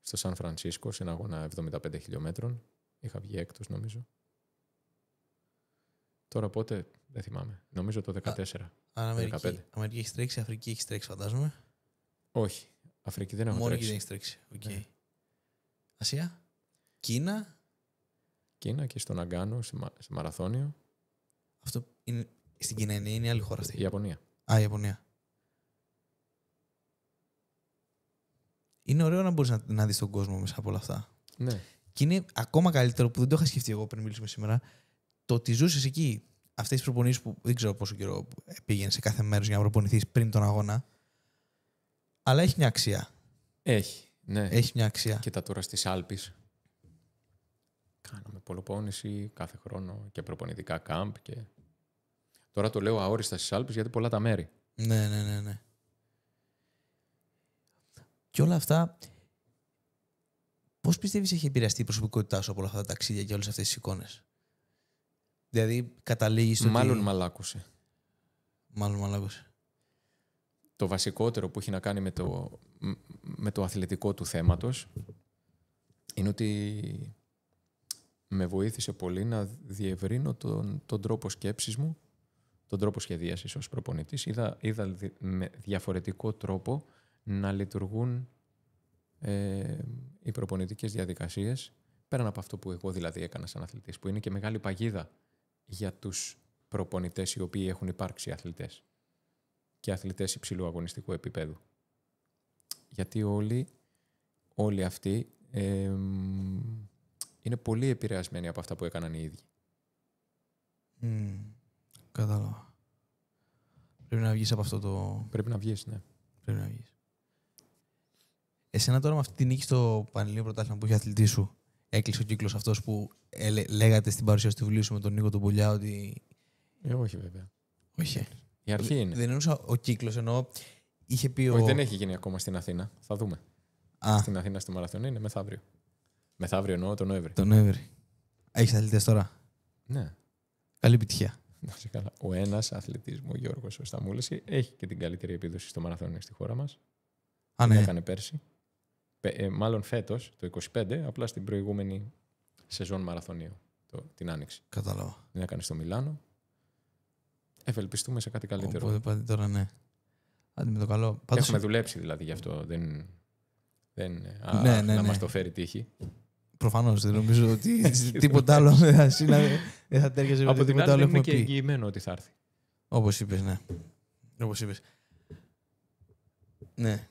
στο Σαν Φρανσίσκο, σε ένα αγώνα 75 χιλιόμετρων. Είχα βγει έκτος, νομίζω. Τώρα πότε, δεν θυμάμαι. Νομίζω το 14. Αμερική έχει τρέξει, Αφρική έχει τρέξει, φαντάζομαι. Όχι. Αφρική δεν έχω Μόνο τρέξει. εκεί δεν έχει τρέξει. Okay. Ναι. Ασία. Κίνα. Κίνα και στο Ναγκάνο, σε μαραθώνιο. Αυτό είναι στην Κίνα, είναι η άλλη χώρα αυτή. Η Ιαπωνία. Η Ιαπωνία. Είναι ωραίο να μπορείς να δεις τον κόσμο μέσα από όλα αυτά. Ναι. Και είναι ακόμα καλύτερο που δεν το είχα σκεφτεί εγώ πριν μιλήσουμε σήμερα. Το ότι ζούσες εκεί αυτές τις προπονήσεις που δεν ξέρω πόσο καιρό πήγαινε σε κάθε μέρος για να προπονηθείς πριν τον αγώνα. Αλλά έχει μια αξία. Έχει. Ναι. Έχει μια αξία. Κοίτα τώρα στις Άλπεις. Κάναμε πολλοπόνηση κάθε χρόνο και προπονητικά κάμπ. Και... Τώρα το λέω αόριστα στις Άλπεις γιατί πολλά τα μέρη. Ναι. Και όλα αυτά, πώς πιστεύεις έχει επηρεαστεί η προσωπικότητά σου από όλα αυτά τα ταξίδια και όλες αυτές τις εικόνες? Δηλαδή, καταλήγεις στο Μάλλον ότι... μαλάκωσε. Μάλλον μαλάκωσε. Το βασικότερο που έχει να κάνει με το αθλητικό του θέματος είναι ότι με βοήθησε πολύ να διευρύνω τον τρόπο σκέψης μου, τον τρόπο σχεδίασης ως προπονητής. Είδα με διαφορετικό τρόπο να λειτουργούν οι προπονητικές διαδικασίες, πέραν από αυτό που εγώ δηλαδή έκανα σαν αθλητής, που είναι και μεγάλη παγίδα για τους προπονητές οι οποίοι έχουν υπάρξει αθλητές και αθλητές υψηλού αγωνιστικού επίπεδου. Γιατί όλοι αυτοί είναι πολύ επηρεασμένοι από αυτά που έκαναν οι ίδιοι. Κατάλαβα. Πρέπει να βγεις από αυτό το... Πρέπει να βγεις, ναι. Πρέπει να βγεις. Εσένα τώρα με αυτή τη νίκη στο Πανελλήνιο Πρωτάθλημα που είχε αθλητή σου, έκλεισε ο κύκλος αυτός που λέγατε στην παρουσίαση του βιβλίου σου με τον Νίκο τον Πουλιά ότι... Όχι βέβαια. Όχι. Η αρχή είναι. Δεν εννοούσα ο κύκλος, εννοώ είχε πει Όχι, δεν έχει γίνει ακόμα στην Αθήνα. Θα δούμε. Α. Στην Αθήνα στο μαραθώνιο είναι μεθαύριο. Μεθαύριο εννοώ τον Νοέμβρη. Τον Νοέμβρη. Έχεις αθλητές τώρα? Ναι. Καλή επιτυχία. Ο ένας αθλητής μου, ο Γιώργος ο Σταμούλης, έχει και την καλύτερη επίδοση στο μαραθώνιο στη χώρα μας. Ναι. Έκανε πέρσι. Μάλλον φέτος, το 25, απλά στην προηγούμενη σεζόν μαραθωνίου, την Άνοιξη. Κατάλαβα. Την έκανε στο Μιλάνο. Ευελπιστούμε σε κάτι καλύτερο. Οπότε πάτε τώρα, ναι. Άντε με το καλό. Πάντως... Έχουμε δουλέψει δηλαδή γι' αυτό. Ναι. Να μας το φέρει τύχη. Προφανώς. Δεν νομίζω ότι τίποτα άλλο δεν θα τέριαζε με τίποτα άλλο. Είναι και εγγυημένο ότι θα έρθει. Όπως είπες, ναι. Όπως είπες. Ναι.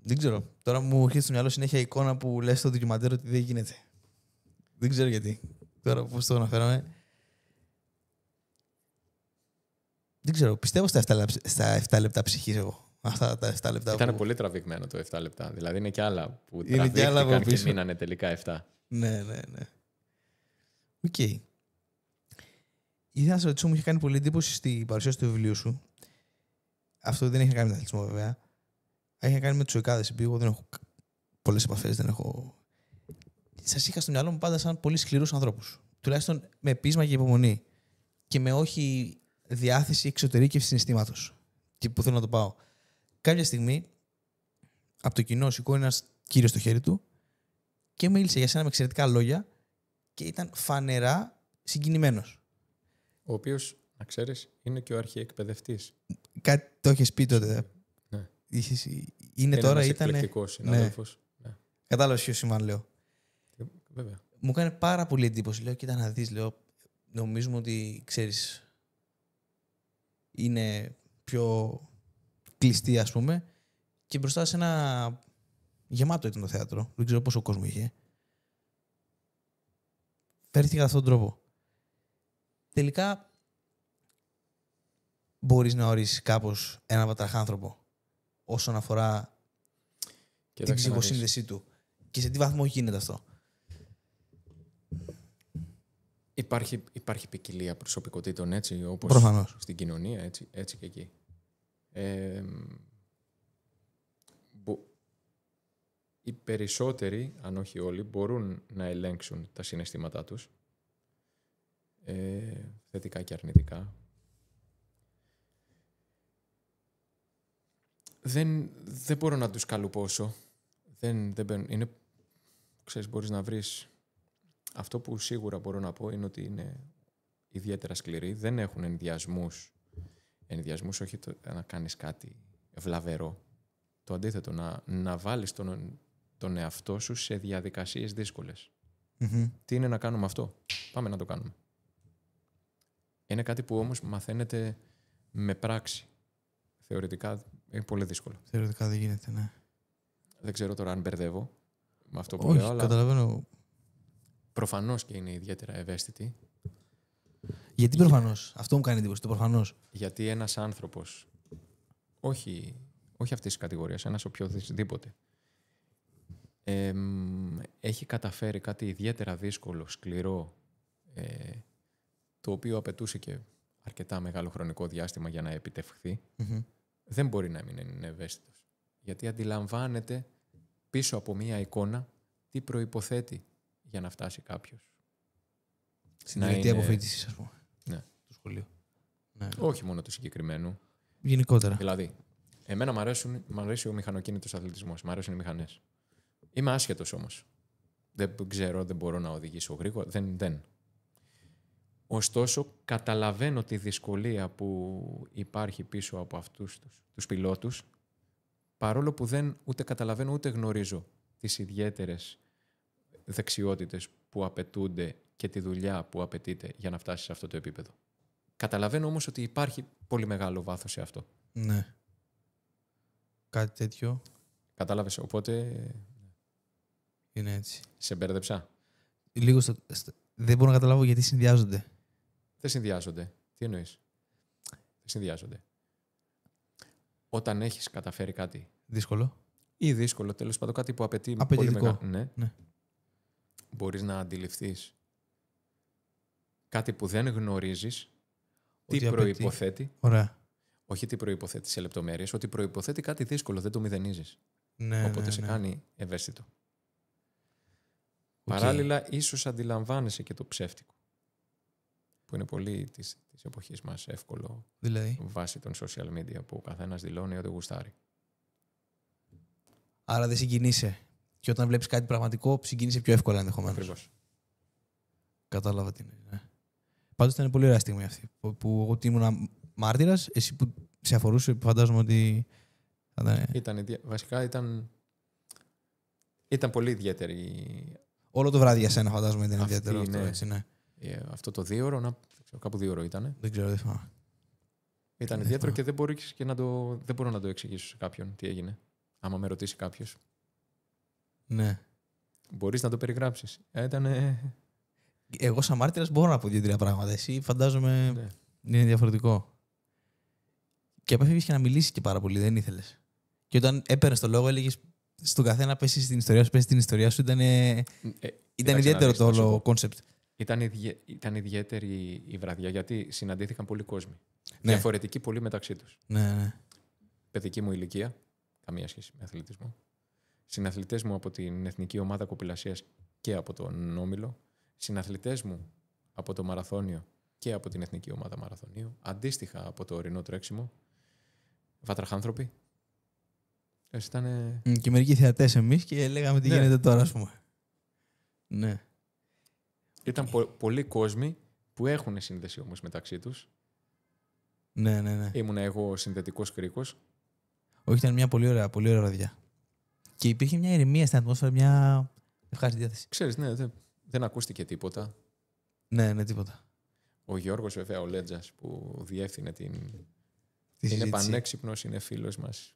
Δεν ξέρω. Τώρα μου έρχεται στο μυαλό συνέχεια η εικόνα που λες στο ντοκιμαντέρ ότι δεν γίνεται. Δεν ξέρω γιατί. Τώρα πώς το αναφέραμε. Δεν ξέρω. Πιστεύω στα 7 λεπτά ψυχής εγώ. Αυτά τα 7 λεπτά. Ήταν πολύ τραβηγμένο το 7 λεπτά. Δηλαδή είναι και άλλα που τραβήχτηκαν και μείνανε τελικά 7. Ναι. Οκ. Ήθελα να σε ρωτήσω, μου είχε κάνει πολύ εντύπωση στην παρουσίαση του βιβλίου σου. Αυτό δεν έχει να κάνει με αθλητισμό βέβαια. Έχει να κάνει με τους οικάδες. Επειδή εγώ δεν έχω πολλές επαφές, δεν έχω. Σας είχα στο μυαλό μου πάντα σαν πολύ σκληρούς ανθρώπους. Τουλάχιστον με πείσμα και υπομονή. Και με όχι διάθεση εξωτερήκευσης συναισθήματος. Και πού θέλω να το πάω. Κάποια στιγμή, από το κοινό σηκώνει ένας κύριος στο χέρι του και μίλησε για σένα με εξαιρετικά λόγια και ήταν φανερά συγκινημένος. Ο οποίος, να ξέρεις, είναι και ο αρχιεκπαιδευτής. Κάτι το έχεις πει τότε. Ναι. Είναι τώρα, ήταν. Εκπληκτικός συνάδελφος. Ναι. Κατάλαβες ποιο σημαίνει, λέω. Βέβαια. Μου έκανε πάρα πολύ εντύπωση. Λέω, κοίτα να δεις, λέω, νομίζουμε ότι, ξέρεις, είναι πιο κλειστή, ας πούμε, και μπροστά σε ένα γεμάτο ήταν το θέατρο. Δεν ξέρω πόσο κόσμο είχε. Φέρθηκε κατά αυτόν τον τρόπο. Τελικά, μπορείς να ορίσεις κάπως έναν βατραχάνθρωπο όσον αφορά την ψυχοσύνδεσή του. Και σε τι βαθμό γίνεται αυτό? Υπάρχει ποικιλία προσωπικότητων, έτσι, όπως προφανώς στην κοινωνία, έτσι και εκεί. Οι περισσότεροι, αν όχι όλοι, μπορούν να ελέγξουν τα συναισθήματά τους, θετικά και αρνητικά. Δεν μπορώ να τους καλουπώσω. Ξέρεις, μπορείς να βρεις... Αυτό που σίγουρα μπορώ να πω είναι ότι είναι ιδιαίτερα σκληροί, δεν έχουν ενδιασμούς. Ενδιασμούς όχι να κάνεις κάτι βλαβερό. Το αντίθετο, να βάλεις τον εαυτό σου σε διαδικασίες δύσκολες. Τι είναι να κάνουμε αυτό? Πάμε να το κάνουμε. Είναι κάτι που όμως μαθαίνεται με πράξη. Θεωρητικά είναι πολύ δύσκολο. Θεωρητικά δεν γίνεται, ναι. Δεν ξέρω τώρα αν μπερδεύω με αυτό που Όχι, λέω, αλλά καταλαβαίνω. προφανώς και είναι ιδιαίτερα ευαίσθητοι. Γιατί προφανώς? Αυτό μου κάνει εντύπωση, το προφανώς. Γιατί ένας άνθρωπος, όχι αυτής της κατηγορίας, ένας οποιοδήποτε, έχει καταφέρει κάτι ιδιαίτερα δύσκολο, σκληρό, το οποίο απαιτούσε και αρκετά μεγάλο χρονικό διάστημα για να επιτευχθεί, δεν μπορεί να μην είναι ευαίσθητος. Γιατί αντιλαμβάνεται πίσω από μία εικόνα τι προϋποθέτει για να φτάσει κάποιος. Στην τελετή αποφοίτησης, ας πούμε. Ναι. Το σχολείο. Ναι. Όχι μόνο του συγκεκριμένου. Γενικότερα. Δηλαδή, εμένα μ' αρέσει ο μηχανοκίνητος αθλητισμός, μ' αρέσουν οι μηχανές. Είμαι άσχετος όμως. Δεν ξέρω, δεν μπορώ να οδηγήσω γρήγορα. Δεν. Ωστόσο, καταλαβαίνω τη δυσκολία που υπάρχει πίσω από αυτούς τους πιλότους, παρόλο που δεν ούτε καταλαβαίνω ούτε γνωρίζω τις ιδιαίτερες δεξιότητες που απαιτούνται και τη δουλειά που απαιτείται για να φτάσει σε αυτό το επίπεδο. Καταλαβαίνω όμως ότι υπάρχει πολύ μεγάλο βάθος σε αυτό. Ναι. Κάτι τέτοιο. Κατάλαβες, οπότε Είναι έτσι. σε μπέρδεψα. Λίγο δεν μπορώ να καταλάβω γιατί συνδυάζονται. Δεν συνδυάζονται. Τι εννοείς? Δεν συνδυάζονται. Όταν έχεις καταφέρει κάτι Δύσκολο. ή δύσκολο, τέλος πάντων κάτι που απαιτεί πολύ Απαιτητικό. μεγάλο. Ναι. Μπορείς να αντιληφθείς κάτι που δεν γνωρίζεις, τι Ότι προϋποθέτει. Ωραία. Όχι τι προϋποθέτει σε λεπτομέρειες, ότι προϋποθέτει κάτι δύσκολο, δεν το μηδενίζεις. Ναι, Οπότε σε κάνει ευαίσθητο. Παράλληλα, ίσως αντιλαμβάνεσαι και το ψεύτικο, που είναι πολύ της εποχής μας εύκολο, δηλαδή. βάσει των social media, που ο καθένας δηλώνει ότι γουστάρει. Άρα δεν συγκινείσαι. Και όταν βλέπεις κάτι πραγματικό, συγκινείσαι πιο εύκολα ενδεχομένως. Ακριβώς. Κατάλαβα τι είναι. Ναι. Πάντως ήταν πολύ ωραία στιγμή αυτή. Που εγώ ήμουν μάρτυρας, εσύ που σε αφορούσε, φαντάζομαι ότι. Βασικά ήταν πολύ ιδιαίτερη. Όλο το βράδυ για σένα, φαντάζομαι ήταν Αυτή, ιδιαίτερο αυτό. ναι. Έτσι, ναι. Αυτό το 2ωρο, κάπου 2ωρο ήταν. Δεν ξέρω, δεν θυμάμαι. Ήταν ιδιαίτερο και δεν μπορώ να το εξηγήσω σε κάποιον τι έγινε. Άμα με ρωτήσει κάποιος. Ναι. Μπορείς να το περιγράψεις. Εγώ σαν μάρτυρας μπορώ να πω 2-3 πράγματα. Εσύ φαντάζομαι είναι διαφορετικό. Και απέφευγες και να μιλήσεις και πάρα πολύ, δεν ήθελες. Και όταν έπαιρνες το λόγο, έλεγες στον καθένα πέσεις την ιστορία σου, πέσεις την ιστορία σου. Ήταν ιδιαίτερο το όλο κόνσεπτ. Ήταν ιδιαίτερη η βραδιά γιατί συναντήθηκαν πολλοί κόσμοι. Ναι. Διαφορετικοί πολλοί μεταξύ τους. Ναι. Παιδική μου ηλικία, καμία σχέση με αθλητισμό. Συναθλητές μου από την Εθνική Ομάδα Κοπηλασίας και από τον Όμιλο. Συναθλητές μου από το Μαραθώνιο και από την Εθνική Ομάδα Μαραθωνίου. Αντίστοιχα από το ορεινό τρέξιμο. Βατραχάνθρωποι. Και μερικοί θεατές εμείς και λέγαμε τι γίνεται τώρα, ας πούμε. Ναι. Ήταν πολλοί κόσμοι που έχουν σύνδεση όμως μεταξύ τους. Ναι. Ήμουνα εγώ συνδετικός κρίκος. Όχι, ήταν μια πολύ ωραία βραδιά. Και υπήρχε μια ηρεμία στην ατμόσφαιρα, μια ευχάριστη διάθεση. Ξέρεις, ναι, δεν ακούστηκε τίποτα. Ναι, τίποτα. Ο Γιώργος, βέβαια, ο Λέτζας, που διεύθυνε είναι πανέξυπνος, είναι φίλος μας.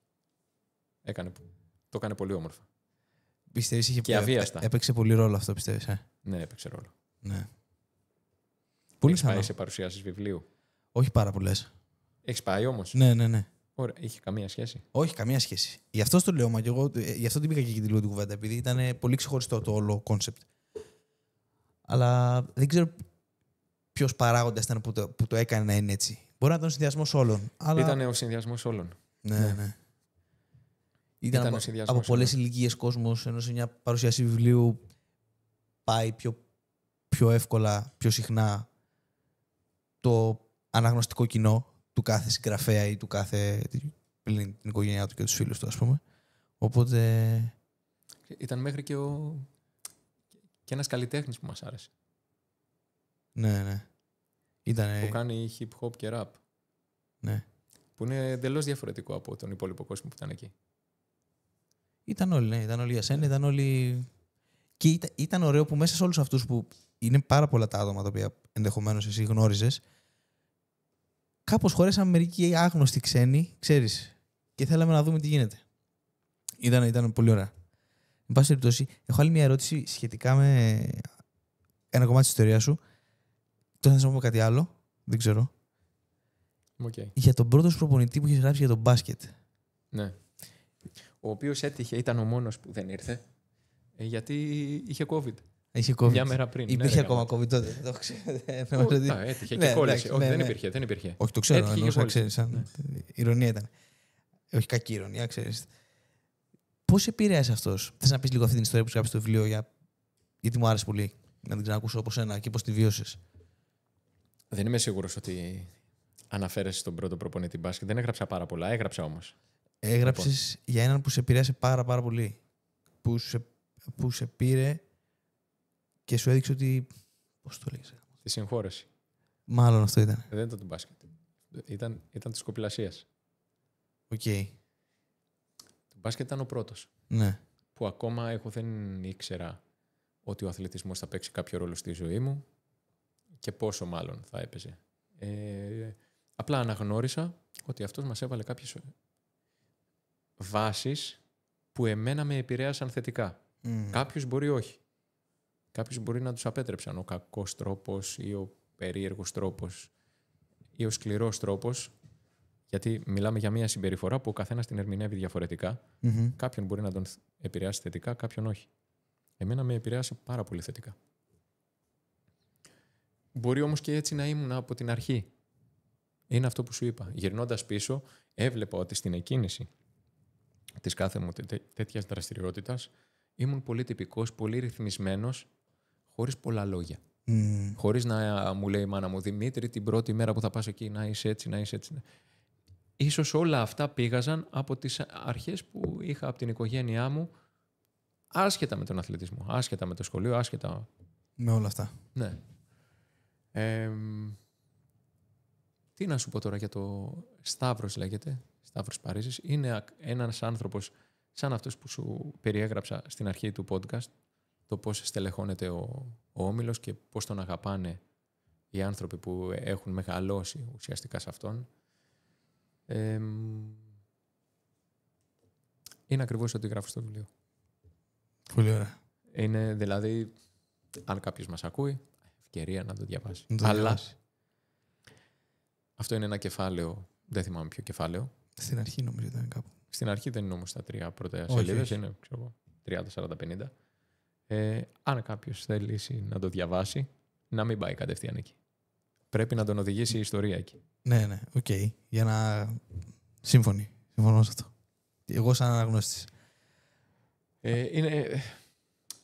Το έκανε πολύ όμορφα. Πιστεύεις και αβίαστα. Έπαιξε πολύ ρόλο αυτό, πιστεύεις? Ναι, έπαιξε ρόλο. Ναι. Έχεις πάει σε παρουσιάσεις βιβλίου? Όχι πάρα πολλές. Έχεις πάει όμως? Ναι. Ωραία. Είχε καμία σχέση? Όχι, καμία σχέση. Γι' αυτό το λέω, μα και εγώ γι' αυτό την πήγα και την λίγο την κουβέντα, επειδή ήταν πολύ ξεχωριστό το όλο κόνσεπτ. Αλλά δεν ξέρω ποιος παράγοντας ήταν που το έκανε να είναι έτσι. Μπορεί να ήταν ο συνδυασμός όλων. Αλλά... Ήταν ο συνδυασμός όλων. Ναι. Ήταν από πολλές ηλικίες κόσμος, ενώ σε μια παρουσίαση βιβλίου πάει πιο εύκολα, πιο συχνά το αναγνωστικό κοινό του κάθε συγγραφέα ή του κάθε την οικογένειά του και τους φίλους του, ας πούμε. Οπότε... Ήταν μέχρι και ένας καλλιτέχνης που μας άρεσε. Ναι. Ήτανε... που κάνει hip hop και rap. Ναι. Που είναι εντελώς διαφορετικό από τον υπόλοιπο κόσμο που ήταν εκεί. Ήταν όλοι, ναι. Ήταν όλοι για σένα, ήταν όλοι... Και ήταν ωραίο που μέσα σε όλους αυτούς που είναι πάρα πολλά τα άτομα τα οποία ενδεχομένως εσύ γνώριζες, κάπως χωρέσαμε μερικοί άγνωστοι ξένοι, ξέρεις, και θέλαμε να δούμε τι γίνεται. Ήταν πολύ ωραία. Εν πάση περιπτώσει, έχω άλλη μια ερώτηση σχετικά με ένα κομμάτι της ιστορίας σου. Τώρα θα σας πω κάτι άλλο, δεν ξέρω. Okay. Για τον πρώτο σου προπονητή που είχες γράψει για τον μπάσκετ. Ναι. Ο οποίος έτυχε, ήταν ο μόνος που δεν ήρθε, γιατί είχε COVID. Είχε COVID. Μια μέρα πριν. Υπήρχε ακόμα COVID τότε. Το ξέρω. Έτυχε και κόλλησε. Όχι, δεν υπήρχε. Όχι, το ξέρω. Εννοούσα, ξέρεις, ηρωνία ήταν. Όχι κακή ηρωνία, ξέρεις. Πώς επηρέασε αυτός? Θες να πεις λίγο αυτή την ιστορία που σου γράψεις στο βιβλίο, γιατί μου άρεσε πολύ να την ξανακούσω από σένα και πώς τη βίωσες? Δεν είμαι σίγουρος ότι αναφέρεσαι στον πρώτο προπονητή μπάσκετ. Δεν έγραψα πάρα πολλά, έγραψα όμως. Έγραψες για έναν που σε επηρέασε πάρα πολύ. Που σε πήρε και σου έδειξε ότι... Πώς το λέγεις? Τη συγχώρεση. Μάλλον αυτό ήταν. Δεν ήταν του μπάσκετ. Ήταν της κοπηλασίας. Οκ. Το μπάσκετ ήταν ο πρώτος. Ναι. Που ακόμα εγώ δεν ήξερα ότι ο αθλητισμός θα παίξει κάποιο ρόλο στη ζωή μου και πόσο μάλλον θα έπαιζε. Απλά αναγνώρισα ότι αυτός μας έβαλε κάποιες βάσεις που εμένα με επηρέασαν θετικά. Κάποιους μπορεί όχι. Κάποιους μπορεί να τους απέτρεψαν. Ο κακός τρόπος ή ο περίεργος τρόπος ή ο σκληρός τρόπος, γιατί μιλάμε για μια συμπεριφορά που ο καθένας την ερμηνεύει διαφορετικά. Κάποιον μπορεί να τον επηρεάσει θετικά, κάποιον όχι. Εμένα με επηρέασε πάρα πολύ θετικά. Μπορεί όμως και έτσι να ήμουν από την αρχή. Είναι αυτό που σου είπα. Γυρνώντας πίσω, έβλεπα ότι στην εκκίνηση της κάθε μου τέτοιας δραστηριότητας ήμουν πολύ τυπικός, πολύ ρυθμισμένος, χωρίς πολλά λόγια. Χωρίς να μου λέει η μάνα μου, Δημήτρη, την πρώτη μέρα που θα πας εκεί να είσαι έτσι, να είσαι έτσι. Ίσως όλα αυτά πήγαζαν από τις αρχές που είχα από την οικογένειά μου, άσχετα με τον αθλητισμό, άσχετα με το σχολείο, άσχετα... Με όλα αυτά. Ναι. Τι να σου πω τώρα για το Σταύρος λέγεται, Σταύρος Παρίζης. Είναι ένας άνθρωπος σαν αυτός που σου περιέγραψα στην αρχή του podcast, το πώς στελεχώνεται ο όμιλος και πώς τον αγαπάνε οι άνθρωποι που έχουν μεγαλώσει ουσιαστικά σε αυτόν. Είναι ακριβώς ό,τι γράφω στο βιβλίο. Πολύ ωραία. Είναι δηλαδή, αν κάποιος μας ακούει, ευκαιρία να το διαβάσει. Αλλά αυτό είναι ένα κεφάλαιο, δεν θυμάμαι ποιο κεφάλαιο. Στην αρχή νομίζω ήταν κάπου. Στην αρχή δεν είναι όμως τα 3 πρώτα σελίδες, είναι 30, 40, 50. Αν κάποιος θελήσει να το διαβάσει, να μην πάει κατευθείαν εκεί. Πρέπει να τον οδηγήσει η ιστορία εκεί. Ναι, οκ. Για να... Σύμφωνο σε αυτό. Εγώ σαν αναγνώστης.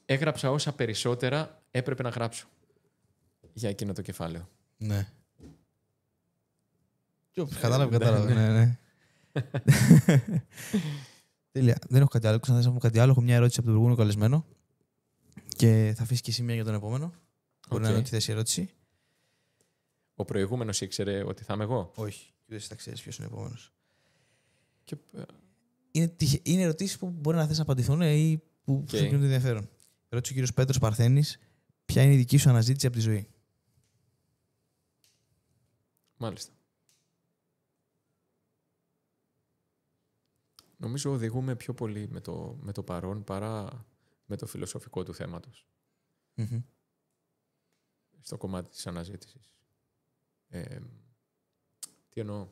Έγραψα όσα περισσότερα έπρεπε να γράψω για εκείνο το κεφάλαιο. Ναι. Κατάλαβα. Ναι. Τέλεια. Δεν έχω κάτι άλλο. Ξανά θα πω κάτι άλλο. Έχω μια ερώτηση από τον προηγούμενο καλεσμένο και θα αφήσει και εσύ μια για τον επόμενο. Μπορεί να είναι ότι θέση ερώτηση. Ο προηγούμενος ήξερε ότι θα είμαι εγώ. Όχι. Και δεν θα ξέρεις ποιος είναι ο επόμενος. Είναι ερωτήσεις που μπορεί να θες να απαντηθούν ή που σου δίνουν ενδιαφέρον. Ρώτησε ο κύριος Πέτρος Παρθένης, ποια είναι η δική σου αναζήτηση από τη ζωή? Μάλιστα. Νομίζω οδηγούμε πιο πολύ με το παρόν παρά με το φιλοσοφικό του θέματος. Στο κομμάτι της αναζήτησης. Τι εννοώ?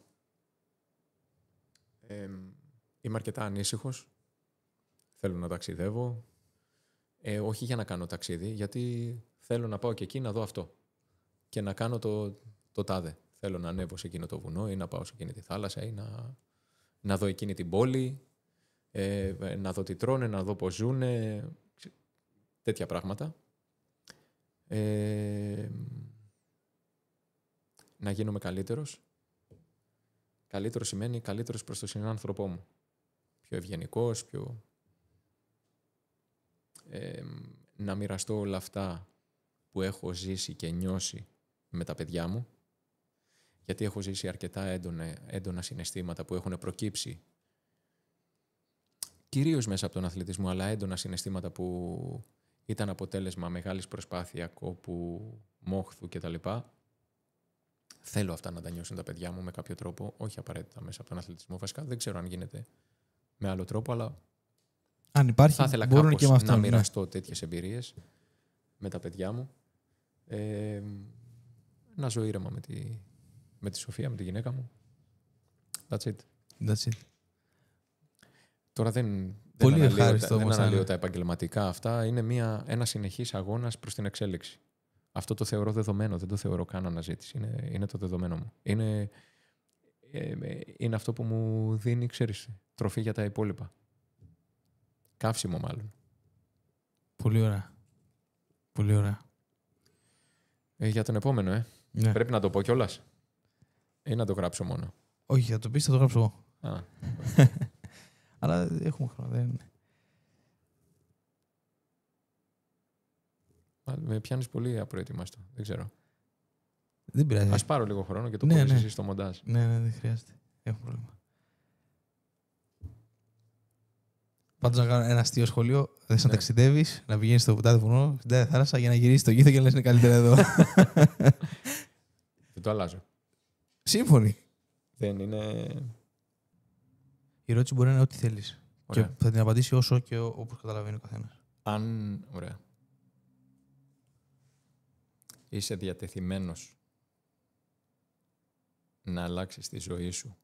Είμαι αρκετά ανήσυχος. Θέλω να ταξιδεύω. Όχι για να κάνω ταξίδι, γιατί θέλω να πάω και εκεί να δω αυτό. Και να κάνω το τάδε. Θέλω να ανέβω σε εκείνο το βουνό ή να πάω σε εκείνη τη θάλασσα ή να δω εκείνη την πόλη, να δω τι τρώνε, να δω πώς ζουνε, τέτοια πράγματα. Να γίνομαι καλύτερος. Καλύτερο σημαίνει καλύτερος προς τον συνάνθρωπό μου. Πιο ευγενικός, πιο... να μοιραστώ όλα αυτά που έχω ζήσει και νιώσει με τα παιδιά μου, γιατί έχω ζήσει αρκετά έντονα συναισθήματα που έχουν προκύψει κυρίως μέσα από τον αθλητισμό, αλλά έντονα συναισθήματα που ήταν αποτέλεσμα μεγάλης προσπάθεια, κόπου, μόχθου κτλ. Θέλω αυτά να τα νιώσουν τα παιδιά μου με κάποιο τρόπο, όχι απαραίτητα μέσα από τον αθλητισμό. Βασικά δεν ξέρω αν γίνεται με άλλο τρόπο, αλλά αν υπάρχει, θα ήθελα μπορούν κάπως και με αυτό, να ναι. μοιραστώ τέτοιες εμπειρίες με τα παιδιά μου. Να ζω ήρεμα με τη Σοφία, με τη γυναίκα μου. That's it. That's it. Τώρα δεν αναλύω τα επαγγελματικά αυτά. Είναι ένα συνεχής αγώνας προς την εξέλιξη. Αυτό το θεωρώ δεδομένο, δεν το θεωρώ καν αναζήτηση. Είναι το δεδομένο μου. Είναι αυτό που μου δίνει, ξέρεις, τροφή για τα υπόλοιπα. Καύσιμο μάλλον. Πολύ ωραία. Πολύ ωραία. Για τον επόμενο, Ναι. Πρέπει να το πω κιόλας. Ή να το γράψω μόνο. Όχι, θα το πεις, θα το γράψω εγώ. Α. Αλλά έχουμε χρόνο. Με πιάνεις πολύ απροετοιμάστο. Δεν ξέρω. Δεν πειράζει. Ας πάρω λίγο χρόνο και το Ναι, πω ναι. εσύ στο μοντάζ. Ναι, δεν χρειάζεται. Έχω πρόβλημα. Πάντως να κάνω ένα αστείο σχολείο. Θες να ταξιδεύεις, να πηγαίνεις στο τάδε βουνό, στην τάδε θάλασσα για να γυρίσεις στο γήθο και να λες είναι καλύτερα εδώ. Δεν το αλλάζω. Σύμφωνοι. Δεν είναι. Η ερώτηση μπορεί να είναι ό,τι θέλεις. Και Ωραία. θα την απαντήσει όσο και όπως καταλαβαίνει ο καθένας. Ωραία. Είσαι διατεθειμένος να αλλάξεις τη ζωή σου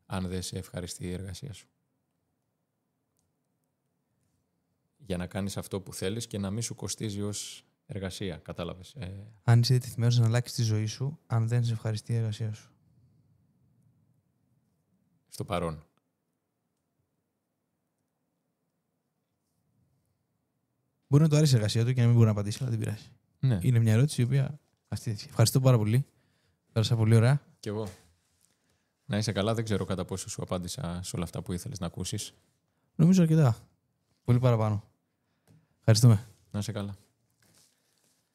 αν δεν σε ευχαριστεί η εργασία σου. Για να κάνεις αυτό που θέλεις και να μην σου κοστίζει ως εργασία. Κατάλαβες. Αν είσαι διατεθειμένος να αλλάξεις τη ζωή σου, αν δεν σε ευχαριστεί η εργασία σου. Στο παρόν. Μπορεί να του άρεσε η εργασία του και να μην μπορεί να απαντήσει, αλλά δεν πειράζει. Ναι. Είναι μια ερώτηση η οποία. Ευχαριστώ πάρα πολύ. Πέρασα πολύ ωραία. Κι εγώ. Να είσαι καλά. Δεν ξέρω κατά πόσο σου απάντησα σε όλα αυτά που ήθελες να ακούσεις. Νομίζω αρκετά. Πολύ παραπάνω. Ευχαριστούμε. Να είσαι καλά.